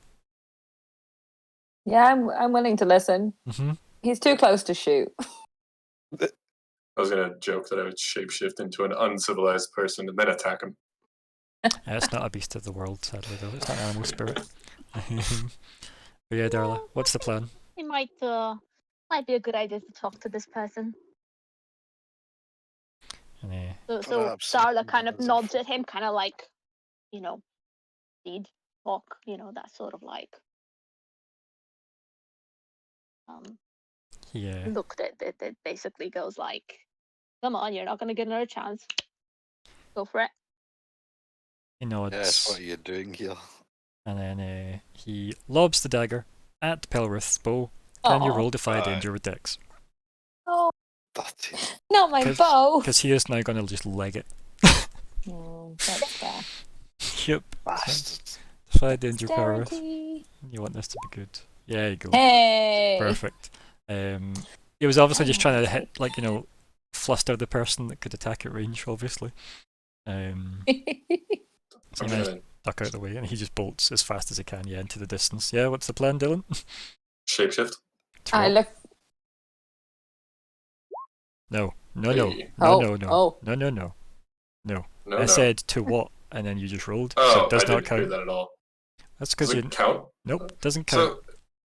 Yeah, I'm willing to listen. Mm-hmm. He's too close to shoot. I was gonna joke that I would shapeshift into an uncivilized person and then attack him. It's not a beast of the world, sadly, though. It's not an animal spirit. But yeah, Darla, what's the plan? It might be a good idea to talk to this person. And, So Perhaps Darla kind of as a- nods at him, kind of like, speed walk, that sort of like yeah. look that basically goes like, come on, you're not gonna get another chance. Go for it. He nods. Yes, what are you doing here? And then he lobs the dagger at Pelrith's bow. Can you Aw. roll Defy Danger with Dex? Oh, 13. not my bow. Because he is now going to just leg it. That's fair. Yep. Bastards. Defy Danger, Pelrith. Dexterity. You want this to be good. Yeah, there you go. Hey. Perfect. He was obviously just trying to hit, fluster the person that could attack at range, obviously. So I'm he managed gonna to duck out of the way, and he just bolts as fast as he can, yeah, into the distance. Yeah, what's the plan, Dylan? shapeshift. To I what? look. No. Hey. No. No, I no. said to what, and then you just rolled. Oh, so it does I not didn't hear count. that at all. That's Does because you. it count? Nope, doesn't count. So,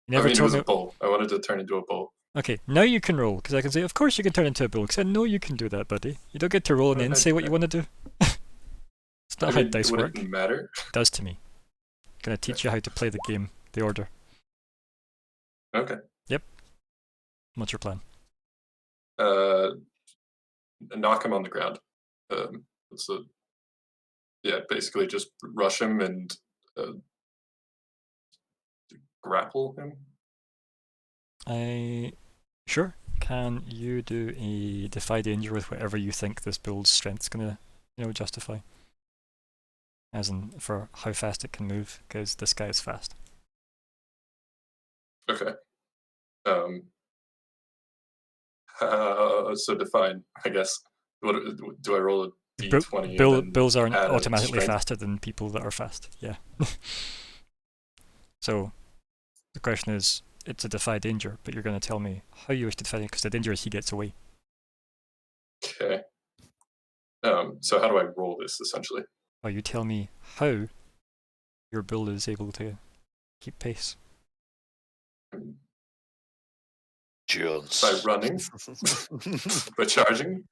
You never it told was me. a bull. I wanted to turn into a bull. Okay, now you can roll, because I can say, of course you can turn into a bull, because I know you can do that, buddy. You don't get to roll and then say what you want to do. It's not how dice would work. it matter? It does to me. I'm going to teach you how to play the game, the order. Okay. What's your plan? Knock him on the ground. Basically just rush him and grapple him. Sure. Can you do a Defy Danger with whatever you think this build's strength's going to, justify? As in, for how fast it can move, because this guy is fast. Okay. So define, I guess. What do I roll a d20? Bills aren't add a automatically strength? faster than people that are fast. Yeah. So the question is, it's a Defy Danger, but you're going to tell me how you wish to defy it, because the danger is he gets away. Okay. So how do I roll this essentially? Or you tell me how your build is able to keep pace. Jones. By running? By charging?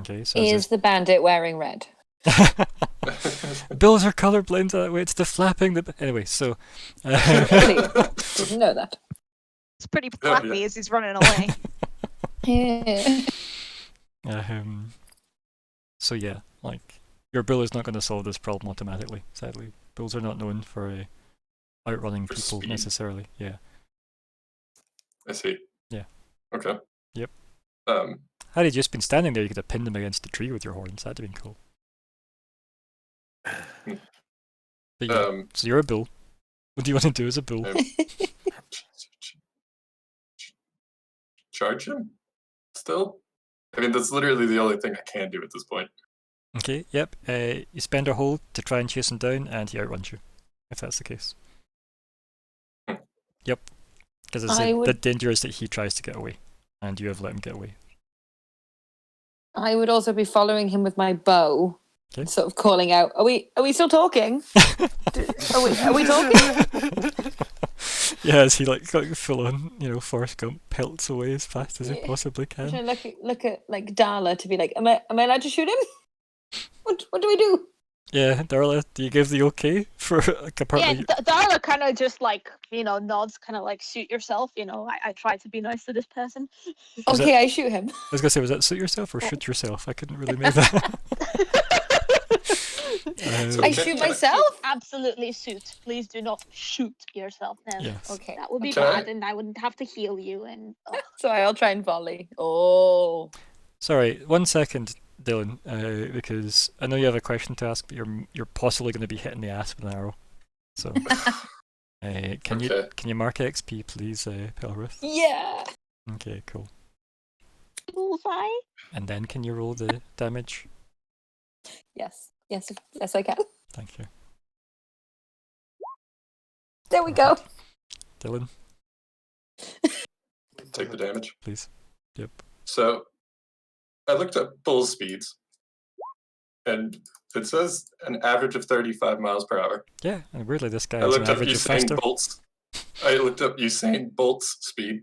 Okay, so Is the bandit wearing red? Bills are colorblind that way. It's the flapping that. Anyway, so. Didn't know that. It's pretty Yeah, flappy yeah. as he's running away. Yeah. So yeah, your bill is not going to solve this problem automatically. Sadly, bills are not known for outrunning For people speed? necessarily. Yeah. I see. Yeah. Okay. Yep. Um, Had he just been standing there, you could have pinned him against the tree with your horns. That'd have been cool. But yeah, so you're a bull. What do you want to do as a bull? Charge him? Still? I mean, that's literally the only thing I can do at this point. Okay, yep. You spend a hold to try and chase him down, and he outruns you, if that's the case. Yep. Because the danger is that he tries to get away, and you have let him get away. I would also be following him with my bow, Okay. sort of calling out. Are we still talking? Are we talking? Yeah, as he full on, Forrest Gump pelts away as fast as he possibly I'm can. trying to look at Darla to be like, am I allowed to shoot him? What do we do? Yeah, Darla, do you give the okay for apparently? Yeah, Darla kind of just nods, kind of like suit yourself. I try to be nice to this person. Okay, I shoot him. I was gonna say, was that suit yourself or shoot yourself? I couldn't really make that. I shoot myself? Absolutely suit. Please do not shoot yourself then. Yes. Okay. That would be Can I- bad, and I wouldn't have to heal you. And Sorry, I'll try and volley. Oh. Sorry, 1 second. Dylan, because I know you have a question to ask, but you're possibly going to be hitting the ass with an arrow. So, can you mark XP, please, Pelrith? Yeah. Okay, cool. Bullseye. And then can you roll the damage? Yes, I can. Thank you. There we go. Dylan, Take the damage. please. Yep. So I looked up bull speeds, and it says an average of 35 miles per hour. Yeah, and weirdly, this guy I is an looked up average of Usain faster. Bolt's. I looked up Usain Bolt's speed,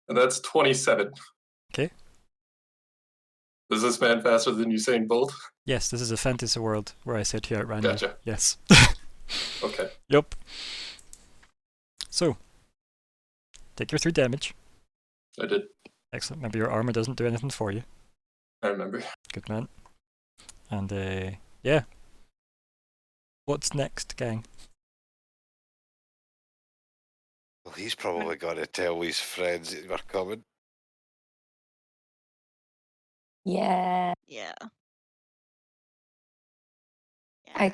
and that's 27. Okay. Is this man faster than Usain Bolt? Yes, this is a fantasy world where I said he outran you. Gotcha. Yes. Okay. Yep. So, take your 3 damage. I did. Excellent. Maybe your armor doesn't do anything for you. I remember. Good man. And yeah. What's next, gang? Well, he's probably got to tell his friends that we're coming. Yeah. Yeah. I-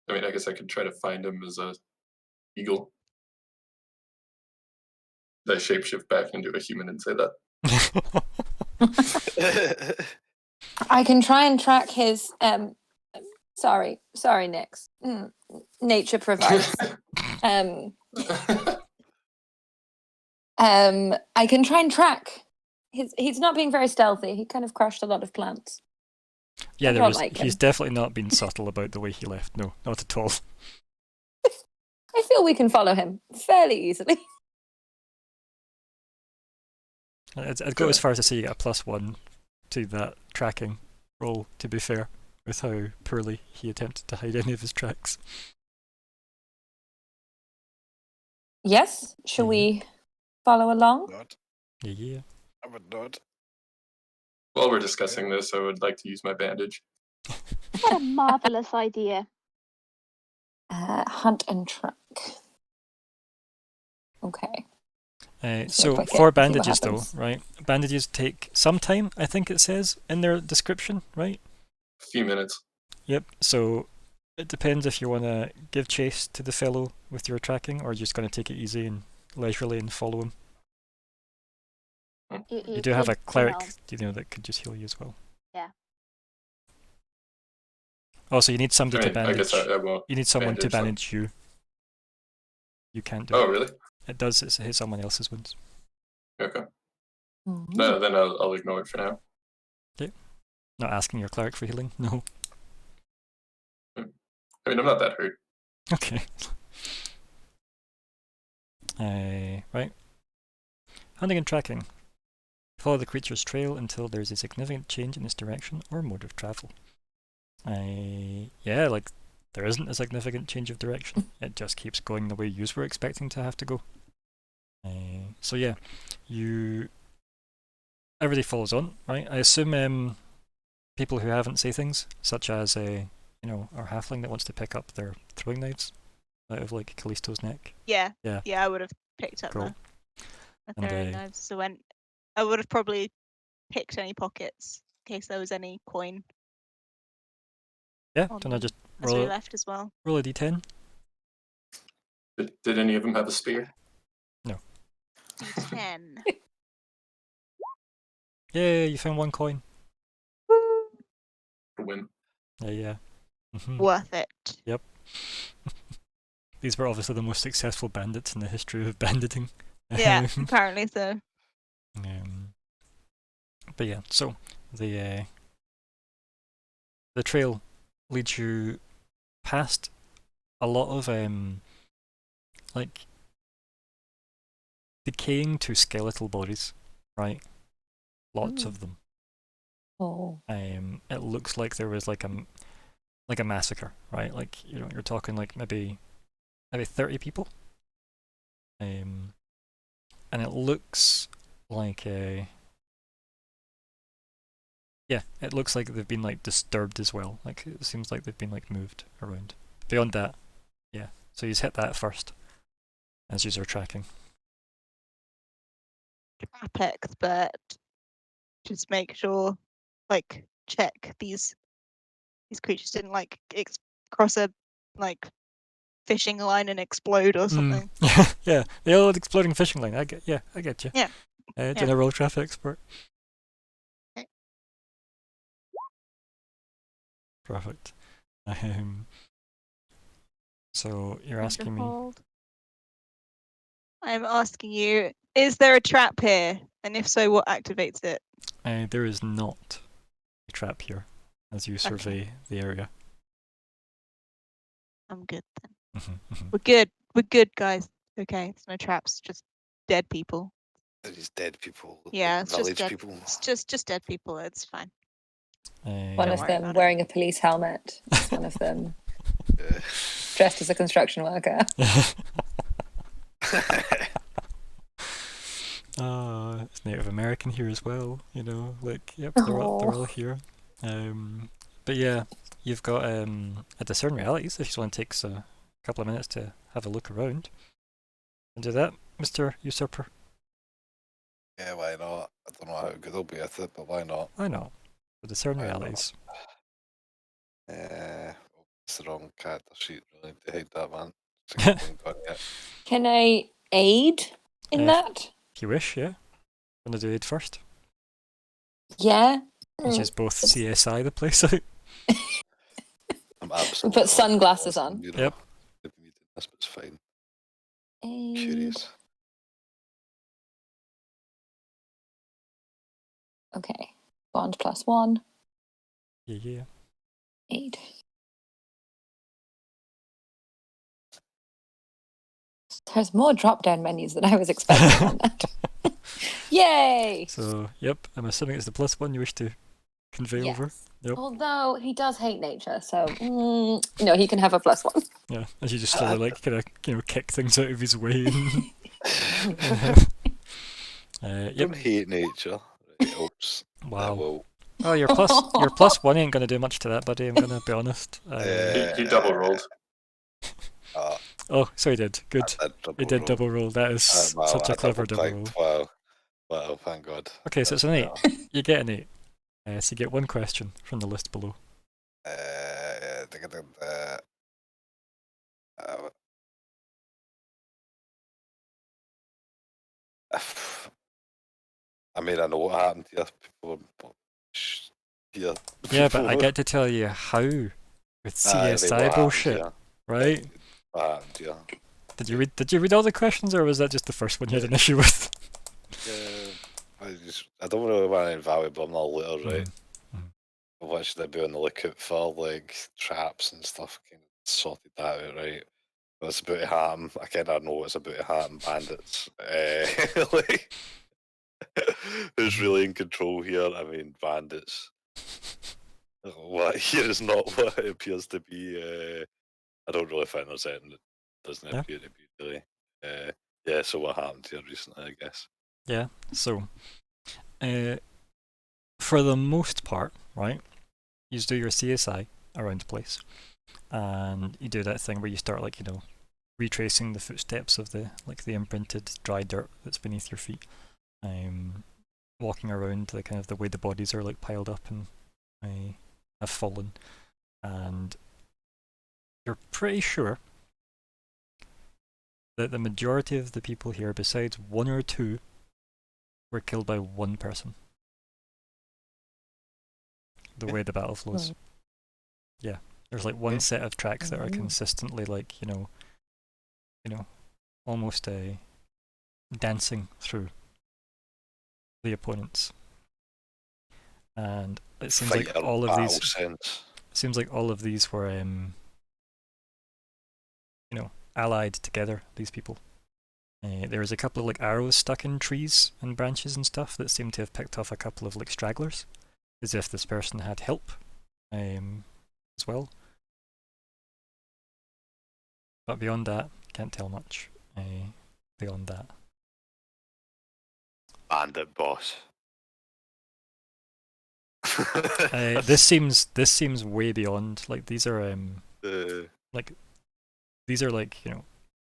I mean, I guess I could try to find him as a eagle. I shapeshift back into a human and say that. I can try and track his. Sorry, Nix. Nature provides. I can try and track. He's not being very stealthy. He kind of crushed a lot of plants. Yeah, I don't like he's him. definitely not been subtle about the way he left. No, not at all. I feel we can follow him fairly easily. I'd go as far as to say you get a +1 to that tracking roll, to be fair, with how poorly he attempted to hide any of his tracks. Yes, shall we follow along? Not. Yeah. I would not. While we're discussing this, I would like to use my bandage. What a marvelous idea. Hunt and track. Okay. So quick for it, see what bandages though, happens. right? Bandages take some time, I think it says in their description, right? A few minutes. Yep. So it depends if you want to give chase to the fellow with your tracking, or you're just going to take it easy and leisurely and follow him. You do have a cleric, that could just heal you as well. Yeah. Also, you need somebody to I bandage. guess I won't. You need someone to bandage them. bandage you. You can't do Oh, it. really? It does. It hits someone else's wounds. Okay. Mhm. No, then I'll ignore it for now. Not asking your cleric for healing. No. I mean, I'm not that hurt. Okay. Right. Hunting and tracking. Follow the creature's trail until there's a significant change in its direction or mode of travel. Yeah, like there isn't a significant change of direction. It just keeps going the way you were expecting to have to go. So yeah, everybody follows on, right? I assume people who haven't say things, such as our halfling that wants to pick up their throwing knives out of like Callisto's neck. Yeah. Yeah. Yeah, I would have picked up Cool. the And, throwing knives. So I would have probably picked any pockets in case there was any coin Yeah, on don't I just as we roll left as well. a d10? Did any of them have a spear? D10. Yeah, you found 1 coin. To win. Yeah. Mhm. Worth it. Yep. These were obviously the most successful bandits in the history of banditing. Yeah, apparently so. But yeah, so the trail leads you past a lot of like decaying to skeletal bodies, right? Lots of them. Oh. It looks like there was like a massacre, right? Like you're talking like maybe 30 people. And it looks like it looks like they've been like disturbed as well. Like it seems like they've been like moved around. Beyond that, yeah. So you hit that first as you're tracking. trap expert. Just make sure, like, check these creatures didn't like cross a like fishing line and explode or something. Yeah, the old exploding fishing line. I get you. Yeah. General trap expert. Okay. Perfect. So you're asking me. Hold. I'm asking you, is there a trap here? And if so, what activates it? There is not a trap here, as you survey the area. I'm good then. Mhm. We're good. We're good, guys. Okay, there's no traps, just dead people. These dead people. Yeah, like it's just village dead. people. It's just dead people. It's fine. One Don't of worry them about wearing a police helmet. It's one of them dressed as a construction worker. It's Native American here as well. You know, like yep, they're all here. But yeah, you've got a discern realities. If you want to take a couple of minutes to have a look around, and do that, Mr. Usurper. Yeah, why not? I don't know how good I'll be at it, but why not? Why not? The discern Why not? realities. It's the wrong character sheet, really, to hate that, man. I haven't got it yet. Can I aid in that? If you wish, yeah. Want to do aid first? Yeah. Which is both CSI the place out. I'm absolutely Put sunglasses on. You know, Yep. This bit's fine. Aid. Curious. Okay. Bond +1. Yeah. Aid. There's more drop-down menus than I was expecting on that. Yay! So, yep, I'm assuming it's the +1 you wish to convey Yes. over. Yep. Although he does hate nature, so no, he can have a +1. Yeah, as you just slowly kind of kick things out of his way. Yep. Yep. Don't hate nature. It helps. Wow. Well, Oh, your +1 ain't gonna do much to that, buddy. I'm gonna be honest. He double rolled. Oh, so he did. Good. He did double roll. That is such a clever double roll. Wow, thank God. Okay, so it's an 8. You get an 8. So you get one question from the list below. I mean, I know what happened to people, but Yeah, but I get to tell you how with CSI bullshit, right? Did you read all the questions, or was that just the first one you had an issue with? I don't really want to invaluable. I'm not little, right? Mm-hmm. What should I be on the lookout for? Like traps and stuff. Kind of sorted that out, right? What's about to happen? I kind of know what's about to happen. Bandits. Like, who's really in control here? I mean, bandits. What here is not what it appears to be. I don't really find there's anything that doesn't appear to be really. Yeah, so what happened here recently, I guess. Yeah, so for the most part, right, you just do your CSI around the place, and you do that thing where you start retracing the footsteps of the imprinted dry dirt that's beneath your feet, walking around the way the bodies are piled up and have fallen, and you're pretty sure that the majority of the people here, besides one or two, were killed by one person. The way the battle flows. Yeah, there's one set of tracks that are consistently almost dancing through the opponents, and it seems like all of these. It seems like all of these were allied together. These people. There was a couple of arrows stuck in trees and branches and stuff that seem to have picked off a couple of stragglers, as if this person had help as well. But beyond that, can't tell much. Beyond that, bandit boss. this seems way beyond. These are these are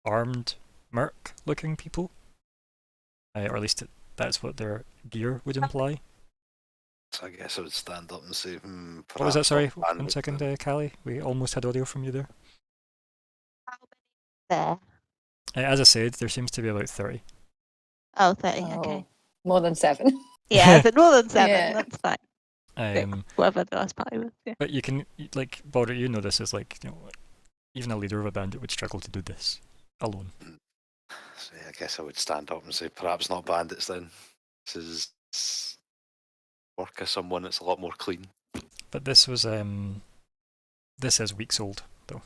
armed merc looking people, or at least that's what their gear would imply. So I guess I would stand up and say, What was that? perhaps Sorry, not 1 bandits second, then. Callie. We almost had audio from you there. There. As I said, there seems to be about 30. Oh, 30. Oh, Okay. more than 7. Yeah, is it more than 7? Yeah. That's fine. Um, Whatever the last party was. Yeah. but you can, like, Baldur, you know this is like, even a leader of a bandit would struggle to do this alone. So yeah, I guess I would stand up and say, perhaps not bandits then. This is work of someone that's a lot more clean. But this was, this is weeks old, though.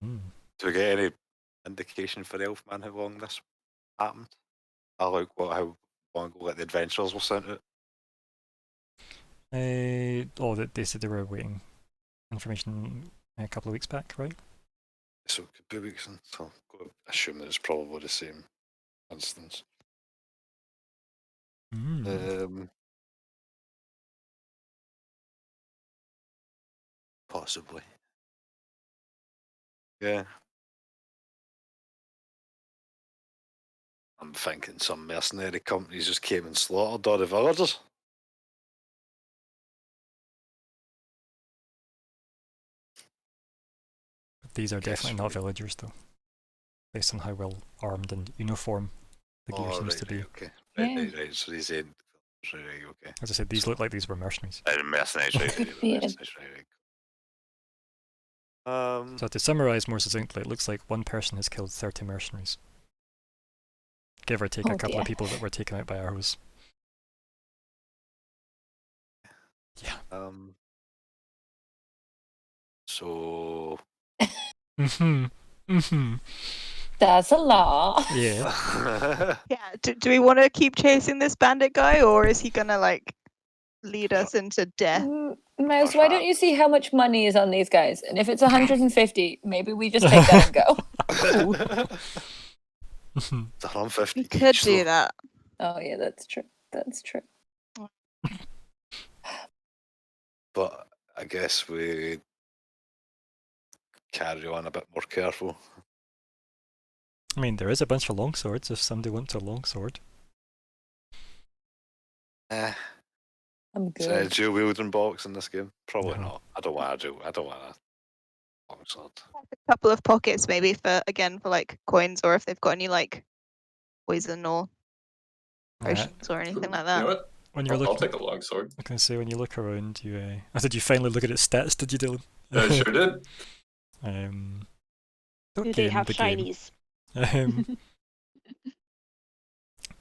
Mm. Do we get any indication for Elfman how long this happened? How long ago like the adventurers were sent out? They said they were waiting information a couple of weeks back, right? So it could be weeks until assume that it's probably the same instance. Possibly. Yeah. I'm thinking some mercenary companies just came and slaughtered all the villagers. These are definitely not villagers, though, based on how well armed and uniform the gear seems to be. Okay. Yeah. Right. So these ain't. Right, okay. As I said, these look like these were mercenaries. Mercenaries, right? Could be it. So to summarise more succinctly, it looks like one person has killed 30 mercenaries. Give or take a couple of people that were taken out by arrows. Yeah. So. That's a lot. Yeah. Yeah. Do we want to keep chasing this bandit guy, or is he gonna like lead us into death? Mouse, why don't you see how much money is on these guys? And if it's 150, maybe we just take that and go. It's 150. We could each, do though. that. Oh yeah, that's true. That's true. But I guess we carry on a bit more careful. I mean, there is a bunch of longswords if somebody wants a longsword. I'm Is there a good. dual wielding box in this game? Probably No. not. I don't want a longsword. A couple of pockets maybe for like coins, or if they've got any like poison or potions or anything like You that. know what? When you're I'll looking, take a longsword. I can say when you look around, you. Did you finally look at its stats? Did you, Dylan? I sure did. Do they have shinies?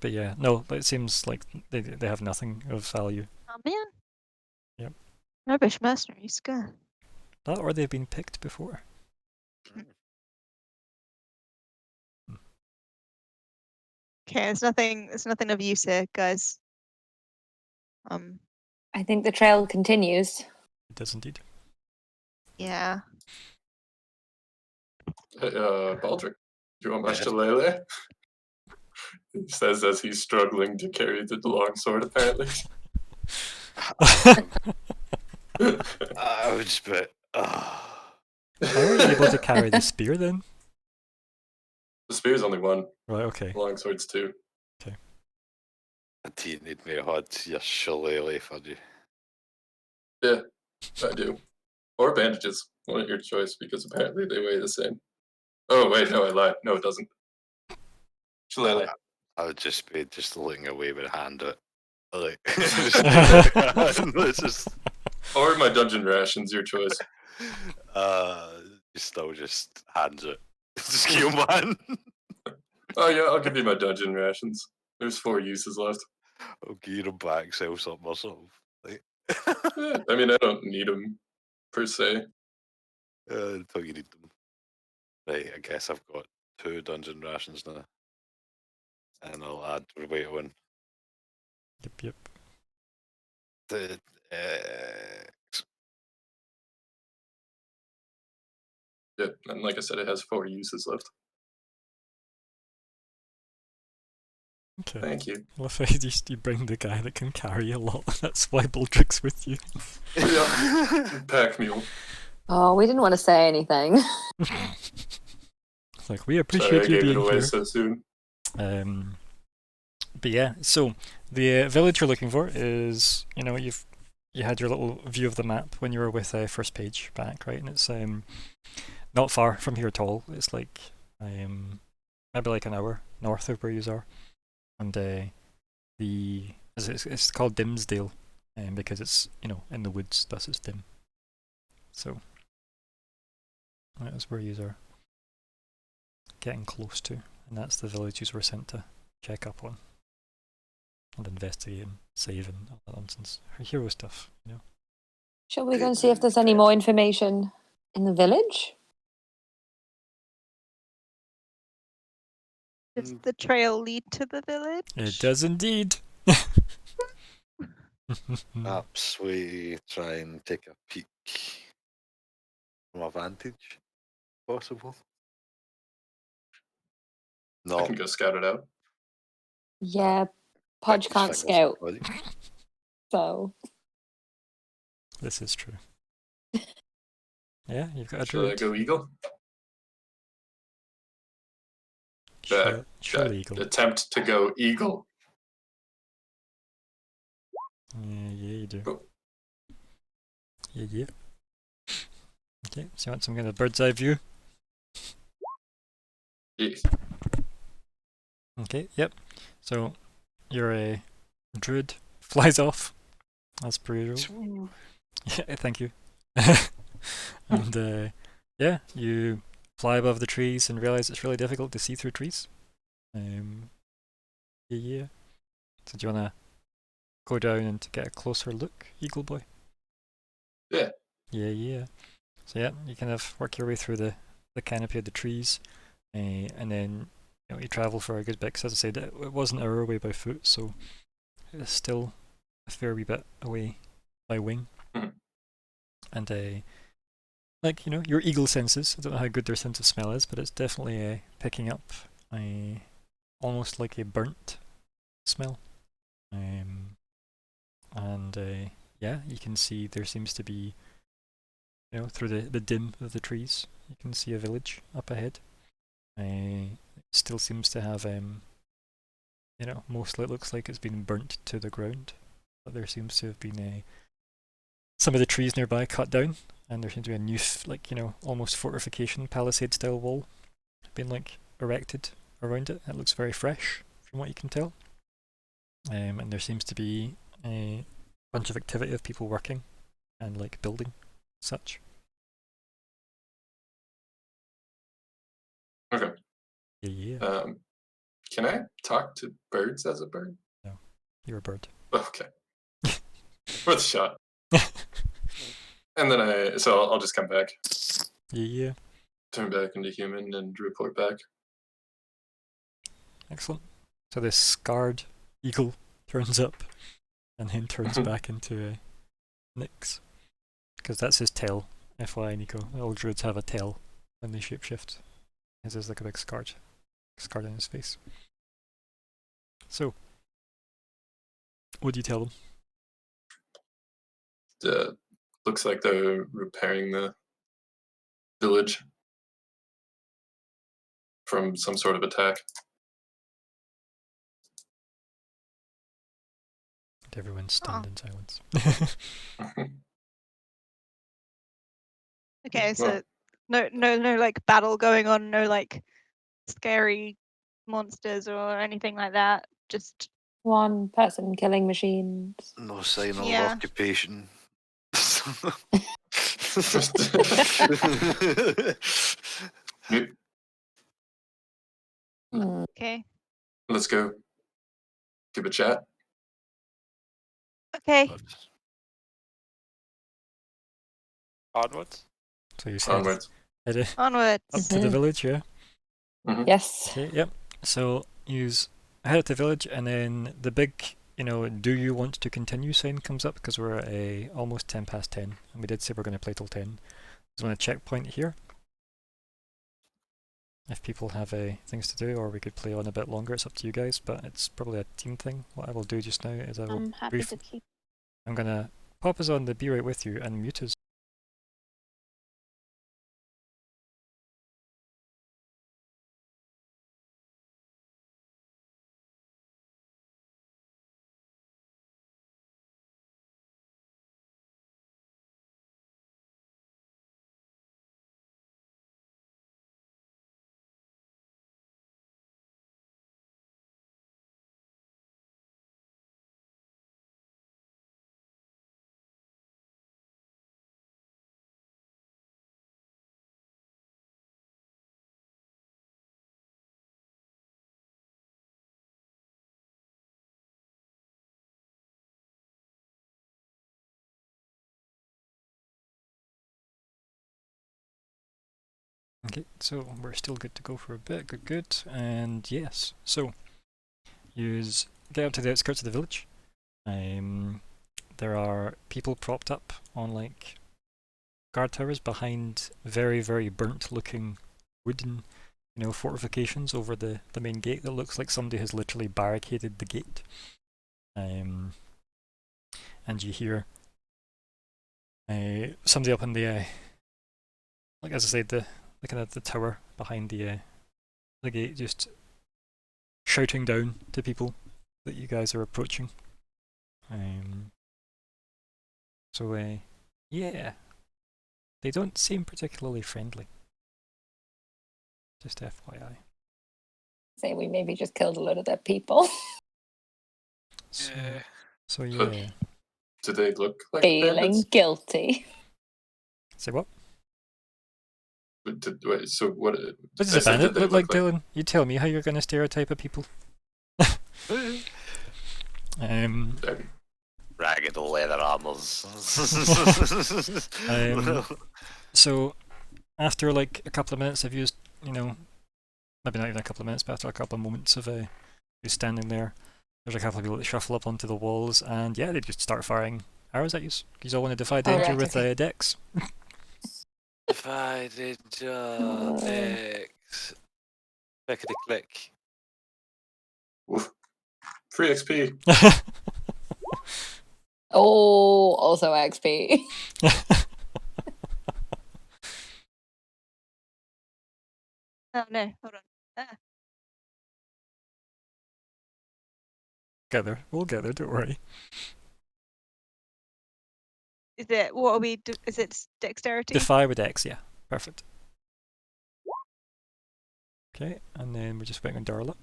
But yeah, no, it seems like they have nothing of value. Oh man. Yep. Rubbish mercenaries, go. That or they've been picked before. Okay, there's nothing of use here, guys. I think the trail continues. It does indeed. Yeah. Hey, Baldric, do you want my shillelagh? He says as he's struggling to carry the longsword, apparently. I would just be. How are you able to carry the spear then? The spear's only one. Right, okay. The longsword's two. Do you need me to hold your shillelagh for you? Yeah, I do. Or bandages. One at your choice, because apparently they weigh the same. Oh, wait, no, I lied. No, it doesn't. Shillelagh. I would just be looking away with a hand out. Like, just, Or my dungeon rations, your choice. still just hands it. Skill man. Oh, yeah, I'll give you my dungeon rations. There's 4 uses left. I'll gear them back, sell something myself. Like, Yeah, I mean, I don't need them, per se. until you need them. Right, I guess I've got 2 dungeon rations now. And I'll add the weight one. Yep. The, Yeah, and like I said, it has 4 uses left. Okay. Thank you. Well, if you bring the guy that can carry a lot, that's why Baldric's with you. Yeah, pack mule. Oh, we didn't want to say anything. It's like, we Sorry, I appreciate you gave it being away here. so soon. But yeah, so the village you're looking for is, you had your little view of the map when you were with first page back, right? And it's not far from here at all. It's like maybe like an hour north of where you are, and it's called Dimsdale, because it's in the woods, thus it's dim. So that is where you are getting close to, and that's the village you were sent to check up on and investigate and save and all that nonsense. Hero stuff, Shall we go and see if there's any more information in the village? Does the trail lead to the village? It does indeed. Perhaps we try and take a peek from a vantage, possible. I No, can go scout it out. Yeah, Podge Becky's can't fingers are scout, bloody. so This is true. Yeah, you've got a Should I druid. go eagle? Surely eagle. Attempt to go eagle. Yeah, you do. Go. Yeah. Okay, so you want some kind of bird's eye view? Yes. Okay, yep. So you're a druid, flies off, as per usual. Yeah, thank you. And yeah, you fly above the trees and realize it's really difficult to see through trees. Yeah. So do you want to go down and get a closer look, Eagle Boy? Yeah. Yeah. So yeah, you kind of work your way through the canopy of the trees, and then you travel for a good bit. 'Cause as I said, it was an hour away by foot, so it's still a fair wee bit away by wing. Mhm. And your eagle senses. I don't know how good their sense of smell is, but it's definitely picking up almost like a burnt smell. Yeah, you can see there seems to be, through the dim of the trees, you can see a village up ahead. It still seems to have, mostly it looks like it's been burnt to the ground, but there seems to have been some of the trees nearby cut down, and there seems to be a new, almost fortification palisade style wall being erected around it. It looks very fresh from what you can tell. And there seems to be a bunch of activity of people working and building such. Okay. Yeah. Can I talk to birds as a bird? No, you're a bird. Okay. Worth a shot. And then I'll just come back, Yeah. turn back into human, and report back. Excellent. So this scarred eagle turns up and then turns back into Nyx. Because that's his tail. FYI, Nico. All druids have a tail when they shapeshift. His is like a big scar on his face. So, what do you tell them? Looks like they're repairing the village from some sort of attack. Everyone stunned in silence. Okay, so Well, no battle going on, no scary monsters or anything like that. Just one person killing machines. no sign of Yeah. occupation. okay. Let's go give a chat. Okay. Onwards. So you Onwards. head Onwards. up to the village, yeah? Yes. Okay, yep. So you head up to the village, and then the big, do you want to continue sign comes up, because we're at almost 10 past 10, and we did say we're going to play till 10. There's one checkpoint here. If people have things to do, or we could play on a bit longer, it's up to you guys, but it's probably a team thing. What I will do just now is I will I'm happy to keep. I'm going to pop us on the Be Right With You and mute us. Okay, so we're still good to go for a bit. Good. And yes, so use get up to the outskirts of the village. There are people propped up on like guard towers behind very, very burnt-looking wooden, fortifications over the main gate that looks like somebody has literally barricaded the gate. And you hear somebody up in the like as I said, the kind of the tower behind the gate, just shouting down to people that you guys are approaching. So yeah, they don't seem particularly friendly. Just FYI. Say we maybe just killed a load of their people. So, Yeah. so yeah. Do they look like Feeling bandits? guilty. Say what? Wait, so what? What does I a said, bandit did they look like, Dylan? You tell me how you're going to stereotype a people. Ragged leather armors. So after like a couple of minutes of used, maybe not even a couple of minutes, but after a couple of moments of you standing there, there's a couple of people that shuffle up onto the walls, and yeah, they just start firing arrows at you. You all want to defy danger right, with okay. Dex. Divided X. Clickety click. Oof. Free XP. Oh, also XP. Oh no, hold on. Ah. Get there. We'll get there, don't worry. Is it, what are we, is it dexterity? Defy with Dex, yeah. Perfect. Okay, and then we're just waiting on Darla.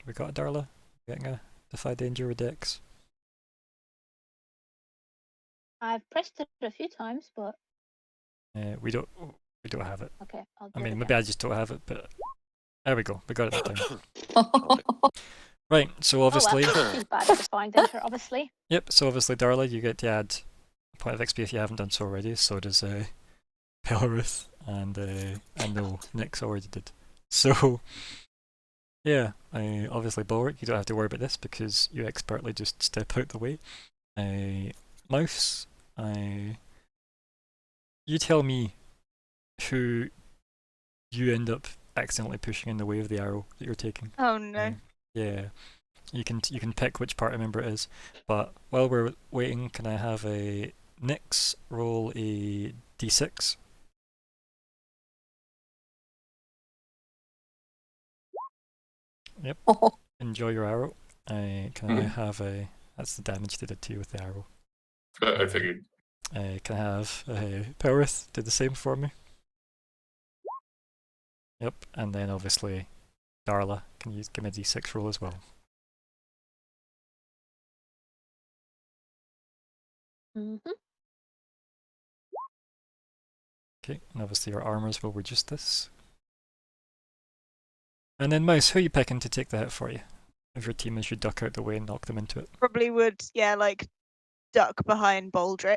We got Darla getting a defy danger with Dex. I've pressed it a few times, but We don't have it. okay. I'll I do mean, it maybe I just don't have it, but there we go. We got it that time. Oh, Right. So obviously, Oh, well, too bad to find danger, obviously. yep. So obviously, Darla, you get to add a point of XP if you haven't done so already. So does Pelorith, and I know Nyx already did. So yeah, obviously Bulwark, you don't have to worry about this because you expertly just step out the way. Mouse, you tell me who you end up accidentally pushing in the way of the arrow that you're taking. Oh no. Yeah, you can pick which party member it is. But while we're waiting, can I have a Nyx roll a d6? Yep. Enjoy your arrow. Can I have a? That's the damage they did to you with the arrow. I figured. Can I have Pelorith do the same for me? Yep, and then obviously Darla, can you give me a d6 roll as well? Mm-hmm. Okay, and obviously your armors will reduce this. And then Mouse, who are you picking to take the hit for you? Of your team as you duck out the way and knock them into it. Probably would, yeah, like duck behind Baldric.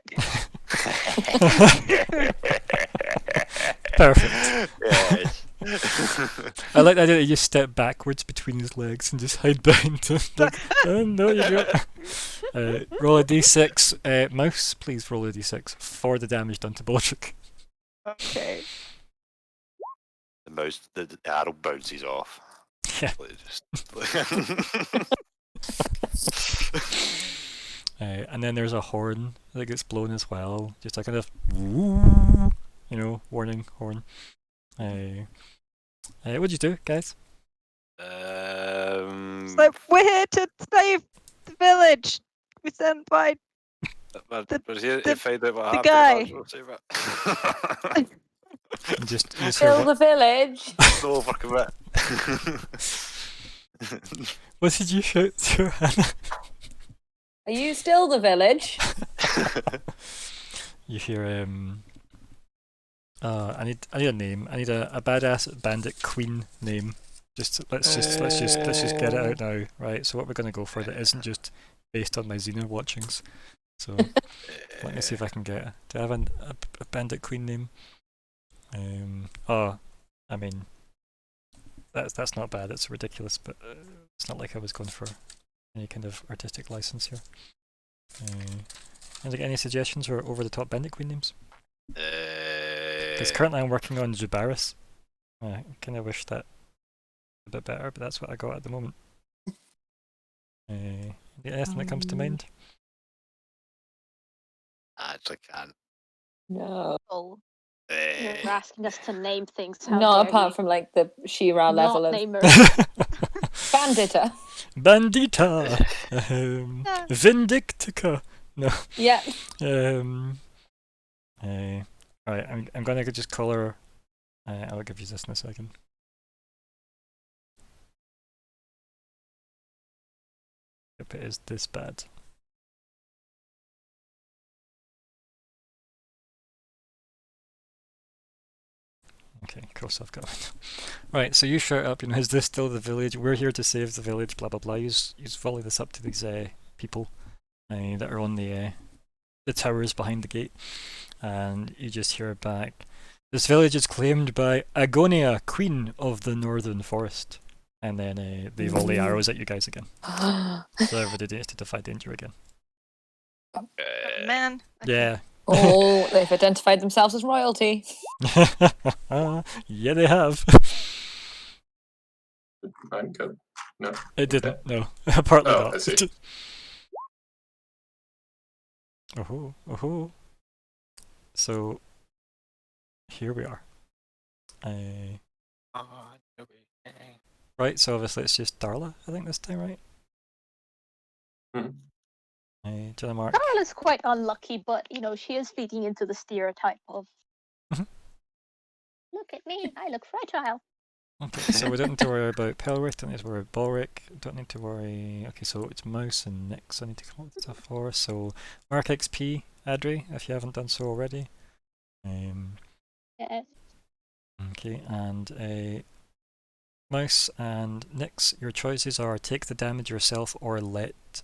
Perfect. Yes. I like the idea that you step backwards between his legs and just hide behind him. Like, oh no, you go. Roll a d6. Mouse, please roll a d6 for the damage done to Baldric. Okay. The arrow bounces off. Yeah. And then there's a horn that gets blown as well. Just a kind of, warning horn. What'd you do, guys? It's like, we're here to save the village. We sent by Was here the- to find out what the happened. guy. You just hear Kill the village. No fucking bit. what did you shout to Hannah? Are you still the village? You hear I need a name. I need a badass bandit queen name. Let's just get it out now, right? So what we're gonna go for that isn't just based on my Xena watchings. So let me see if I can get. Do I have a bandit queen name? Oh, I mean, that's not bad. It's ridiculous, but it's not like I was going for any kind of artistic license here. Have you got any suggestions or over the top bandit queen names? Because currently I'm working on Zubaris. I kind of wish that a bit better, but that's what I got at the moment. Anything that comes to mind? I actually can't. No. Oh, Eh, you're asking us to name things. How Not dare apart you? from like the She-Ra level Not of name her. Bandita. Bandita! Vindictica! No. Yeah. Alright, I'm gonna just call her. I'll give you this in a second. If it is this bad. Okay, cool, so I've got it. Right, so you shout up, is this still the village? We're here to save the village, blah blah blah. You volley this up to these people that are on the towers behind the gate. And you just hear back, this village is claimed by Agonia, Queen of the Northern Forest. And then they volley arrows at you guys again. So everybody needs to defy danger again. Man. Yeah. Oh, they've identified themselves as royalty. Yeah, they have. Mine go. No. It didn't, no. Partly Oh, not. I see. Oh. So, here we are. Right, so obviously it's just Darla, I think, this time, right? Jenna Mark. Darla's quite unlucky, but she is feeding into the stereotype of look at me, I look fragile. Okay, so we don't need to worry about Pelric, don't need to worry about Balric, don't need to worry. Okay, so it's Mouse and Nyx I need to come up with stuff for. So, Mark XP, Adri, if you haven't done so already. Yes. Okay, and Mouse and Nyx, your choices are take the damage yourself or let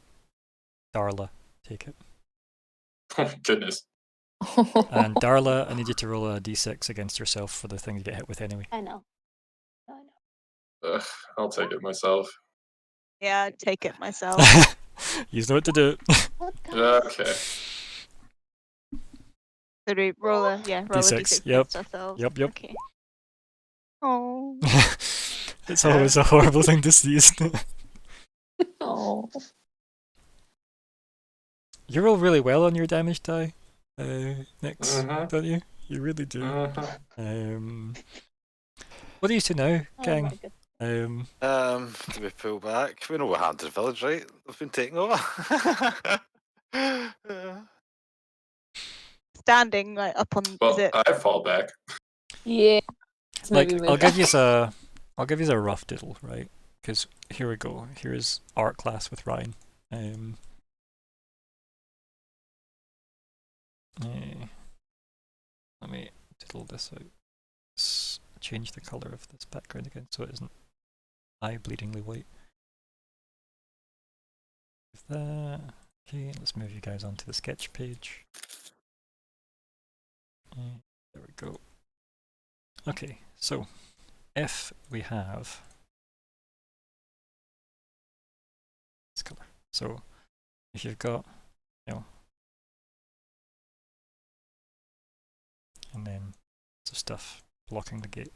Darla take it. Oh my goodness. And Darla, I need you to roll a d6 against yourself for the thing you get hit with anyway. I know. Ugh, I'll take it myself. Yeah, I'd take it myself. You know what to do. What the? Okay. So we roll a D6, D6 yep. against ourselves. Yep. Okay. Oh. It's always a horrible thing to see, isn't it? Oh. You roll really well on your damage die, Nyx, don't you? You really do. What do you say now, gang? Oh my Do we pull back? We know what happened to the village, right? They've been taken over. Standing like up on. Well, Is it? I fall back. Yeah. Like, I'll give you a rough diddle, right? Because here we go. Here's art class with Ryan. Let me diddle this out. Let's change the color of this background again so it isn't eye-bleedingly white. That. Okay, let's move you guys onto the sketch page. There we go. Okay, so if we have this color, so if you've got, and then some stuff blocking the gate,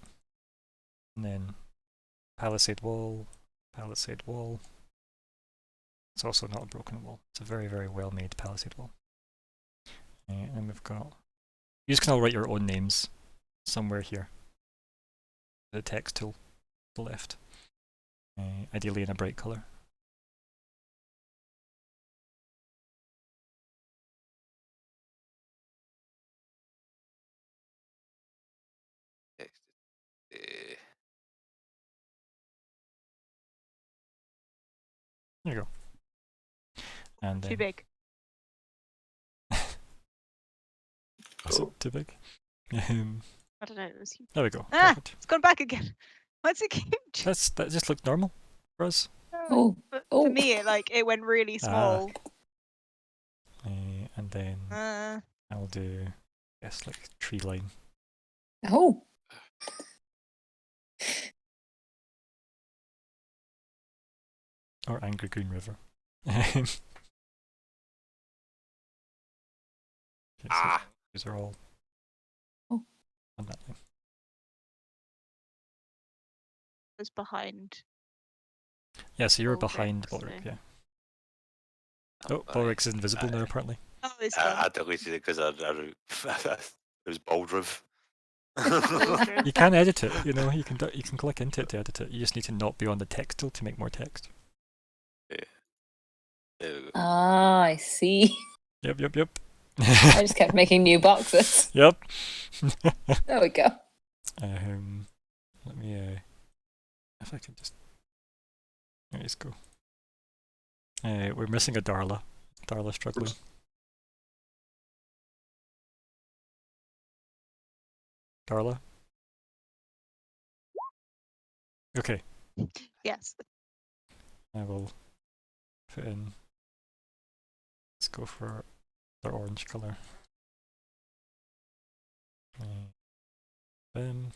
and then palisade wall. It's also not a broken wall. It's a very, very well made palisade wall. And we've got. You just can all write your own names somewhere here. The text tool, to the left. Ideally in a bright colour. There you go. And Too big. Was it too big? I don't know. It was... There we go. Ah! Perfect. It's gone back again. What's it keep? That just looked normal for us. Oh, But oh. for me, it went really small. And then I'll do, I guess, like tree line. Oh. Or Angry Green River. Ah. These are all Oh. on that line. Was behind. Yeah, so you were Baldric, behind so- Baldric, yeah. Oh, Baldric's invisible now, apparently. Oh, it's I gone. deleted it because it was Baldriv. Baldric. You can edit it, you know. You can click into it to edit it. You just need to not be on the text tool to make more text. There we go. Ah, I see. Yep. I just kept making new boxes. Yep. There we go. Let me if I can just, there you go. We're missing a Darla. Darla struggling. Darla? Okay, Yes. I will put in, let's go for the orange colour. Then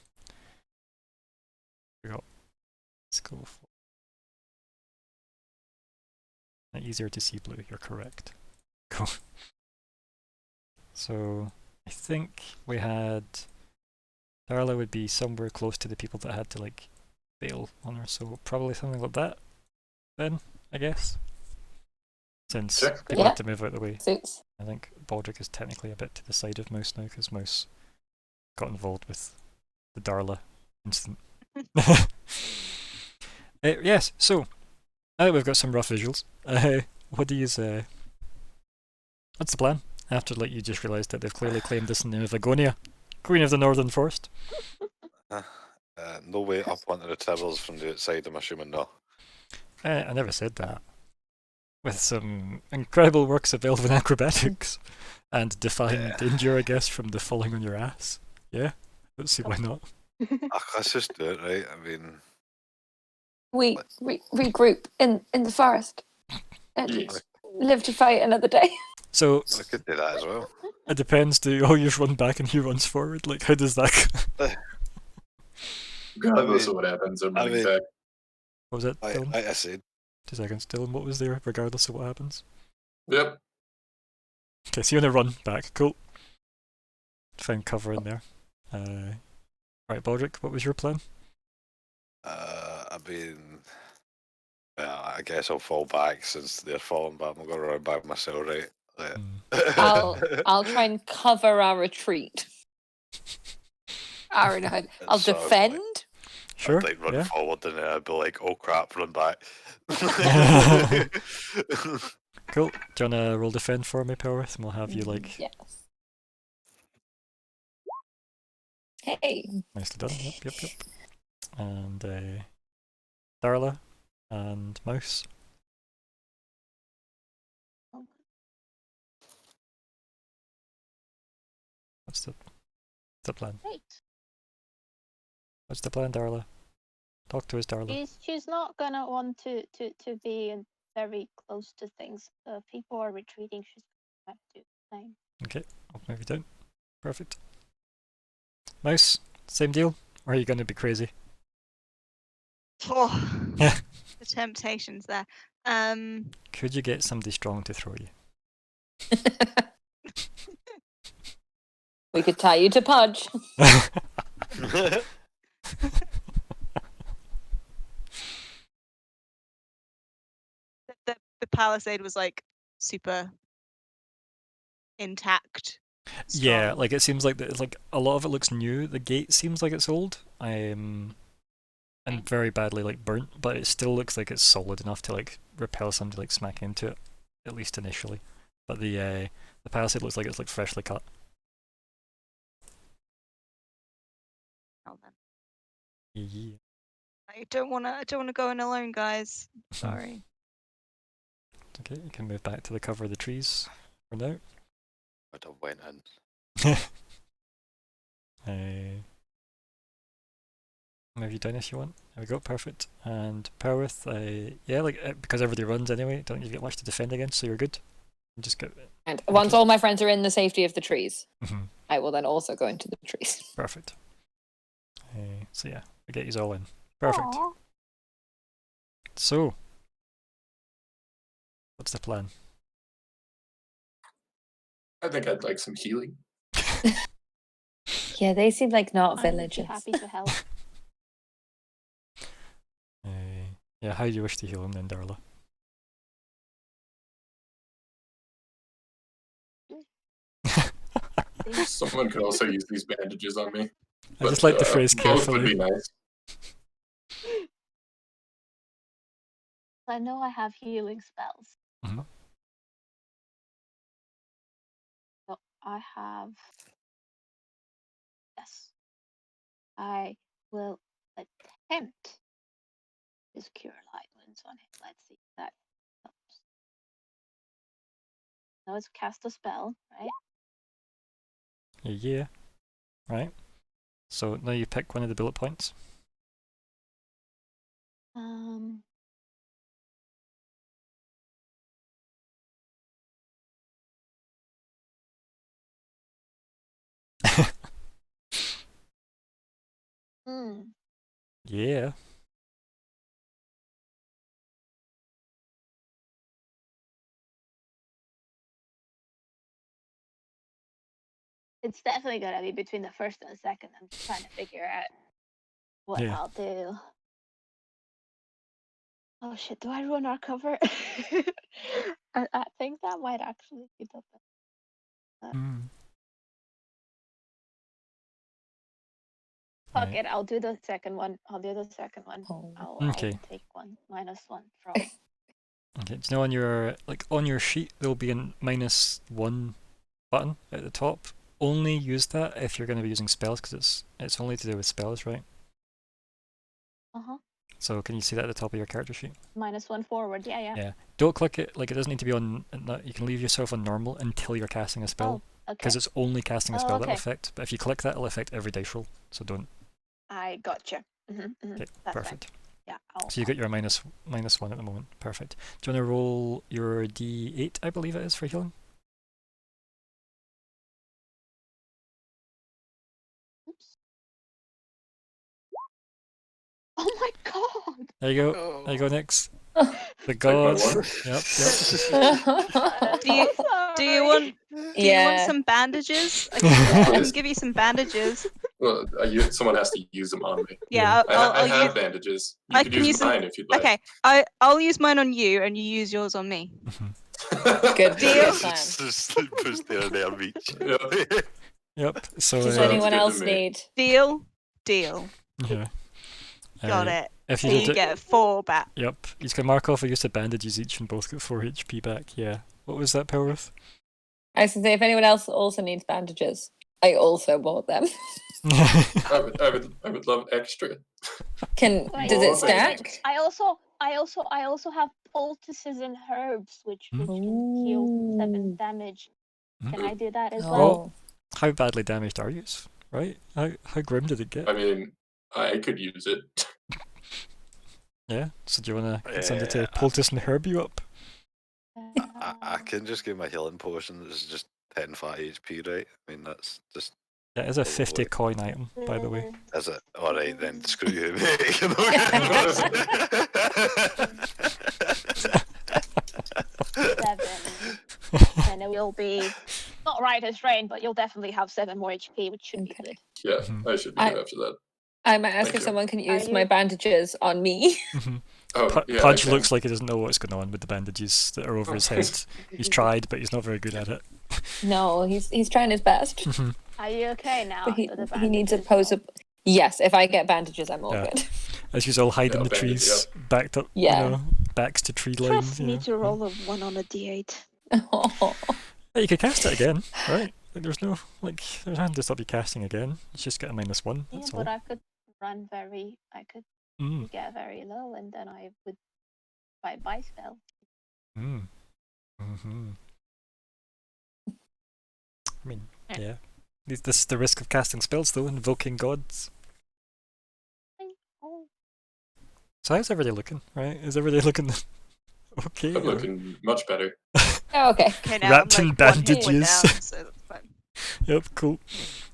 let's go for easier to see blue, you're correct. Cool. So I think we had Darla would be somewhere close to the people that had to like bail on her, so probably something like that then, I guess. Since Sure. people Yeah. had to move out of the way. Suits. I think Baldric is technically a bit to the side of Mouse now because Mouse got involved with the Darla incident. Yes, so now that we've got some rough visuals, what do you say? What's the plan? After like you just realised that they've clearly claimed this in the name of Agonia, Queen of the Northern Forest. No way up onto the towers from the outside, I'm assuming, no. I never said that. With some incredible works of elven acrobatics and defying danger, I guess, from the falling on your ass. Yeah, let's see why not. Let's just do it, right? I mean, We regroup in the forest and Yes. live to fight another day. So we could do that as well. it depends. Do you all just run back and he runs forward? Like, how does that go? Regardless of what happens, I'm running back. What was it, Dylan? Like I said, 2 seconds. Dylan, what was there? Regardless of what happens. Yep. Okay, so you're gonna run back. Cool. Find cover in there. Right, Baldric, what was your plan? I mean, well, I guess I'll fall back since they're falling back. I'm gonna run back myself, right? I'll try and cover our retreat. Aaron, I'll Sort of defend. Sure. I'd like run Yeah. forward and then I'd be like, oh crap, run back. Cool. Do you wanna roll defend for me, Pelrith? And we'll have you like Yes. Hey. nicely done. Yep. And Darla and Mouse. What's the plan? Right. What's the plan, Darla? Talk to us, Darla. She's not gonna want to be very close to things. People are retreating. She's gonna have to do the same. Okay, I'll move you down. Perfect. Mouse, same deal? Or are you gonna be crazy? Oh, the temptations there. Could you get somebody strong to throw you? We could tie you to Pudge. the palisade was like super intact. Yeah, strong. like it seems like like a lot of it looks new. The gate seems like it's old. And very badly like burnt, but it still looks like it's solid enough to like repel somebody like smack into it, at least initially. But the palisade looks like it's like freshly cut. Oh, then. Yeah. I don't wanna go in alone, guys. Sorry. Okay, you can move back to the cover of the trees for now. I'd have went in. Move you down if you want. There we go, perfect. And Perwith, yeah, like because everybody runs anyway, don't you get much to defend against, so you're good. You just get. And once all my friends are in the safety of the trees, Mhm. I will then also go into the trees. Perfect. So yeah, we get you all in. Perfect. Aw. So, what's the plan? I think I'd like some healing. Yeah, they seem like not I would be villagers. happy to help. Yeah, how do you wish to heal him then, Darla? Someone could also use these bandages on me. I just like the phrase Both would be carefully. nice. I know I have healing spells. Mhm. So I have. Yes. I will attempt this cure light wounds on him. Let's see if that helps. Now it's cast a spell, right? Yeah. Right. So now you pick one of the bullet points. Yeah. It's definitely gonna be between the first and the second. I'm just trying to figure out what Yeah. I'll do. Oh shit, do I ruin our cover? I think that might actually be the best. Mm. Fuck Right. it, I'll do the second one. I'll do the second one. Oh. I'll Okay. take one. -1 from. Okay. Do you know on your sheet there'll be a -1 button at the top? Only use that if you're going to be using spells, because it's only to do with spells, right? Uh-huh. So can you see that at the top of your character sheet? -1 forward. Yeah. Yeah. Don't click it. Like it doesn't need to be on. You can leave yourself on normal until you're casting a spell, Oh, okay. because it's only casting a spell that'll okay. affect. But if you click that, it'll affect every dice roll. So don't. I gotcha. Okay. That's Perfect. Fine. Yeah. So you got your -1 at the moment. Perfect. Do you want to roll your D8? I believe it is for healing. Oops. Oh my god! There you go. There you go, Nix. The Take my gods. one. Yep. Do you want Yeah. some bandages? I can give you some bandages. Well, someone has to use them on me. Yeah, I I'll have use. bandages. You I could can use use them. mine if you'd like. Okay, I'll use mine on you, and you use yours on me. Good Deal? plan. Just puts there their reach. Yep. Yep. So Does Sounds anyone good to else me. need? Deal. yeah. Got it. If So you you did it, get 4 back. yep. You can mark off a use of bandages each, and both get 4 HP back. Yeah. What was that, Pelworth? I was gonna say if anyone else also needs bandages, I also bought them. I would love extra. Wait, Does it More stack? bandages. I also have poultices and herbs, which can heal 7 damage. Can I do that as well? Oh. How badly damaged are you? Right? How grim did it get? I mean, I could use it. Yeah. So do you want to get somebody Yeah, to poultice and herb you up? I can just give my healing potion that's just 10 fat HP, right? I mean, that's just. That is a 50 coin item, by the way. Is it? Alright then, screw you. Seven. And it will be not right as rain, but you'll definitely have 7 more HP, which should be good. Yeah, Mhm. I should be good after that. I might ask Thank if you. someone can use you- my bandages on me. Oh, yeah. Pudge I looks like he doesn't know what's going on with the bandages that are over his head. He's tried, but he's not very good at it. No, he's trying his best. Are you okay now? But after the he needs a bandages? Yes, if I get bandages, I'm all Yeah. good. As he's all hide in Yeah, the bandage, trees, backed up, Yeah. backs to tree lines. Trust me to roll a 1 on a d8. Yeah, you could cast it again, right? Like, there's nothing to stop you casting again. You just get a -1. Yeah, That's but all. I could run I could Mm. get very low, and then I would buy spell. Mm. Mm-hmm. I mean, yeah. This is the risk of casting spells, though, invoking gods. So how's everybody looking? Right? Is everybody looking okay? I'm or- looking much better. Oh, okay. Okay, now Wrapped I'm in like one hit point bandages. down, so that's fine. Yep, cool.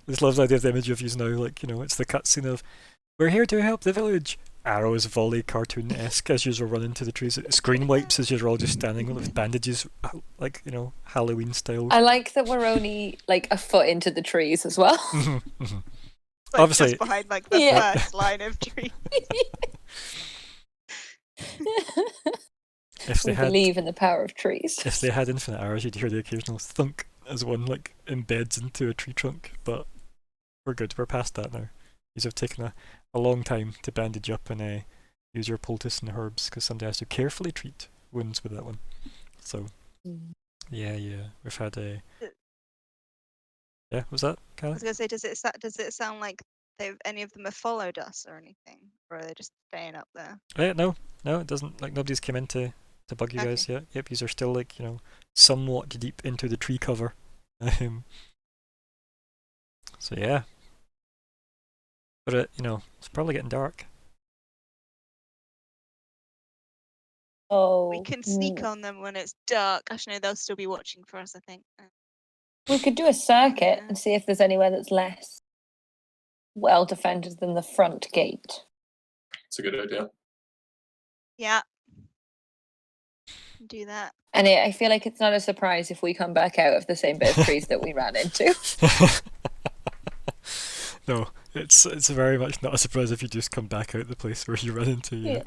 Just love the idea of the image of you now, like, you know, it's the cutscene of, we're here to help the village. Arrows volley cartoon-esque as you run into the trees. Screen wipes as you're all just standing with bandages, like, you know, Halloween style. I like that we're only like a foot into the trees as well. Mhm, mhm. Like Obviously- just behind like the Yeah. first line of tree. If they We had, believe in the power of trees. if they had infinite arrows, you'd hear the occasional thunk as one like embeds into a tree trunk. But we're good. We're past that now. These have taken a long time to bandage up and use your poultice and herbs because somebody has to carefully treat wounds with that one. So yeah, we've had a. Yeah, was that I Callie? was gonna say, does it sound like any of them have followed us or anything, or are they just staying up there? No, it doesn't. Like nobody's come in to bug you guys Okay. yet. Yep, these are still like, you know, somewhat deep into the tree cover. So yeah, but you know, it's probably getting dark. Oh, We can sneak on them when it's dark. Actually, no, they'll still be watching for us, I think. we could do a circuit Yeah. and see if there's anywhere that's less well defended than the front gate. It's a good idea. Yeah. Do that. And I feel like it's not a surprise if we come back out of the same bit of trees that we ran into. No, it's very much not a surprise if you just come back out the place where you run into. Yeah.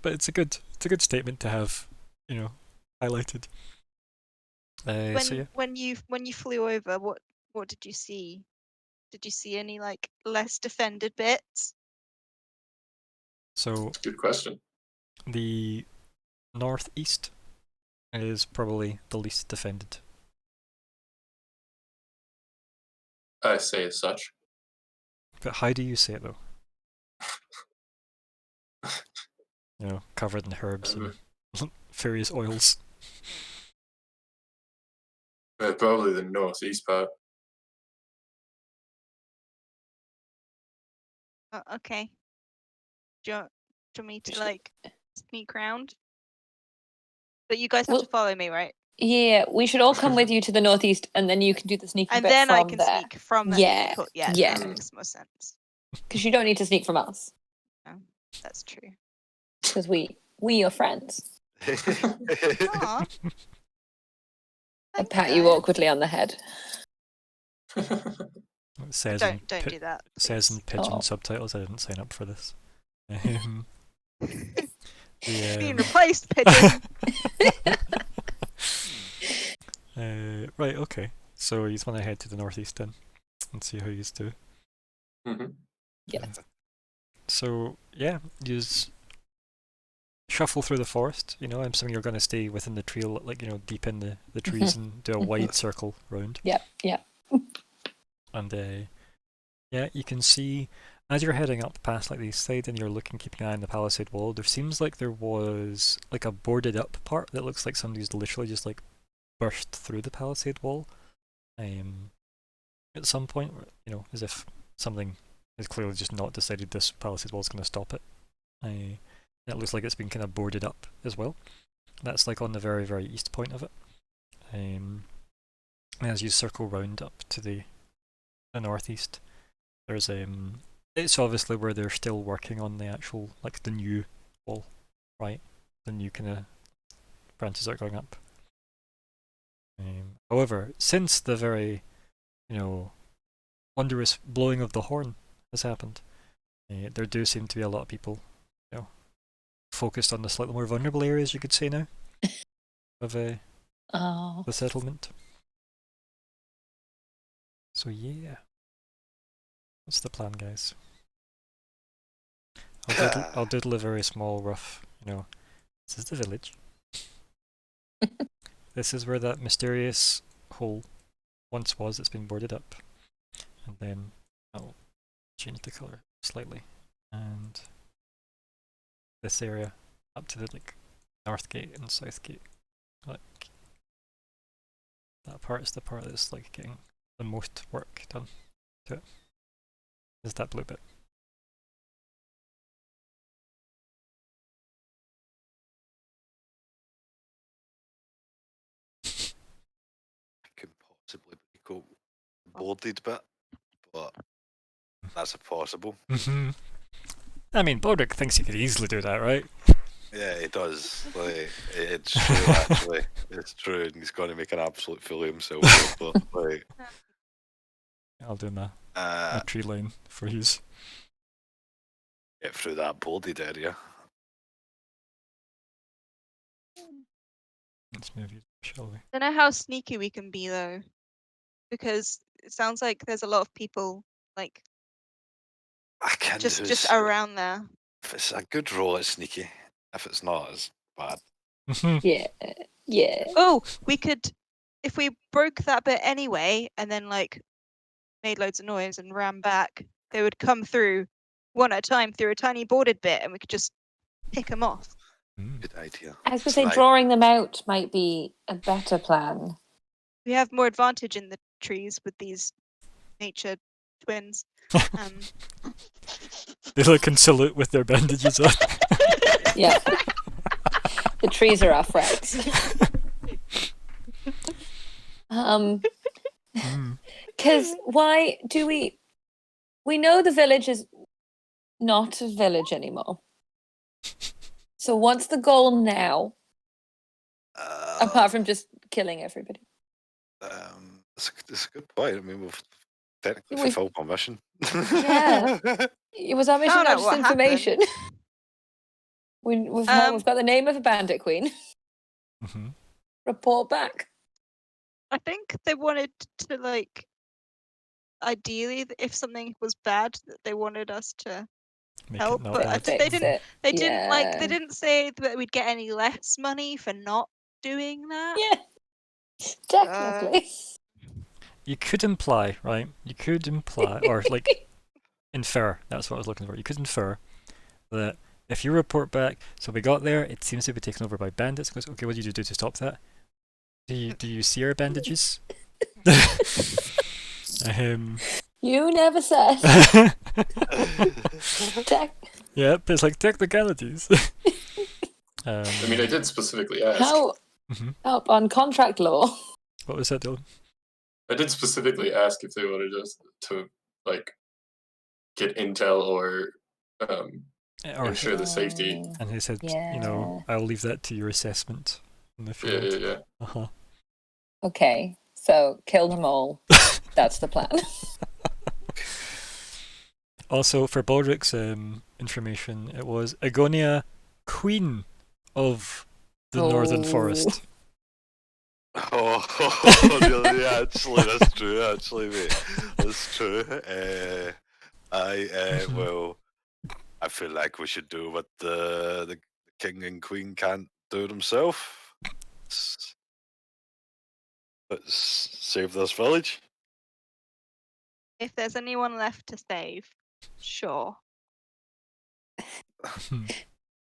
But it's a good statement to have, you know, highlighted. So yeah. When you flew over, what did you see? Did you see any like less defended bits? So Good question. the northeast is probably the least defended. I say as such. But how do you say it though? You know, covered in herbs and various oils. Probably the northeast part. Okay. Do you want me to like sneak round? But you guys have to Well- follow me, right? Yeah, we should all come with you to the northeast, and then you can do the sneaky And bit then from I can there. sneak from there. Yeah, Cool. Yeah, yeah. that makes more sense. Because you don't need to sneak from us, That's true. because we are friends. Aw. I Thanks, pat you guys. awkwardly on the head. It says Don't do that. says in please. pigeon Oh. subtitles. I didn't sign up for this. Being replaced, pigeon. Right, okay. So you just want to head to the northeast then and see how you do. Mhm. Yeah. So yeah, you just shuffle through the forest. You know, I'm assuming you're going to stay within the trail, like, you know, deep in the trees and do a wide circle round. Yep. And yeah, you can see as you're heading up past like these side and you're looking, keeping an eye on the palisade wall. There seems like there was like a boarded up part that looks like somebody's literally just like burst through the palisade wall. At some point, you know, as if something has clearly just not decided this palisade wall's going to stop it. It looks like it's been kind of boarded up as well. That's like on the very, very east point of it. As you circle round up to the northeast, there's it's obviously where they're still working on the actual, like, the new wall, right? The new kind of branches are going up. However, since the very, you know, wondrous blowing of the horn has happened, there do seem to be a lot of people, you know, focused on the slightly more vulnerable areas, you could say now, of Oh. the settlement. So yeah, what's the plan, guys? I'll doodle a very small, rough, you know, this is the village. This is where that mysterious hole once was that's been boarded up. And then I'll change the colour slightly. And this area up to the like north gate and south gate. Like that part is the part that's like getting the most work done to it. Is that blue bit. possibly go boarded bit, but that's impossible. I mean, Baldric thinks he could easily do that, right? Yeah, he does. Like, it's true, actually. It's true, and he's going to make an absolute fool of himself. But like, I'll do my tree line for his. get through that boarded area. Let's move you, shall we? I don't know how sneaky we can be though, because it sounds like there's a lot of people like I can just around there. If it's a good roll, it's sneaky. If it's not, it's bad. Yeah. Yeah. Oh, we could, if we broke that bit anyway, and then like made loads of noise and ran back, they would come through one at a time through a tiny boarded bit, and we could just pick them off. Good idea. I was going to say drawing them out might be a better plan. We have more advantage in the trees with these nature twins. They look in salute with their bandages on. Yeah. The trees are our friends. Because why do we know the village is not a village anymore. So what's the goal now? Apart from just killing everybody. It's a good point. I mean, we've technically fulfilled our mission. Yeah. Was our mission Oh, no, not just what information? We've got the name of a bandit queen. Report back. I think they wanted to like, ideally, if something was bad, that they wanted us to help, but I think they didn't. They didn't like. They didn't say that we'd get any less money for not doing that. Yeah, technically. You could imply, right? You could imply, or like infer. That's what I was looking for. You could infer that if you report back, so we got there, it seems to be taken over by bandits. Goes, okay, what did you do to stop that? Do you see our bandages? You never said. Yep, it's like technicalities. I mean, I did specifically ask. How up on contract law? What was that, Dylan? I did specifically ask if they wanted us to like get intel or ensure the safety. And he said, you know, I'll leave that to your assessment in the field. Yeah. Okay, so kill them all. That's the plan. Also, for Baldric's information, it was Agonia, Queen of the Northern Forest. Oh, really? Actually, that's true. Actually, mate, that's true. Well, I feel like we should do what the king and queen can't do themselves. Let's save this village. If there's anyone left to save, sure.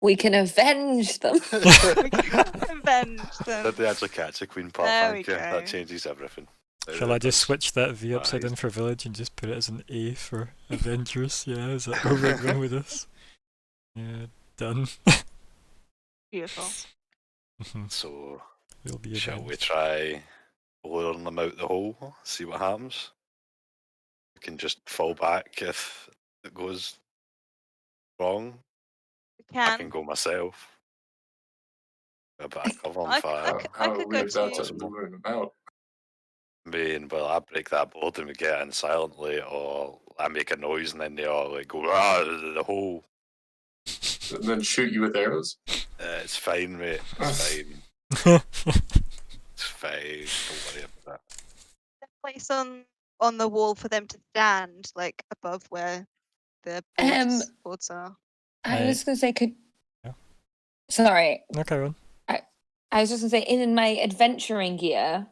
We can avenge them. Avenge them. Did they actually catch a queen part? Thank you. That changes everything. Shall I just switch that V upside down for village and just put it as an A for Avengers? Yeah, is that where we're going with this? Yeah, done. Beautiful. So, we'll be shall we try luring them out the hole, see what happens? We can just fall back if it goes wrong. I can go myself. But I cover on fire. How are we about to lure them out? I mean, well, I break that board and we get in silently, or I make a noise and then they all like go the hole. And then shoot you with arrows? It's fine, mate. It's fine. It's fine. Don't worry about that. Place on the wall for them to stand, like above where the boards are. I was going to say, sorry. No, carry on. I was just going to say, in my adventuring gear,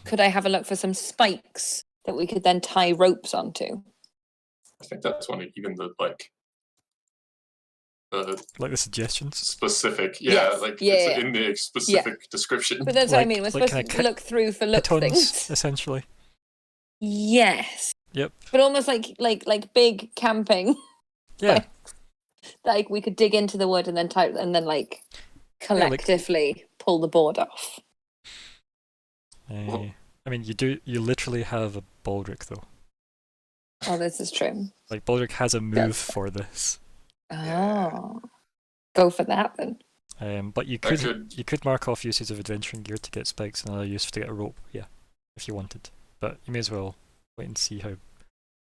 could I have a look for some spikes that we could then tie ropes onto? I think that's one of even the like the suggestions. Specific, it's in the specific description. But that's what I mean. We're supposed to look through for look things, essentially. Yes. Yep. But almost like big camping. Yeah. Like we could dig into the wood and then collectively pull the board off. I mean, you literally have a Baldric though. Oh, this is true. Like Baldric has a move for this. Oh, go for that then. But you could mark off uses of adventuring gear to get spikes and another use to get a rope. Yeah, if you wanted. But you may as well wait and see how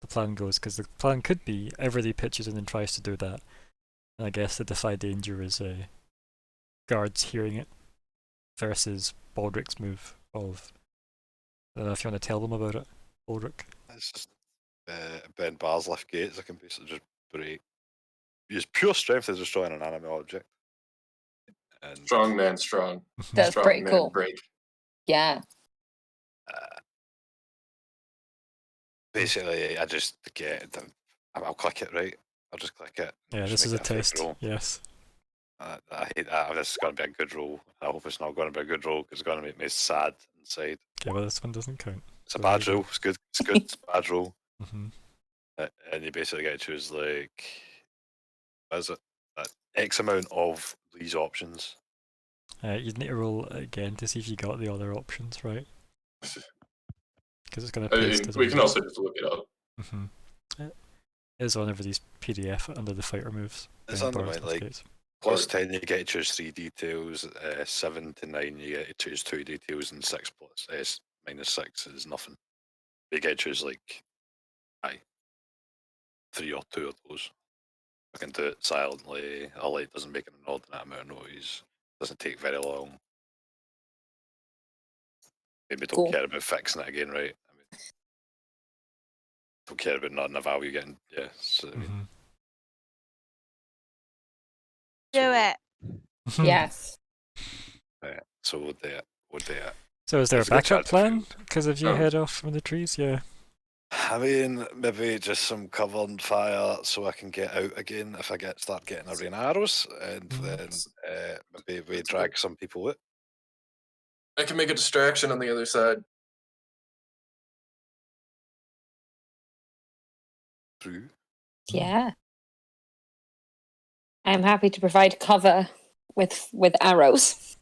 the plan goes, because the plan could be everybody pitches in and tries to do that. And I guess the defy danger is guards hearing it versus Baldric's move of. I don't know if you want to tell them about it, Baldric. It's just Ben bars left gates. I can basically just break. Use pure strength to destroy an inanimate object. And Strong man, strong. That's Strong pretty man, cool. break. Yeah. Basically, I just get. I'll click it, right? I'll just click it. Yeah, just this is a make it fake test. roll. Yes. I hate that. This is going to be a good roll. I hope it's not going to be a good roll because it's going to make me sad inside. Okay, well this one doesn't count. It's a bad roll. It's good. It's good. It's a bad roll. And you basically get to choose like, what is it? X amount of these options. You'd need to roll it again to see if you got the other options right. Because it's going to I paste mean, as a we can result. also just look it up. It is on everybody's PDF under the fighter moves. It's Ben on the Barnes right, like, Gates. Plus 10, you get to choose 3 details. 7 to 9, you get to choose 2 details, and 6 plus minus 6 is nothing. You get to choose like 3 or 2 of those. I can do it silently. A light doesn't make an inordinate amount of noise. Doesn't take very long. Maybe don't Cool. care about fixing it again, right? I mean, don't care about not the value getting. Yeah. So, I mean, Do so, it. Yes. yeah, so we'll do it. We'll do it. So is there a There's a good backup chance of plan? failed. Because if you Oh. head off from the trees, yeah. I mean, maybe just some cover and fire so I can get out again if I start getting a rain of arrows, and then maybe we drag some people out. I can make a distraction on the other side. Through. Yeah. I'm happy to provide cover with arrows.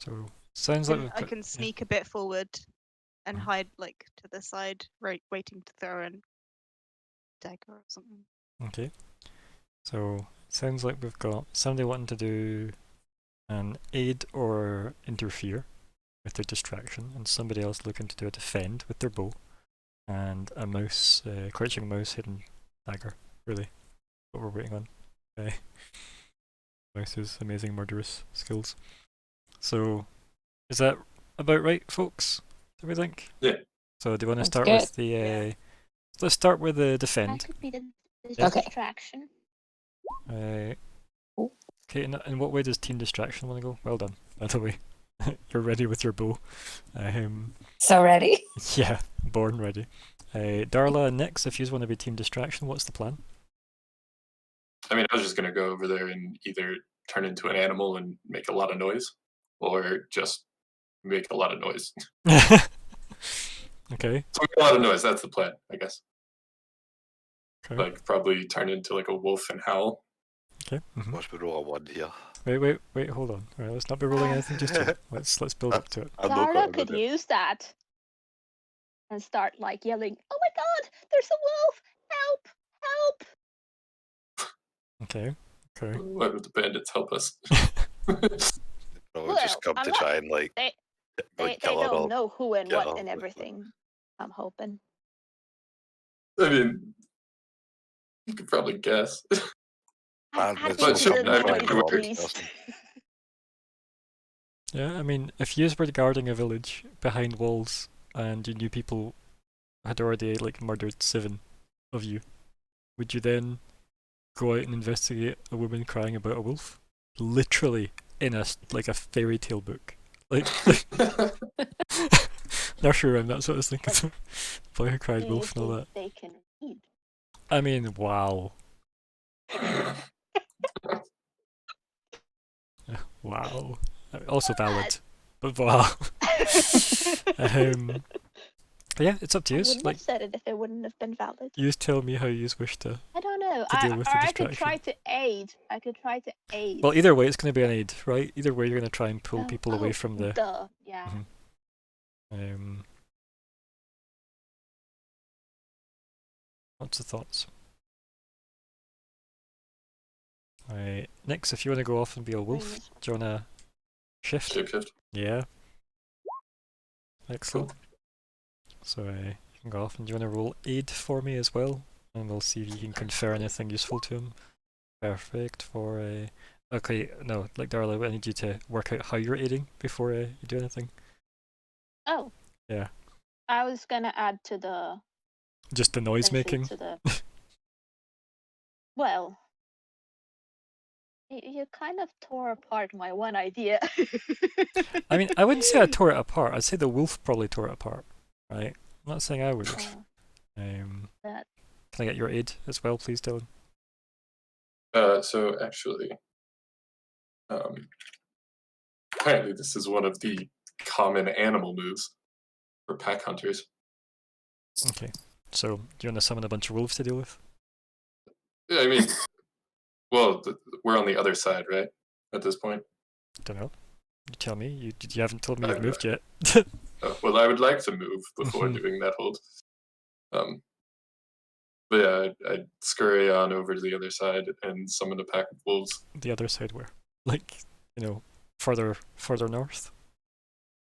So sounds like we've I got, can sneak a bit forward and hide like to the side, right, waiting to throw in dagger or something. Okay. So sounds like we've got somebody wanting to do an aid or interfere with their distraction, and somebody else looking to do a defend with their bow, and a mouse, crouching mouse, hidden dagger. Really, what we're waiting on. Mouse's amazing murderous skills. So, is that about right, folks? Do we think? Yeah. So, do you want to Sounds start good. with the? Let's start with the That defend. could be the Okay. distraction. Okay, in what way does team distraction want to go? Well done, by the way. You're ready with your bow. So ready. Yeah, born ready. Darla and Nix, if you want to be team distraction, what's the plan? I mean, I was just gonna go over there and either turn into an animal and make a lot of noise, or just make a lot of noise. Okay. So make a lot of noise. That's the plan, I guess. Okay. Like probably turn into like a wolf and howl. Okay. Watch me roll a 1 here. Wait, hold on. All right, let's not be rolling anything just yet. Let's build up to it. I'm not Zara gonna could do it. use that and start like yelling, "Oh my god, there's a wolf! Help! Help!" Okay. Okay. Why would the bandits help us? Probably just Well, come I'm to not- try and like, They kill her don't or know who and get what her and with everything. I'm hoping. I mean, you could probably guess. I Man, add it's into not something the I can noise do at every least. person. Yeah, I mean, if you were guarding a village behind walls and you knew people had already like murdered 7 of you, would you then go out and investigate a woman crying about a wolf? Literally in a fairy tale book, like nursery rhyme. That's what I was thinking. Boy who cried Do you wolf and all think that. they can read? I mean, wow. Wow. Also valid, but wow. But yeah, it's up to I you. wouldn't Like, have said it if it wouldn't have been valid. you tell me how you wish to. I don't know. To deal with the I could try distraction. to aid. I could try to aid. Well, either way, it's going to be an aid, right? Either way, you're going to try and pull people away from the. Duh. Yeah. Mhm. What's the thoughts? Alright, Nix, if you want to go off and be a wolf, do you want to shift? Shapeshift. Yeah. Excellent. So you can go off, and do you want to roll aid for me as well? And we'll see if you can confer anything useful to him. Perfect for a. Okay, no, like Darla, I need you to work out how you're aiding before you do anything. Oh. Yeah. I was gonna add to the. Just the noise making. To the... Well. You kind of tore apart my one idea. I mean, I wouldn't say I tore it apart. I'd say the wolf probably tore it apart, right? I'm not saying I would. Can I get your aid as well, please, Dylan? So actually, apparently this is one of the common animal moves for pack hunters. Okay. So, do you want to summon a bunch of wolves to deal with? Yeah, I mean, well, we're on the other side, right? At this point. Don't know. You tell me. You haven't told me you've moved yet. Well, I would like to move before doing that hold. But yeah, I'd scurry on over to the other side and summon a pack of wolves. The other side where? Like, further north?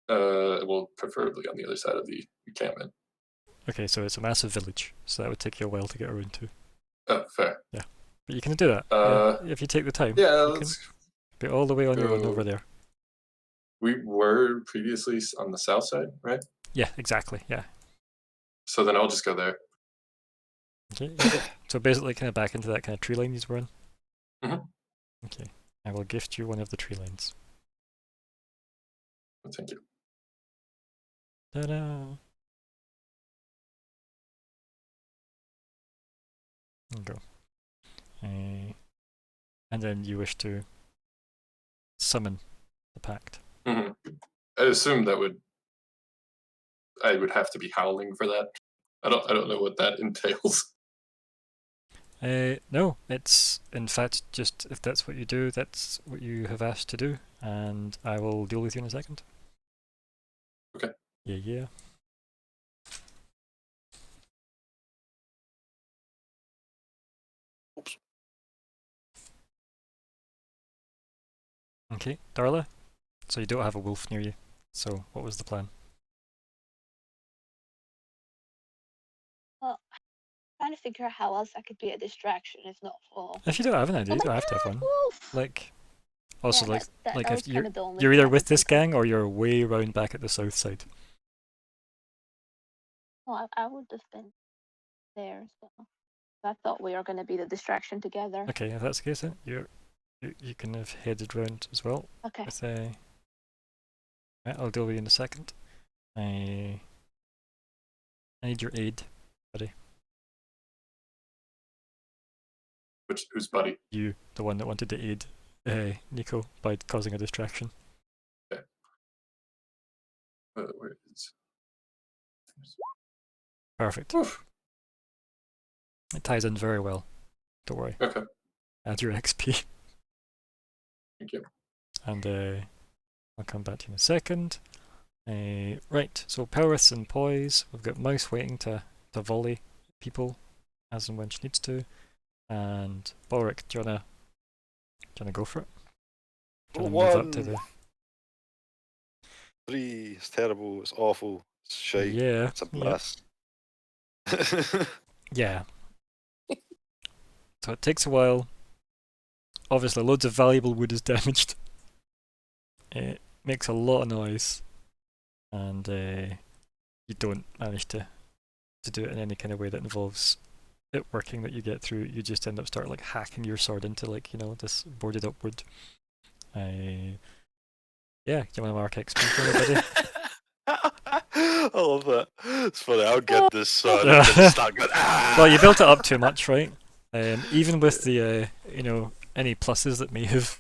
Well, preferably on the other side of the encampment. Okay, so it's a massive village, so that would take you a while to get around to. Oh, fair. Yeah. But you can do that. Yeah, if you take the time. Yeah, you can be all the way on your own over there. We were previously on the south side, right? Yeah, exactly, yeah. So then I'll just go there. Okay. So basically kind of back into that kind of tree line you were in? Okay. I will gift you one of the tree lines. Thank you. Ta-da! There you go. And then you wish to summon the pact. I assume that I would have to be howling for that. I don't know what that entails. No, it's in fact just if that's what you do, that's what you have asked to do, and I will deal with you in a second. Okay. Yeah. Oops. Okay, Darla. So you don't have a wolf near you. So what was the plan? Well, I'm trying to figure out how else I could be a distraction if not for. If you don't have an idea, you don't have to have one. Wolf! Like, also Yeah, like that if was kind of the only you're thing I either with could this think of. gang or you're way round back at the south side. Well, I would have been there, so I thought we were going to be the distraction together. Okay, if that's the case, then you can have headed round as well. Okay. With right, I'll deal with you in a second. I need your aid, buddy. Who's buddy? You, the one that wanted to aid Nico by causing a distraction. Okay. Where is... Perfect. Oof. It ties in very well. Don't worry. Okay. Add your XP. Thank you. And I'll come back to you in a second. Right, so Pelris and Poise. We've got Mouse waiting to volley people as and when she needs to. And Bolric, do you wanna go for it? Do you wanna move up to the... 3, it's terrible, it's awful, it's shite, Yeah. it's a mess. Yeah. So it takes a while. Obviously, loads of valuable wood is damaged. It makes a lot of noise. And you don't manage to do it in any kind of way that involves it working that you get through. You just end up like hacking your sword into this boarded up wood. Yeah, do you want to mark XP for anybody? I love that. It's funny, I'll get this sword and then start going, ah! Well, you built it up too much, right? Even with the any pluses that may have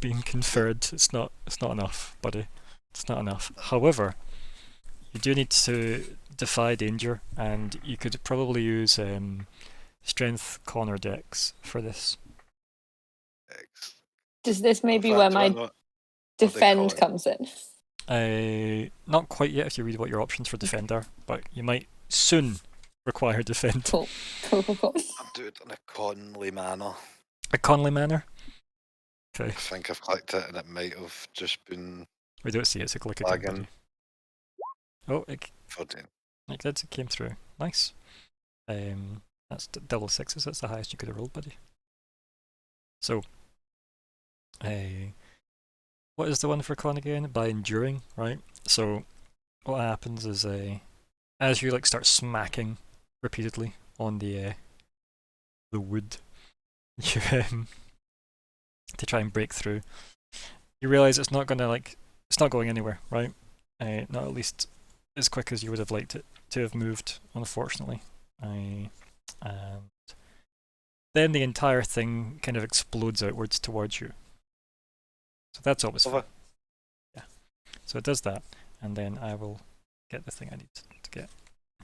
been conferred, it's not enough, buddy. It's not enough. However, you do need to defy danger, and you could probably use strength, con, or dex for this. Does this maybe In where fact, do I my not- defend it? comes in? Not quite yet if you read what your options for defend are, but you might soon require defend. Cool. Cool. I'll do it in a Conley manner. A Conley manner? I Okay. think I've clicked it and it might have just been We don't see it, so click again, lagging. buddy. Oh, it 14. did, it came through. Nice. That's double sixes, that's the highest you could have rolled, buddy. So, what is the one for con again? By enduring, right? So, what happens is, as you like start smacking repeatedly on the wood, you to try and break through, you realize it's not going anywhere, right? Not at least as quick as you would have liked it to have moved, unfortunately. And then the entire thing kind of explodes outwards towards you. So that's always fun. Yeah. So it does that, and then I will get the thing I need to get.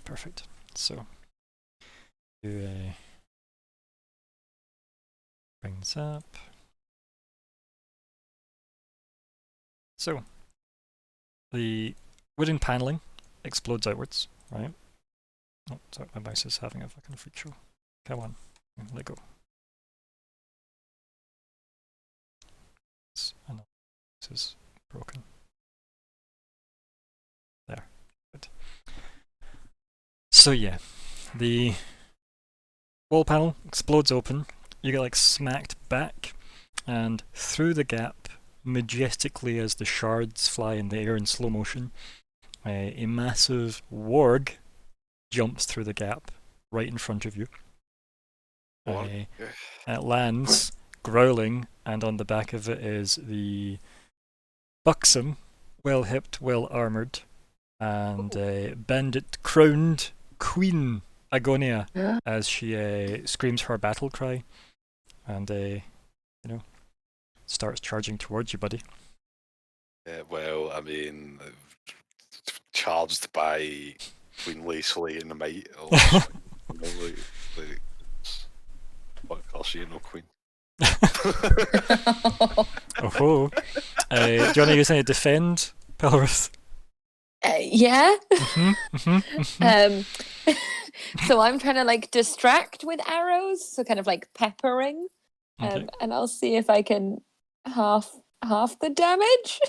Perfect. So you bring this up. So the wooden paneling explodes outwards, right? Oh, sorry, my mouse is having a fucking freak show. Come on, let go. I know this is broken. There. Good. So yeah, the wall panel explodes open. You get like smacked back, and through the gap, majestically as the shards fly in the air in slow motion, a massive warg jumps through the gap right in front of you. It lands, growling, and on the back of it is the buxom, well-hipped, well-armoured, and bandit-crowned Queen Agonia as she screams her battle cry and, starts charging towards you, buddy. Well, I mean, charged by Queen Slay in the might. What else she ain't no queen? Oh, do you want to use any defend, Pelorith? Yeah. Mm-hmm. So I'm trying to like distract with arrows, so kind of like peppering, Okay. and I'll see if I can half the damage.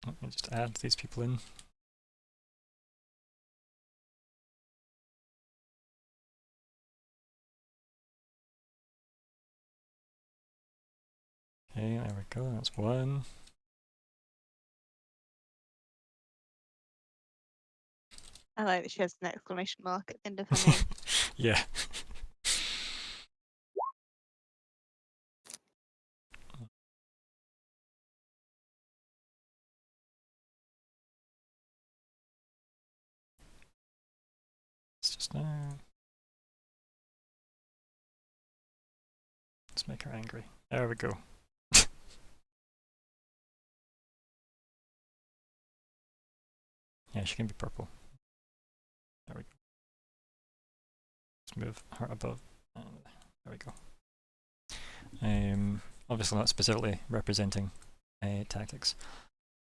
Let me just add these people in. Okay, there we go, that's one. I like that she has an exclamation mark at the end of her name. Yeah. It's just now. Let's make her angry. There we go. Yeah, she can be purple. There we go. Let's move her above. There we go. Obviously not specifically representing tactics.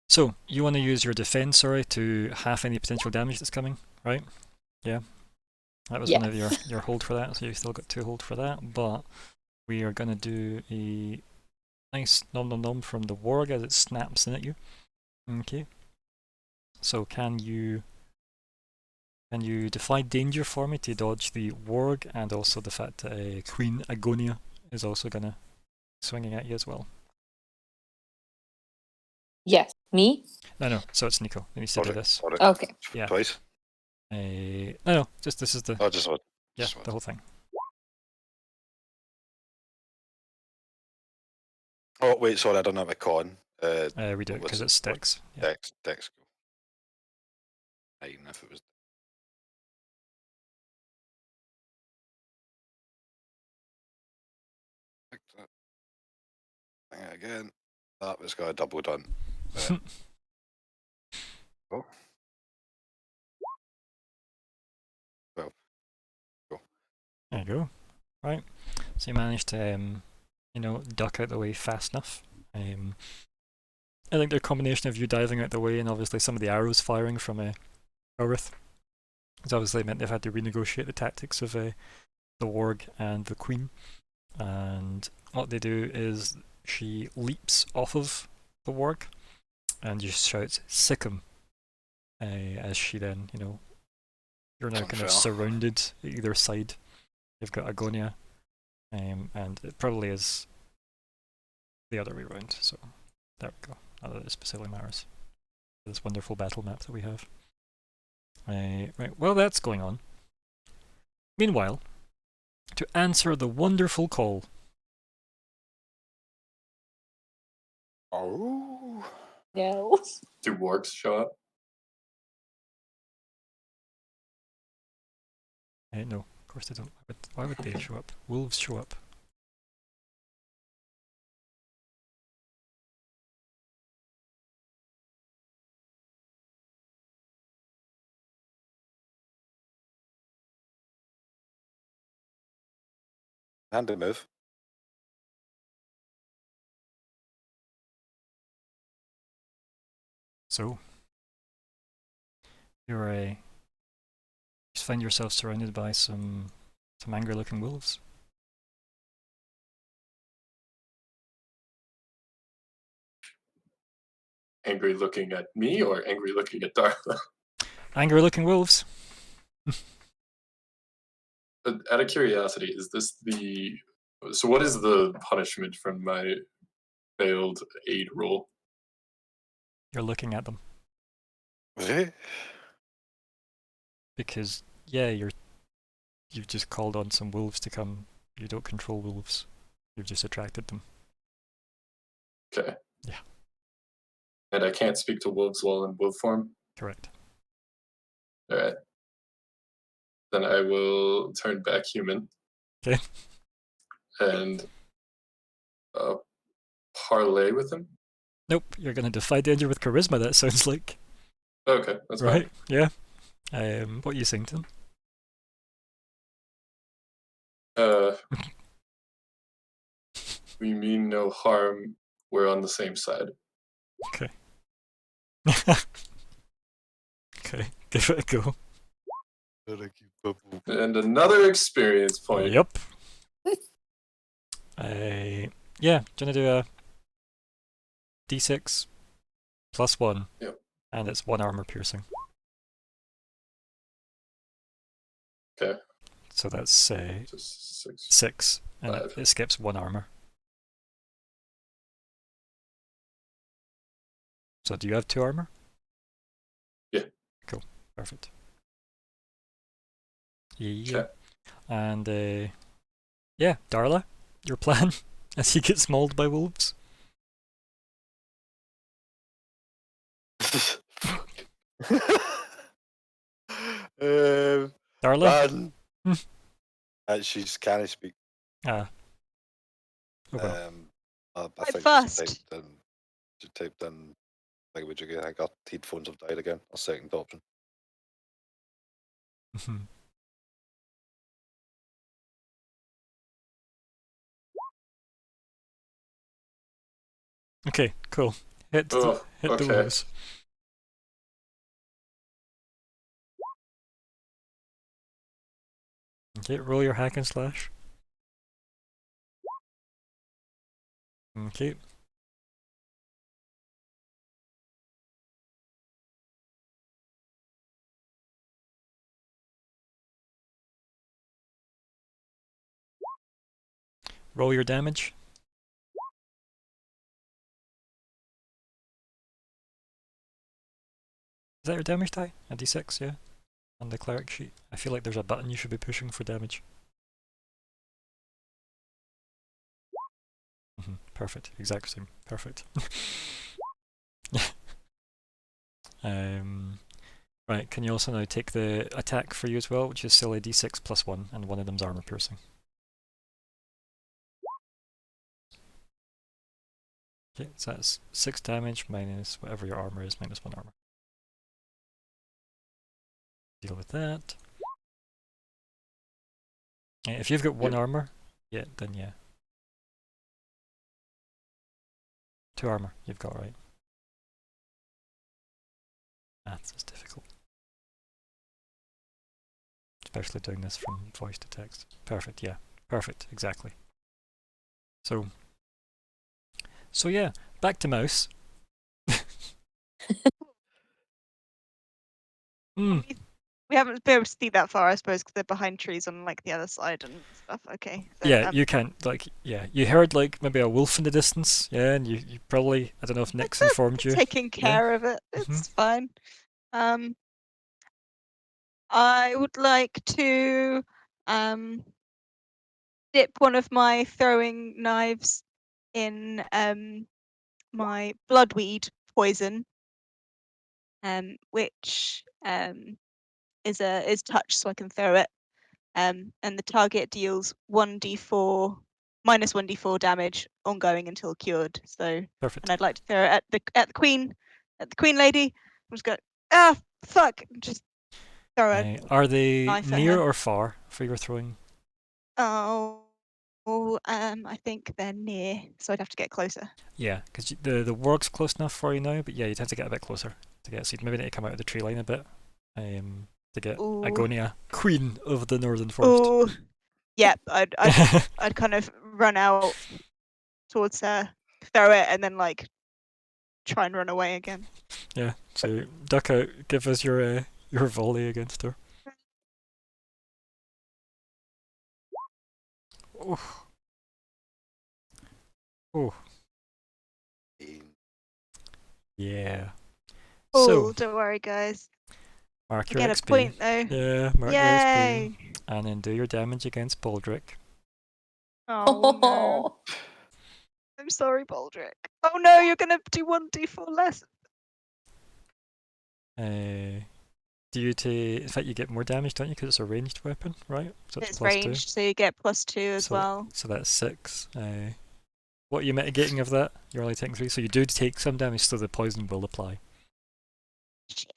So, you want to use your defense, sorry, to half any potential damage that's coming, right? Yeah. That was one of your hold for that, so you've still got 2 hold for that, but we are going to do a nice nom nom nom from the warg as it snaps in at you. Okay. So can you defy danger for me to dodge the warg and also the fact that Queen Agonia is also gonna swinging at you as well? Yes, me. No. So it's Nico. Let me to do this. Okay. Yeah. Twice. No. Just this is the. Oh, just one. Yeah, Just one. the whole thing. Oh wait, sorry, I don't have a con. We do it because it sticks. Yeah. Dex go. 9 if it was. Again, that was got a double done. Oh. Well, There you go. Right. So you managed to, duck out the way fast enough. I think the combination of you diving out the way and obviously some of the arrows firing from Orith has obviously meant they've had to renegotiate the tactics of the warg and the queen. And what they do is she leaps off of the warg and just shouts, "Sick 'em," as she then, you're now kind of Unfair. surrounded either side. You've got Agonia, and it probably is the other way around. So there we go. Not that it specifically matters. This wonderful battle map that we have. Right, well that's going on. Meanwhile, to answer the wonderful call. Oh. No. Do wargs show up? No, of course they don't. Why would they show up? Wolves show up. Handy move. So, you're just find yourself surrounded by some angry-looking wolves. Angry looking at me or angry looking at Darla? Angry-looking wolves. Out of curiosity, is this the... So what is the punishment from my failed aid roll? You're looking at them Eh? because you've just called on some wolves to come. You don't control wolves. You've just attracted them. Okay. Yeah. And I can't speak to wolves while in wolf form? Correct. Alright. Then I will turn back human. Okay. And parlay with him? Nope. You're gonna defy danger with charisma. That sounds like. Okay, that's right. Yeah. What are you saying to them? fine. We mean no harm. We're on the same side. Okay. Okay. Give it a go. And another experience point. Yep. Yeah. Do you wanna do a D6 +1? Yep. And it's 1 armor piercing. Okay. So that's Just 6. 6, and 5. it skips 1 armor. So do you have 2 armor? Yeah. Cool. Perfect. Yeah. Okay. And yeah, Darla, your plan as he gets mauled by wolves. Darla? Man. She's can't speak. Ah. Oh well. I Right think first. she typed in language again. I got headphones have died again. A second option. Mhm. Okay, cool. Hit the okay. wolves. Okay, roll your hack and slash. Okay. Roll your damage. Is that your damage die? A d6, yeah? On the cleric sheet. I feel like there's a button you should be pushing for damage. Perfect. Exact same. Perfect. Right, can you also now take the attack for you as well, which is still a d6 +1, and one of them's armor piercing. Okay, so that's 6 damage minus whatever your armor is, minus 1 armor. Deal with that. If you've got 1 armor, yeah, then yeah. 2 armor, you've got, right? Maths is difficult. Especially doing this from voice to text. Perfect, yeah. Perfect, exactly. So yeah, back to mouse. Mm. We haven't been able to see that far, I suppose, because they're behind trees on like the other side and stuff. Okay. So, Yeah, you can't, like, yeah, you heard like maybe a wolf in the distance, yeah, and you probably, I don't know if Nick's informed you. taking care of it. It's fine. I would like to dip one of my throwing knives in my bloodweed poison, which is touch, so I can throw it. And the target deals 1d4 minus 1d4 damage ongoing until cured. So, Perfect. and I'd like to throw it at the queen lady. I'm just going, fuck, just throw it. Are they knife at near her. or far for your throwing? I think they're near, so I'd have to get closer. Yeah, because the warg's close enough for you now, but yeah, you'd have to get a bit closer to get. So you'd maybe need to come out of the tree line a bit, to get Ooh. Agonia, Queen of the Northern Forest. Ooh, yep. I'd kind of run out towards her, throw it, and then like try and run away again. Yeah. So duck out. Give us your volley against her. Oh. Oh. Yeah. Oh, So don't worry, guys. mark I your get XP. a point though. Yeah, mark your Yay! XP, and then do your damage against Baldric. Oh no. I'm sorry, Baldric. Oh no, you're gonna do 1d4 less. Do you take? In fact, you get more damage, don't you? Because it's a ranged weapon, right? So It's plus 2. ranged, so you get +2 as well. So that's 6. What are you mitigating of that? You're only taking 3, so you do take some damage, so the poison will apply. Shit.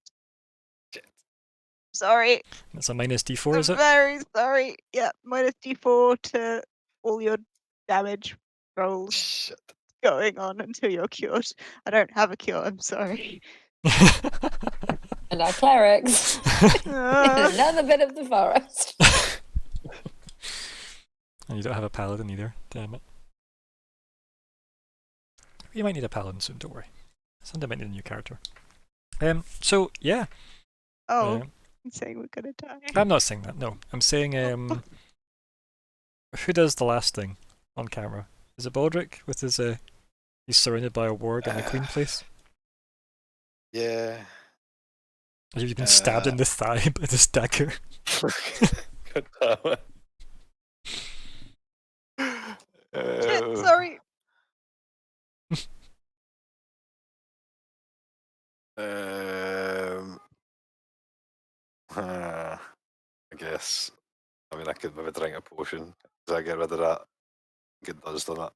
Sorry. That's a minus d4, is I'm it? very sorry. Yeah, minus d4 to all your damage rolls Shit. going on until you're cured. I don't have a cure, I'm sorry. And our clerics in another bit of the forest. And you don't have a paladin either, damn it. You might need a paladin soon, don't worry. Someday might need a new character. So, yeah. Oh, I'm saying we're gonna die. I'm not saying that, no. I'm saying, who does the last thing on camera? Is it Baldric with his, he's surrounded by a warg in the queen place? Yeah. You've been stabbed in the thigh by this dagger. God damn it. Shit, sorry. I guess. I mean, I could maybe drink a potion. Does that get rid of that? I think it does, doesn't it?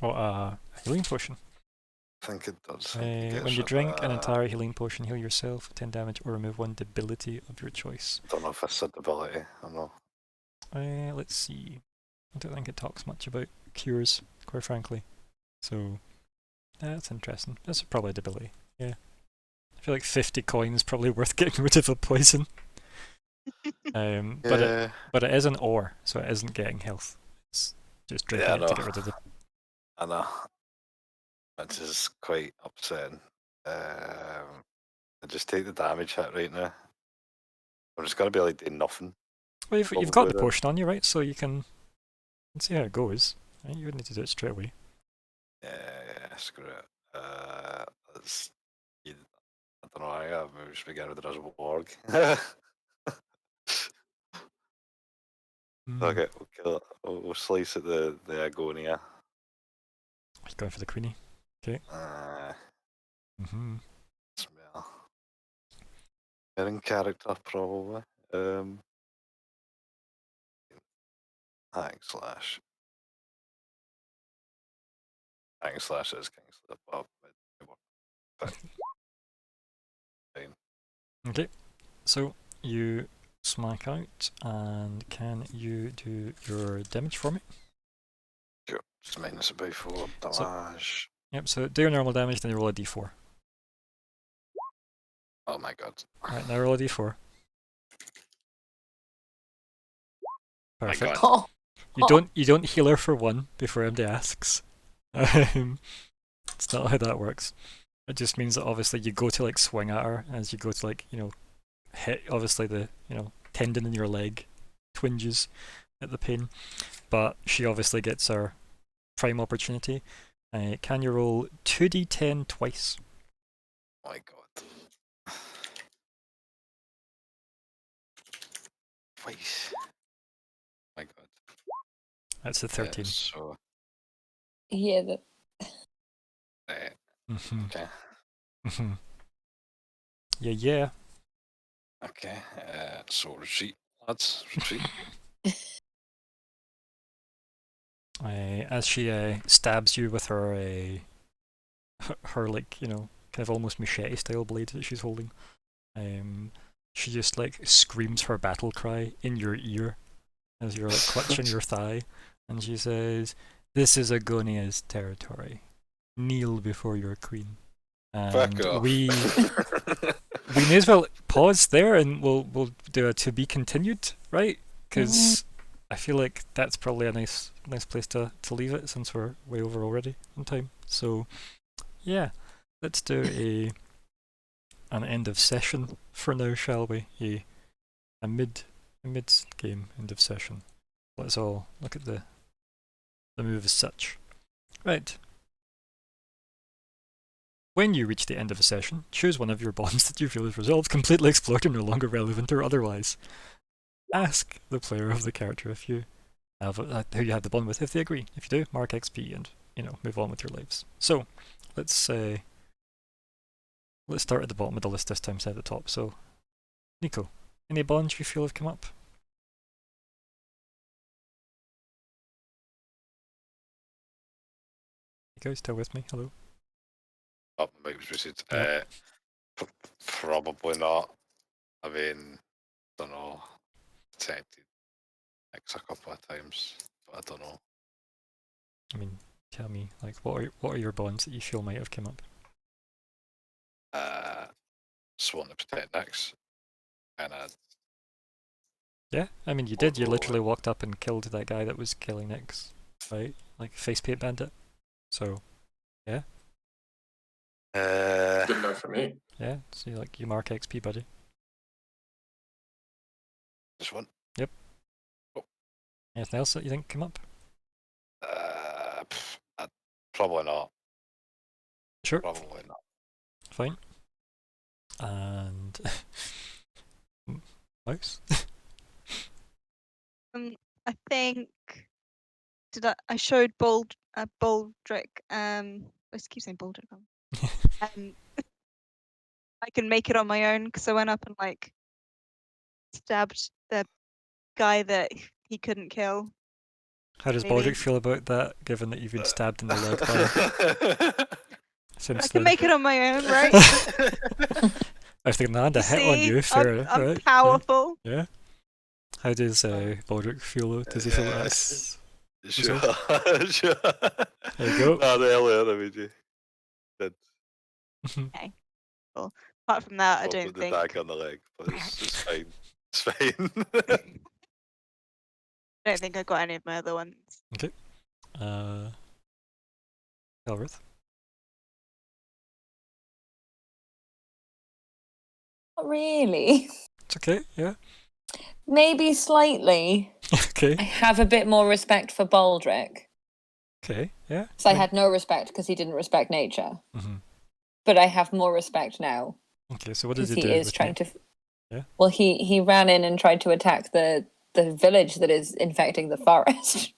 What, a healing potion? I think it does. I think it When gets you rid drink of an that. entire healing potion, heal yourself, 10 damage, or remove 1 debility of your choice. I don't know if it's a debility. I don't know. Let's see. I don't think it talks much about cures, quite frankly. So, that's interesting. That's probably a debility, yeah. I feel like 50 coins is probably worth getting rid of a poison. But it is an ore, so it isn't getting health. It's just drinking it to get rid of the... I know. Which is quite upsetting. I just take the damage hit right now. I'm just gonna be like doing nothing. Well, you've got the potion on you, right? So you can see how it goes. Right? You wouldn't need to do it straight away. Yeah, screw it. Let's. I don't know. I gotta maybe just get rid of this warg. Okay, we'll kill it. We'll slice at the Agonia. He's going for the queenie. Okay. Smell. They're in character, probably. Hang slash. Hang slash is King Slip up. Fine. Okay, so you smack out, and can you do your damage for me? Sure. Just minus a by 4 So- damage. Yep, so do your normal damage, then you roll a d4. Oh my god. Alright, now roll a d4. My Perfect. god. Oh, You don't heal her for 1 before MD asks. It's not how that works. It just means that obviously you go to like swing at her as you go to like, hit obviously the, tendon in your leg twinges at the pain. But she obviously gets her prime opportunity. Can you roll 2d10 twice? Oh my god. Twice. My god. That's a 13. So, yeah. Mhm. okay. Mhm. Yeah. Okay. So retreat, lads. Retreat. As she stabs you with her her like kind of almost machete style blade that she's holding, she just like screams her battle cry in your ear as you're like clutching your thigh, and she says, "This is Agonia's territory. Kneel before your queen." Fuck And off. we may as well pause there, and we'll do a to be continued, right? Because I feel like that's probably a nice place to leave it, since we're way over already on time. So yeah, let's do an end of session for now, shall we? A mid game end of session. Let's all look at the move as such. Right. When you reach the end of a session, choose one of your bonds that you feel is resolved, completely explored, or no longer relevant or otherwise. Ask the player of the character if you have who you have the bond with. If they agree, if you do, mark XP and move on with your lives. So let's start at the bottom of the list this time, instead of the top. So Nico, any bonds you feel have come up? You guys still with me? Hello. Oh, my mic was muted. Yeah. Probably not. I mean, don't know. Attempted X a couple of times, but I don't know. I mean, tell me, like, what are your bonds that you feel might have come up? Just wanting to protect Nix, and Yeah, I mean, you did. You literally walked up and killed that guy that was killing Nix, right? Like face paint bandit. So yeah, Good enough for me. yeah. So you mark XP, buddy. just one. Anything else that you think come up? Probably not. Sure, Probably not. fine. And mouse. I think I showed Baldrick. I just keep saying Baldrick. I can make it on my own because I went up and like stabbed the guy that he couldn't kill. How does Maybe. Baldrick feel about that, given that you've been stabbed in the leg by since I can then? make it on my own, right? If they can land a You hit on see, you, fair enough, I'm right? powerful. Yeah. How does Baldrick feel? Does he feel that that's Sure. resolved? Sure. There you go. No, the earlier I mean, you did Apart from that, I go don't with the think. dagger on the leg, but it's fine. It's fine. I don't think I got any of my other ones. Elrith. not really. It's okay, yeah. Maybe slightly. Okay, I have a bit more respect for Baldrick. okay, yeah. So I had no respect because he didn't respect nature. Mm-hmm. But I have more respect now. Okay, so what does Because he do? he is with trying it? to. Yeah. Well, he ran in and tried to attack the village that is infecting the forest.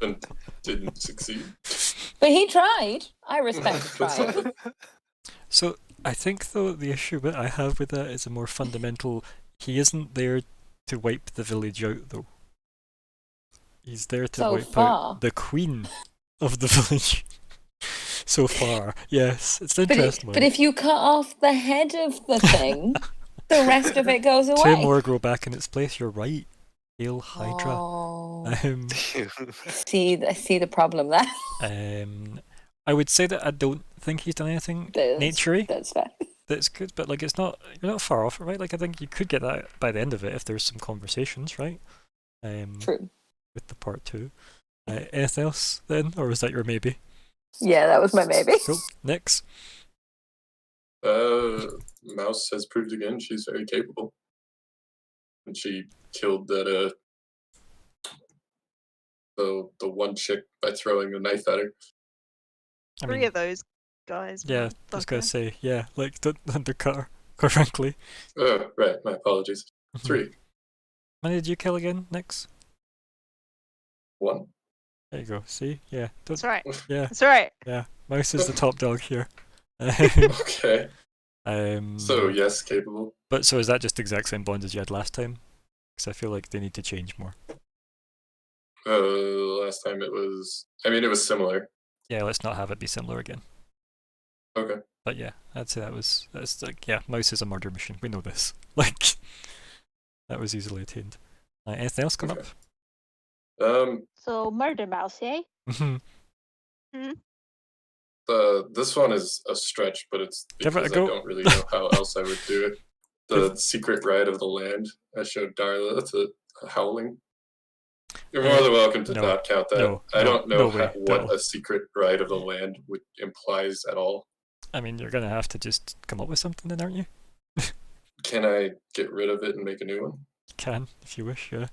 And didn't succeed. But he tried. I respect That's trying. fine. So I think though the issue that I have with that is a more fundamental. He isn't there to wipe the village out though. He's there to So wipe far. out the queen of the village. so far. Yes, it's an But, interesting but one. if you cut off the head of the thing, the rest of it goes away. Two more grow back in its place. You're right. Hail Hydra. Oh, I see the problem there. I would say that I don't think he's done anything naturey That's fair. that's good, but like it's not. You're not far off it, right? Like I think you could get that by the end of it if there's some conversations, right? True. With the part 2. Anything else then, or was that your maybe? Yeah, that was my maybe. Cool. Next. Mouse has proved again she's very capable. And she killed that the one chick by throwing a knife at her. I Three mean, of those guys. yeah, I was gonna motherfucker. say, yeah, like don't undercut her, quite frankly. Oh, right. My apologies. 3. How many did you kill again, Nix? 1. There you go. See, yeah, don't, That's right. yeah, That's right. yeah. Mouse is the top dog here. Okay. Um, So, yes, capable. but so is that just the exact same bond as you had last time? Because I feel like they need to change more. Last time it was... I mean, it was similar. Yeah, let's not have it be similar again. Okay. But yeah, I'd say that's like, yeah, Mouse is a murder machine. We know this. Like, that was easily attained. Anything else come Okay. up? So murder mouse, eh? This one is a stretch, but it's Give it a because go. I don't really know how else I would do it. The secret ride of the land. I showed Darla the howling. You're more than welcome to No, not count that. no, I no, don't know no way, what no. a secret ride of the land would implies at all. I mean, you're gonna have to just come up with something then, aren't you? Can I get rid of it and make a new one? You can, if you wish, yeah.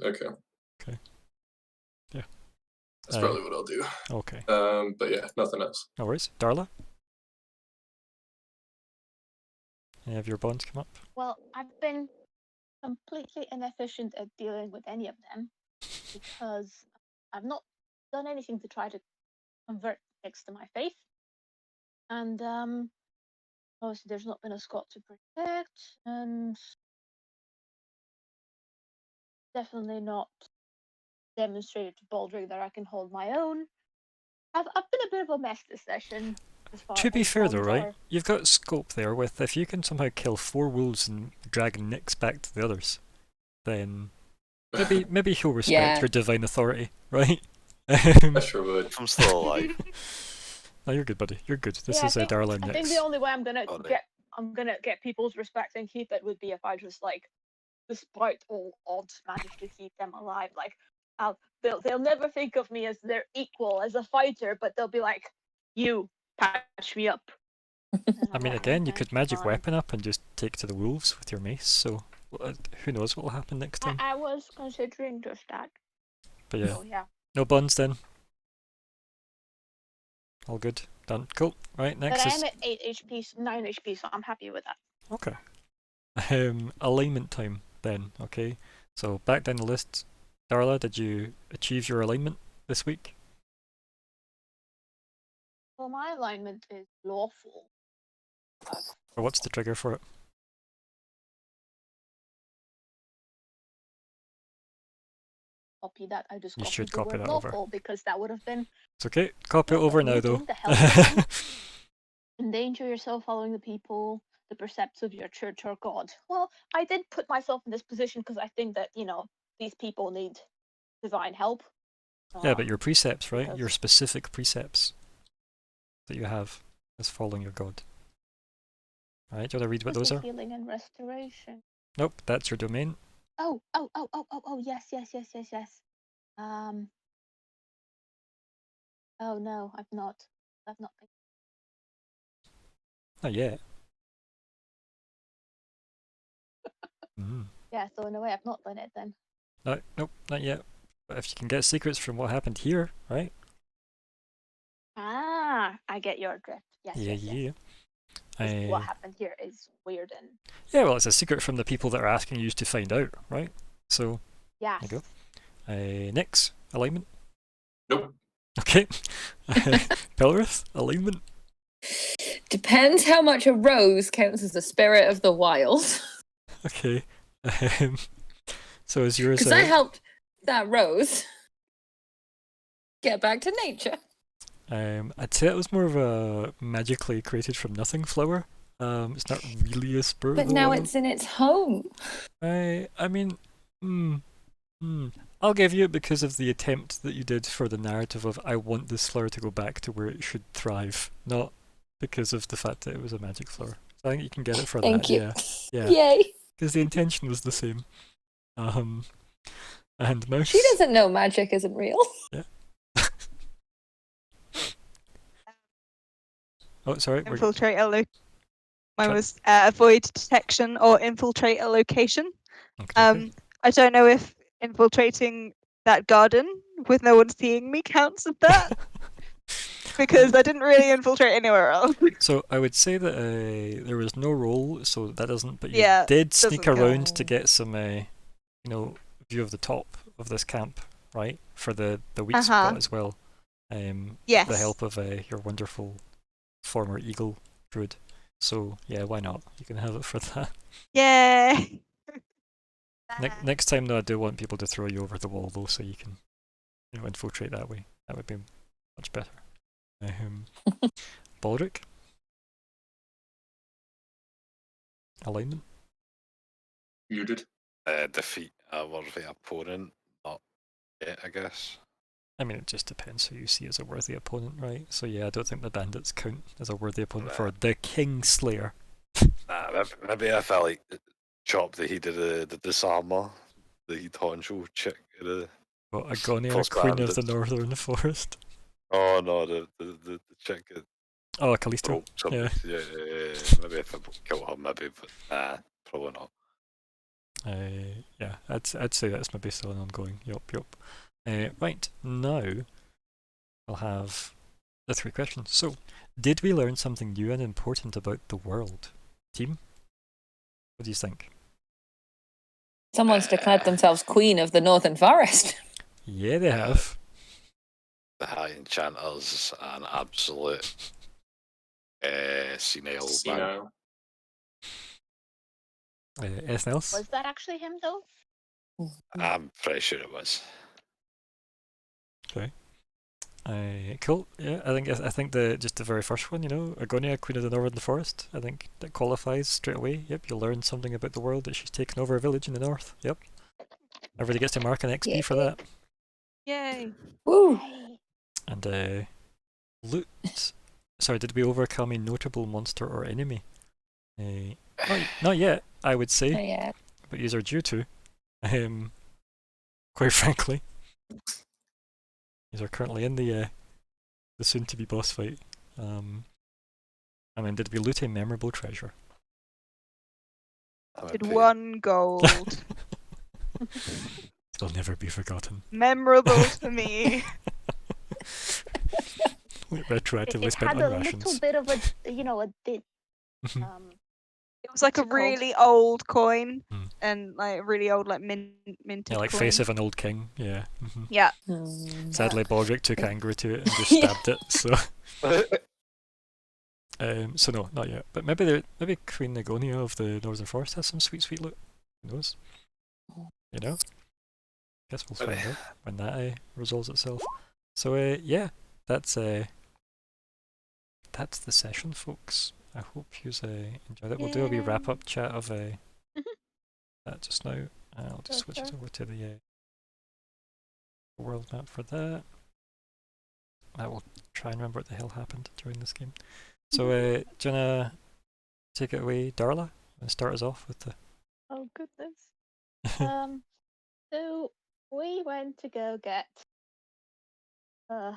Okay. Okay. Yeah. That's probably what I'll do. Okay. But yeah, nothing else. No worries. Darla? Any of your bonds come up? Well, I've been completely inefficient at dealing with any of them because I've not done anything to try to convert X to my faith. And obviously there's not been a Scot to protect, and definitely not demonstrated to Baldric that I can hold my own. I've been a bit of a mess this session. As far To be as fair though, bonds right? are. You've got scope there with if you can somehow kill 4 wolves and drag Nyx back to the others, then maybe he'll respect Yeah. your divine authority, right? I sure would. I'm still alive. No, you're good, buddy. You're good. This Yeah, is a Darla and I think Nyx. the only way I'm gonna Got it. get people's respect and keep it would be if I just like, despite all odds, manage to keep them alive. Like, they'll never think of me as their equal as a fighter, but they'll be like, "You patch me up." And I I'm mean, like, again, you "Okay, could magic fine." weapon up and just take to the wolves with your mace, so who knows what will happen next time. I was considering just that. But yeah, So yeah. no bonds then. All good. Done. Cool. Right, But next I is... am at 8 HP, 9 HP, so I'm happy with that. Okay. Alignment time then, okay. So back down the list. Darla, did you achieve your alignment this week? Well, my alignment is lawful. Or what's the trigger for it? Copy that. I just You copied should the copy word that over. lawful because that would have been It's okay. Copy it over now though. the hell. Endanger yourself following the people, the precepts of your church or God. Well, I did put myself in this position because I think that, these people need divine help. Yeah, but your precepts, right? Your because- specific precepts that you have as following your god. Alright, do you want to read what those Mercy, are? healing and restoration. Nope, that's your domain. Oh, yes. Oh no, I've not picked. Not yet. Mm. Yeah, so in a way I've not done it then. No, nope, not yet. But if you can get secrets from what happened here, right? Ah, I get your drift. Yes, Yeah, yes. yeah. 'Cause what happened here is weird and Yeah, well, it's a secret from the people that are asking you to find out, right? So, yeah. there you go. Next, alignment. Nope. Okay. Pelorith, alignment. Depends how much a rose counts as the spirit of the wild. Okay. So is yours... Because I helped that rose get back to nature. I'd say it was more of a magically created from nothing flower. It's not really a spirit But of the now wild. it's in its home. I mean, I'll give you it because of the attempt that you did for the narrative of I want this flower to go back to where it should thrive, not because of the fact that it was a magic flower. So I think you can get it for Thank that. you. Yeah, Yay. because the intention was the same. And Mouse. She doesn't know magic isn't real. Yeah. Oh, sorry. Infiltrate a location. Mine Try- was avoid detection or infiltrate a location. Okay. I don't know if infiltrating that garden with no one seeing me counts as that because I didn't really infiltrate anywhere else. So I would say that there was no roll, so that doesn't. But you Yeah, did sneak doesn't around count. to get some, view of the top of this camp, right? For the weak spot as well. Yes. With the help of your wonderful former eagle druid. So yeah, why not? You can have it for that. Yay. Next time though, I do want people to throw you over the wall though, so you can, infiltrate that way. That would be much better. Baldric. Alignment. Muted. Defeat a worthy opponent. Not yet, I guess. I mean, it just depends who you see as a worthy opponent, right? So yeah, I don't think the bandits count as a worthy opponent for the Kingslayer. Maybe if I like Chop that he did the disarmer, the Toncho chick. Well, Agonia, First Queen of the bandits. Northern Forest. Oh no, the chick. Oh, Callisto. Broke something. Yeah. Yeah. Maybe if I kill her, maybe, but nah, probably not. Yeah, I'd say that's maybe still an ongoing. Yup. Right, now I'll have the 3 questions. So, did we learn something new and important about the world? Team? What do you think? Someone's declared themselves queen of the Northern Forest. Yeah, they have. The High Enchanter's an absolute senile man. Senile. Anything else? Was that actually him though? I'm pretty sure it was. Okay. Cool. Yeah, I think the very first one, Agonia, Queen of the Northern Forest. I think that qualifies straight away. Yep, you'll learn something about the world that she's taken over a village in the north. Yep. Everybody gets to mark an XP for that. Yay. Woo. And loot. Sorry, did we overcome a notable monster or enemy? Not yet, I would say. Not yet. But these are due to. Quite frankly. These are currently in the soon-to-be boss fight. Did we loot a memorable treasure? Did 1 gold. It'll never be forgotten. Memorable to me. Retroactively It spent had on a rations. little bit of a dip. It was like a What's it called? really old coin Hmm. and like really old like minted Yeah, like coin. face of an old king. Yeah. Yeah. Sadly, Baldric took anger to it and just stabbed it. So. So no, not yet. But maybe Queen Agonia of the Northern Forest has some sweet loot. Who knows? Guess we'll find out when that resolves itself. So yeah, that's the session, folks. I hope you enjoyed it. We'll do a wee wrap up chat of that just now. I'll just switch it over to the world map for that. I will try and remember what the hell happened during this game. So, do you wanna take it away, Darla, and start us off with the? Oh goodness. So we went to go get a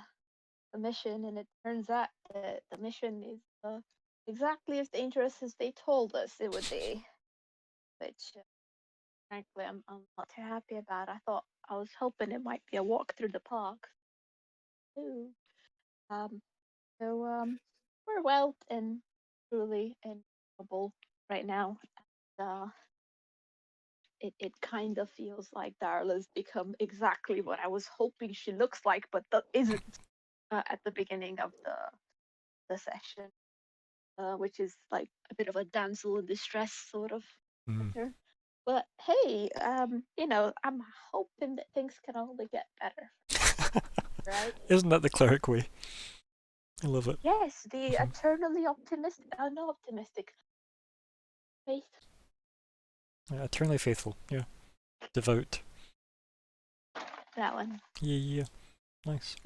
mission, and it turns out that the mission is exactly as dangerous as they told us it would be, which frankly I'm not too happy about. I was hoping it might be a walk through the park. Ooh. So we're well and truly in trouble right now. It kind of feels like Darla's become exactly what I was hoping she looks like, but that isn't at the beginning of the session, which is like a bit of a damsel in distress sort of character. But hey, I'm hoping that things can only get better, right? Isn't that the cleric way? I love it. Yes, the Mhm. eternally optimistic. Not optimistic. Faith. Yeah, eternally faithful. Yeah. Devout. That one. Yeah. Nice.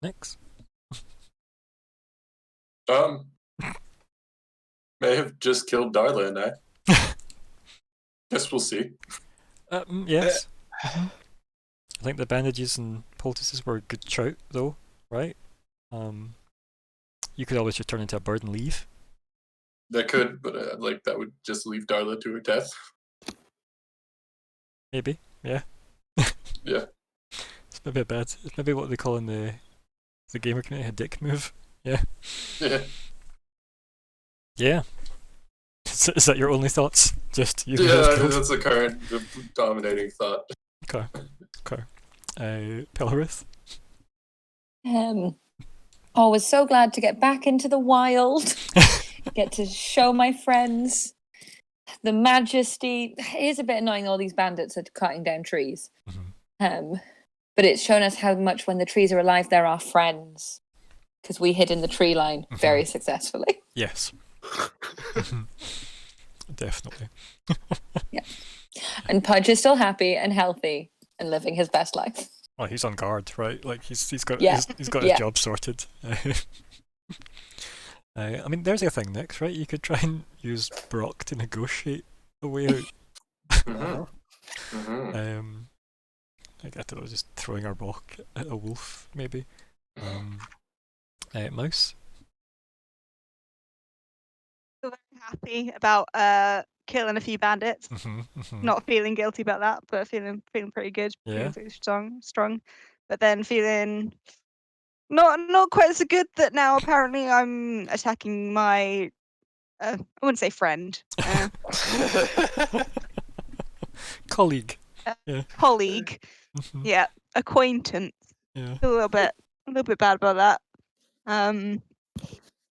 Next. May have just killed Darla and I. Guess we'll see. Yes. I think the bandages and poultices were a good shout, though, right? You could always just turn into a bird and leave. That could, but like that would just leave Darla to her death. Maybe. Yeah. Yeah. It's maybe a bad. It's maybe what they call in the gamer community a dick move. Yeah. Yeah. Yeah. Is that your only thoughts? Just you? Yeah, that's the current dominating thought. Okay. Pelorith. I was so glad to get back into the wild, get to show my friends the majesty. It is a bit annoying all these bandits are cutting down trees. But it's shown us how much when the trees are alive, they're our friends. Because we hid in the tree line very successfully. Yes. Definitely. Yeah. And Pudge is still happy and healthy and living his best life. Well, he's on guard, right? Like he's got Yeah. he's got his job sorted. I mean, there's a thing next, right? You could try and use Brock to negotiate a way out. Like, I don't know, just throwing our rock at a wolf, maybe. Mouse. Feel very happy about killing a few bandits. Not feeling guilty about that, but feeling pretty good. Yeah. Feeling pretty strong. But then feeling not quite so good that now apparently I'm attacking my I wouldn't say friend. Colleague. Colleague. Yeah. Acquaintance. Yeah. Feel a little bit bad about that.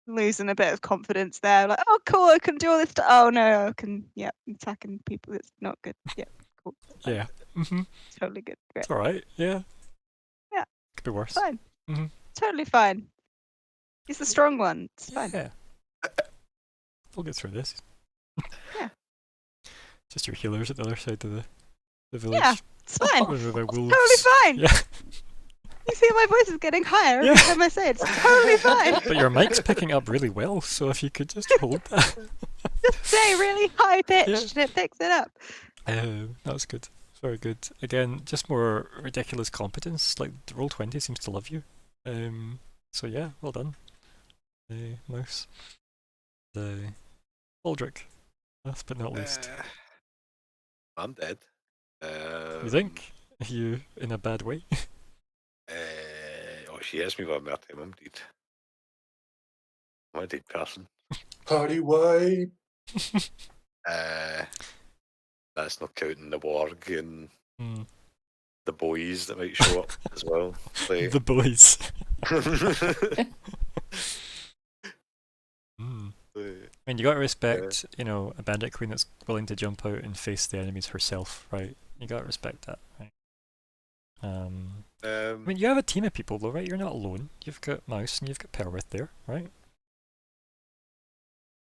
Losing a bit of confidence there. Like, oh cool, I can do all this stuff. Oh no, I can attacking people. It's not good. Yeah, cool. Yeah. Totally good. Great. It's alright, yeah. Yeah. Could be worse. Fine. Totally fine. He's the strong one. It's fine. Yeah. We'll get through this. Yeah. Just your healers at the other side of the village. Yeah, it's fine. The wolves. Totally fine. Yeah. You see my voice is getting higher every time I say it. It's totally fine. But your mic's picking up really well, so if you could just hold that. Just say really high pitched and it picks it up. That was good. Very good. Again, just more ridiculous competence. Like Roll20 seems to love you. So yeah, well done. Mouse. Aldrich. Last but not least. I'm dead. You think? Are you in a bad way? She has me by my time. I'm dead. I'm a dead person. Party wipe. That's not counting the warg and the boys that might show up as well. Like... The boys. I mean, you gotta respect, a bandit queen that's willing to jump out and face the enemies herself, right? You gotta respect that, right? I mean, you have a team of people though, right? You're not alone. You've got Mouse and you've got Pelorith there, right?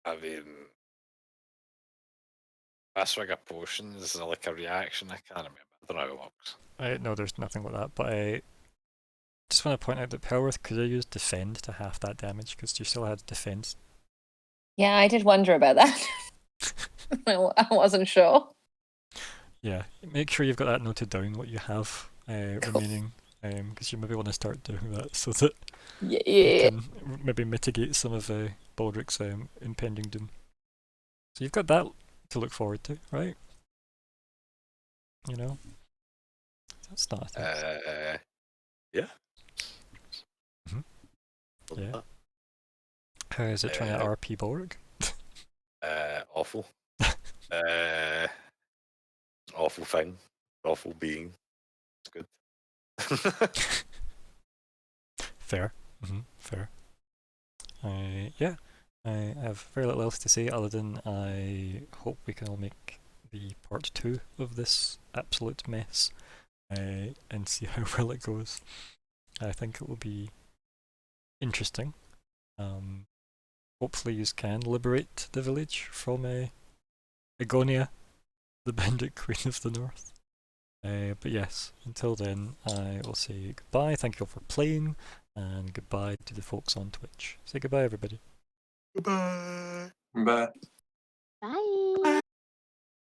I mean, that's like a potion. Is it like a reaction? I can't remember. I don't know how it works. No, there's nothing like that, but I just want to point out that Pelorith could have used defend to half that damage because you still had defense. Yeah, I did wonder about that. I wasn't sure. Yeah, make sure you've got that noted down, what you have remaining, because you maybe want to start doing that so that you can maybe mitigate some of Baldric's impending doom. So you've got that to look forward to, right? That's not a thing. Yeah. Yeah. How is it trying to RP Baldric? Awful. Awful thing. Awful being. It's good. Fair. Fair. Yeah. I have very little else to say other than I hope we can all make the part 2 of this absolute mess and see how well it goes. I think it will be interesting. Hopefully you can liberate the village from Agonia, the bandit queen of the north. But yes, until then, I will say goodbye. Thank you all for playing, and goodbye to the folks on Twitch. Say goodbye, everybody. Goodbye. Bye. Bye.